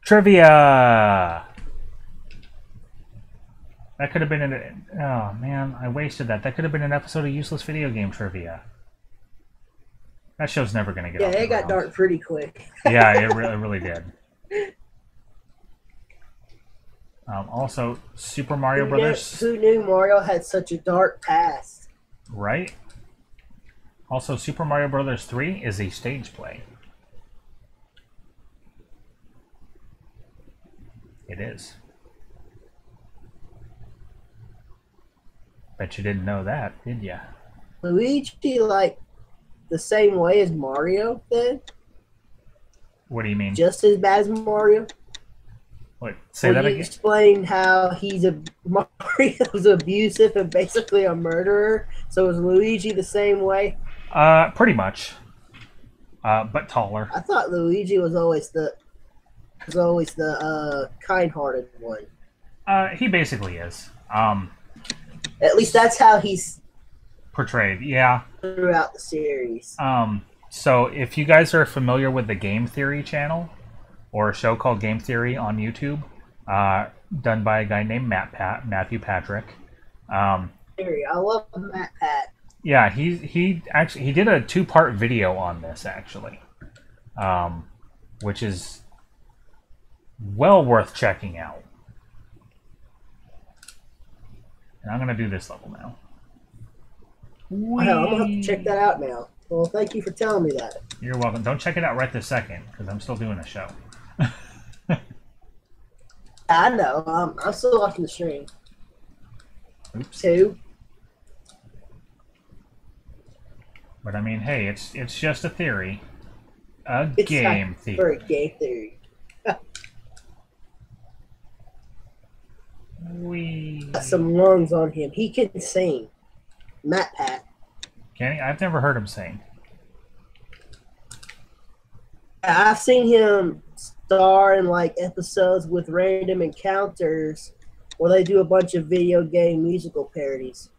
trivia! That could have been an... Oh, man, I wasted that. That could have been an episode of Useless Video Game Trivia. That show's never going to get off the Yeah, it got ground. dark pretty quick. Yeah, it really did. Also, Super Mario Brothers... Who knew Mario had such a dark past? Right? Also, Super Mario Brothers 3 is a stage play. It is. Bet you didn't know that, did ya? Luigi, like, the same way as Mario, then? What do you mean? Just as bad as Mario? What? Say that You again? explained how Mario's abusive and basically a murderer. So is Luigi the same way? Pretty much. But taller. I thought Luigi was always the kind-hearted one. He basically is. At least that's how he's Portrayed, yeah. throughout the series. So if you guys are familiar with the Game Theory channel, or a show called Game Theory on YouTube, done by a guy named Matthew Patrick. I love Matt Pat. Yeah, he did a 2-part video on this actually, which is well worth checking out. And I'm gonna do this level now. Wow, I'm gonna have to check that out now. Well, thank you for telling me that. You're welcome. Don't check it out right this second, because I'm still doing a show. I know. I'm still watching the stream. Oops. Too. But I mean, hey, it's just a theory. A It's game time for a theory. game theory. Got some lungs on him. He can sing. Matt Pat. Can he? I've never heard him sing. I've seen him star in like episodes with Random Encounters where they do a bunch of video game musical parodies.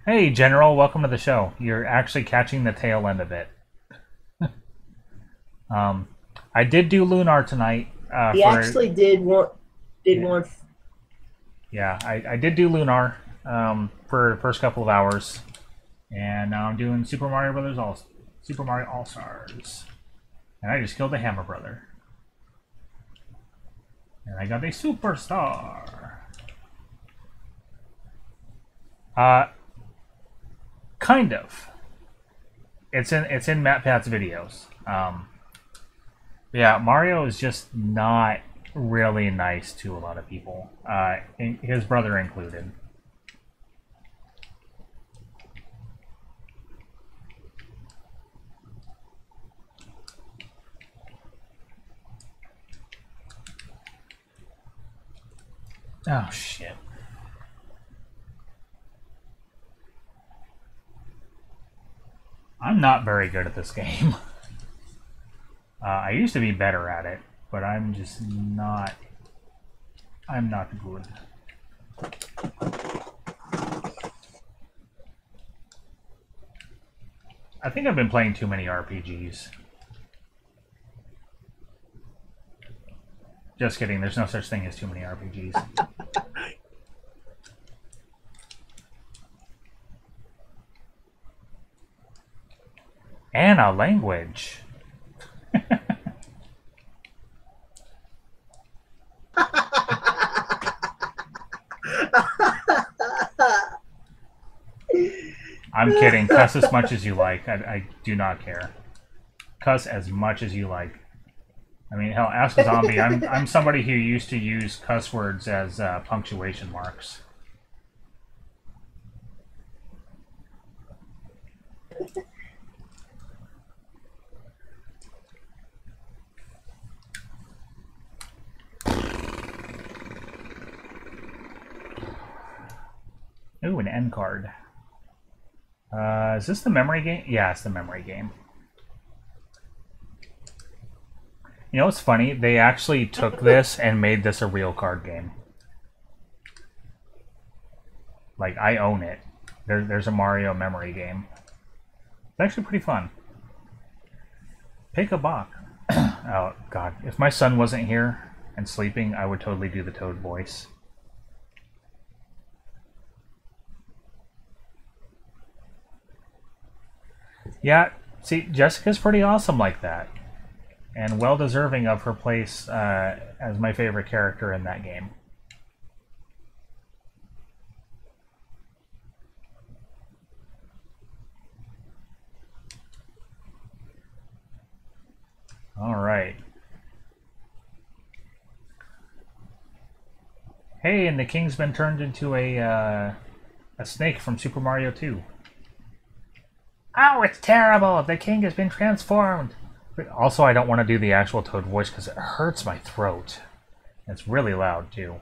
Hey, General, welcome to the show. You're actually catching the tail end of it. I did do Lunar tonight. He actually did one. Yeah, I did do Lunar for the first couple of hours, and now I'm doing Super Mario All Stars, and I just killed the Hammer Brother, and I got a superstar. Kind of. It's in Matt Pat's videos. Yeah, Mario is just not really nice to a lot of people, his brother included. Oh, shit. I'm not very good at this game. I used to be better at it, but I'm just not... I'm not good. I think I've been playing too many RPGs. Just kidding, there's no such thing as too many RPGs. And a language. I'm kidding. Cuss as much as you like. I do not care. Cuss as much as you like. I mean, hell, ask a zombie. I'm somebody who used to use cuss words as punctuation marks. Ooh, an end card. Is this the memory game? Yeah, it's the memory game. You know what's funny? They actually took this and made this a real card game. Like, I own it. There's a Mario memory game. It's actually pretty fun. Pick a Bach. Oh, God. If my son wasn't here and sleeping, I would totally do the Toad voice. Yeah, see, Jessica's pretty awesome like that. And well deserving of her place as my favorite character in that game. Alright. Hey, and the king's been turned into a snake from Super Mario 2. Oh, it's terrible! The king has been transformed! But also, I don't want to do the actual Toad voice because it hurts my throat. It's really loud, too.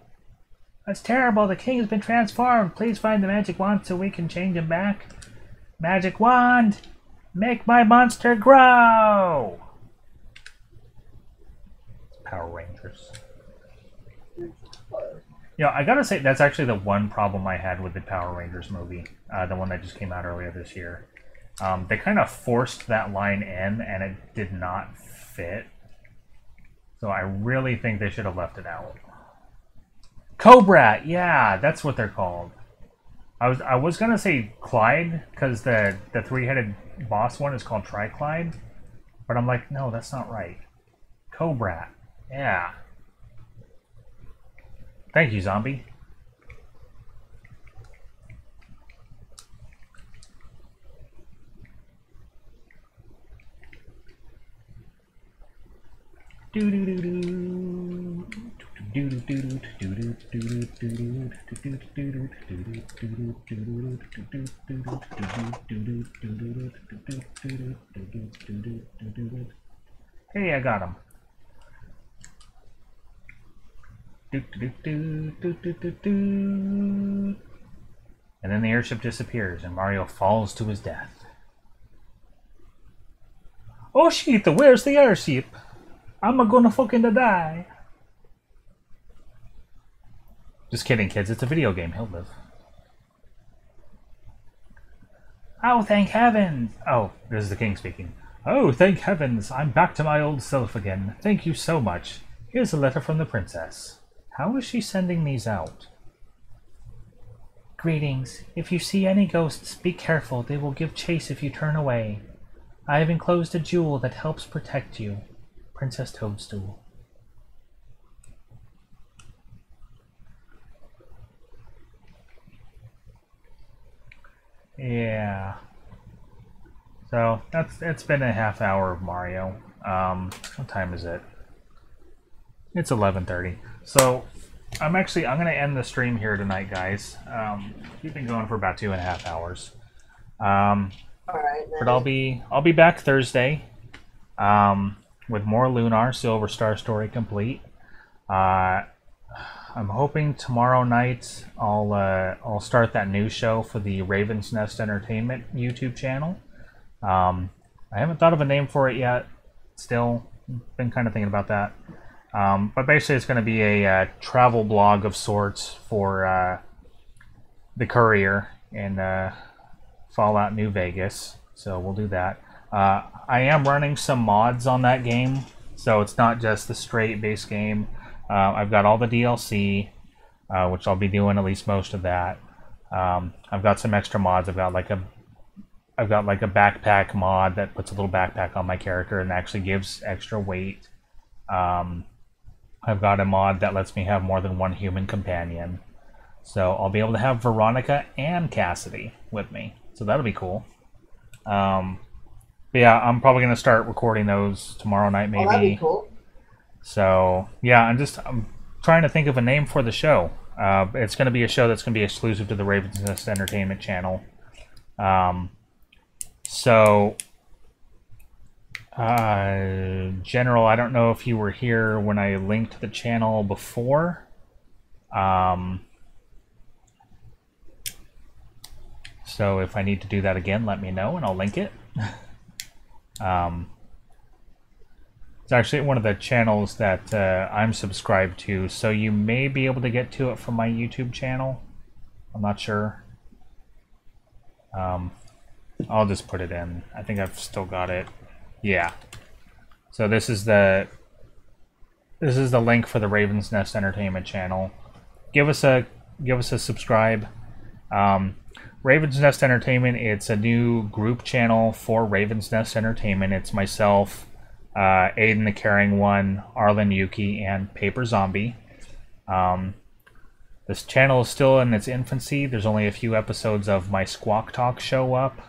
That's terrible! The king has been transformed! Please find the magic wand so we can change him back. Magic wand! Make my monster grow! Power Rangers. You know, I gotta say, that's actually the one problem I had with the Power Rangers movie. The one that just came out earlier this year. They kind of forced that line in, and it did not fit. So I really think they should have left it out. Cobra! Yeah, that's what they're called. I was gonna say Clyde, because the three-headed boss one is called Tri-Clyde. But I'm like, no, that's not right. Cobra. Yeah. Thank you, zombie. Hey, I got him. And then the airship disappears and Mario falls to his death. Oh shit, where's the airship? I'm gonna fucking die. Just kidding, kids. It's a video game. He'll live. Oh, thank heavens! Oh, this is the king speaking. Oh, thank heavens! I'm back to my old self again. Thank you so much. Here's a letter from the princess. How is she sending these out? Greetings. If you see any ghosts, be careful. They will give chase if you turn away. I have enclosed a jewel that helps protect you. Princess Toadstool. Yeah. So it's been a half hour of Mario. What time is it? It's 11:30. So I'm gonna end the stream here tonight, guys. We've been going for about 2.5 hours. All right. But I'll be back Thursday. With more Lunar, Silver Star Story complete. I'm hoping tomorrow night I'll start that new show for the Raven's Nest Entertainment YouTube channel. I haven't thought of a name for it yet. Still been kind of thinking about that. But basically it's going to be a travel blog of sorts for the Courier in Fallout New Vegas. So we'll do that. I am running some mods on that game, so it's not just the straight base game. I've got all the DLC, which I'll be doing at least most of that. I've got some extra mods. I've got like a backpack mod that puts a little backpack on my character and actually gives extra weight. I've got a mod that lets me have more than one human companion. So I'll be able to have Veronica and Cassidy with me. so that'll be cool. But yeah, I'm probably gonna start recording those tomorrow night, maybe. Oh, that'd be cool. So yeah, I'm trying to think of a name for the show. It's gonna be a show that's gonna be exclusive to the Raven's Nest Entertainment channel. General, I don't know if you were here when I linked the channel before. So if I need to do that again, let me know and I'll link it. It's actually one of the channels that I'm subscribed to, so you may be able to get to it from my YouTube channel. I'm not sure. I'll just put it in. I think I've still got it. Yeah. So this is the link for the Raven's Nest Entertainment channel. Give us a subscribe. Raven's Nest Entertainment, it's a new group channel for Raven's Nest Entertainment. It's myself, Aiden the Caring One, Arlen Yuki, and Paper Zombie. This channel is still in its infancy. There's only a few episodes of my Squawk Talk show up.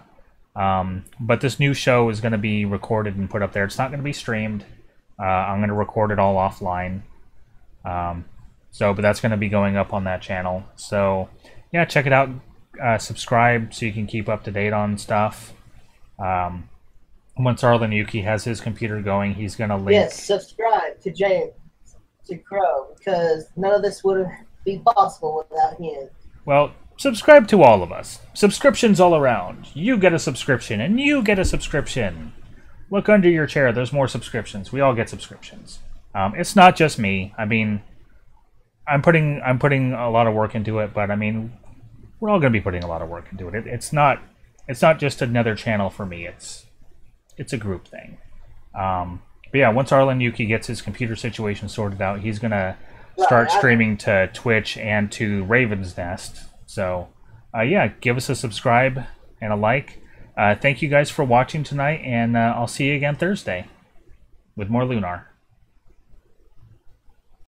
But this new show is going to be recorded and put up there. It's not going to be streamed. I'm going to record it all offline. But that's going to be going up on that channel. So, yeah, check it out. Subscribe so you can keep up to date on stuff. Once Arlen Yuki has his computer going, he's going to link... Yes, subscribe to James, to Crow, because none of this would be possible without him. Well, subscribe to all of us. Subscriptions all around. You get a subscription, and you get a subscription. Look under your chair. There's more subscriptions. We all get subscriptions. It's not just me. I mean, I'm putting a lot of work into it, but I mean, we're all going to be putting a lot of work into it. It's not just another channel for me. It's a group thing. But yeah, once Arlen Yuki gets his computer situation sorted out, he's going to start streaming to Twitch and to Raven's Nest. So, yeah, give us a subscribe and a like. Thank you guys for watching tonight, and I'll see you again Thursday with more Lunar.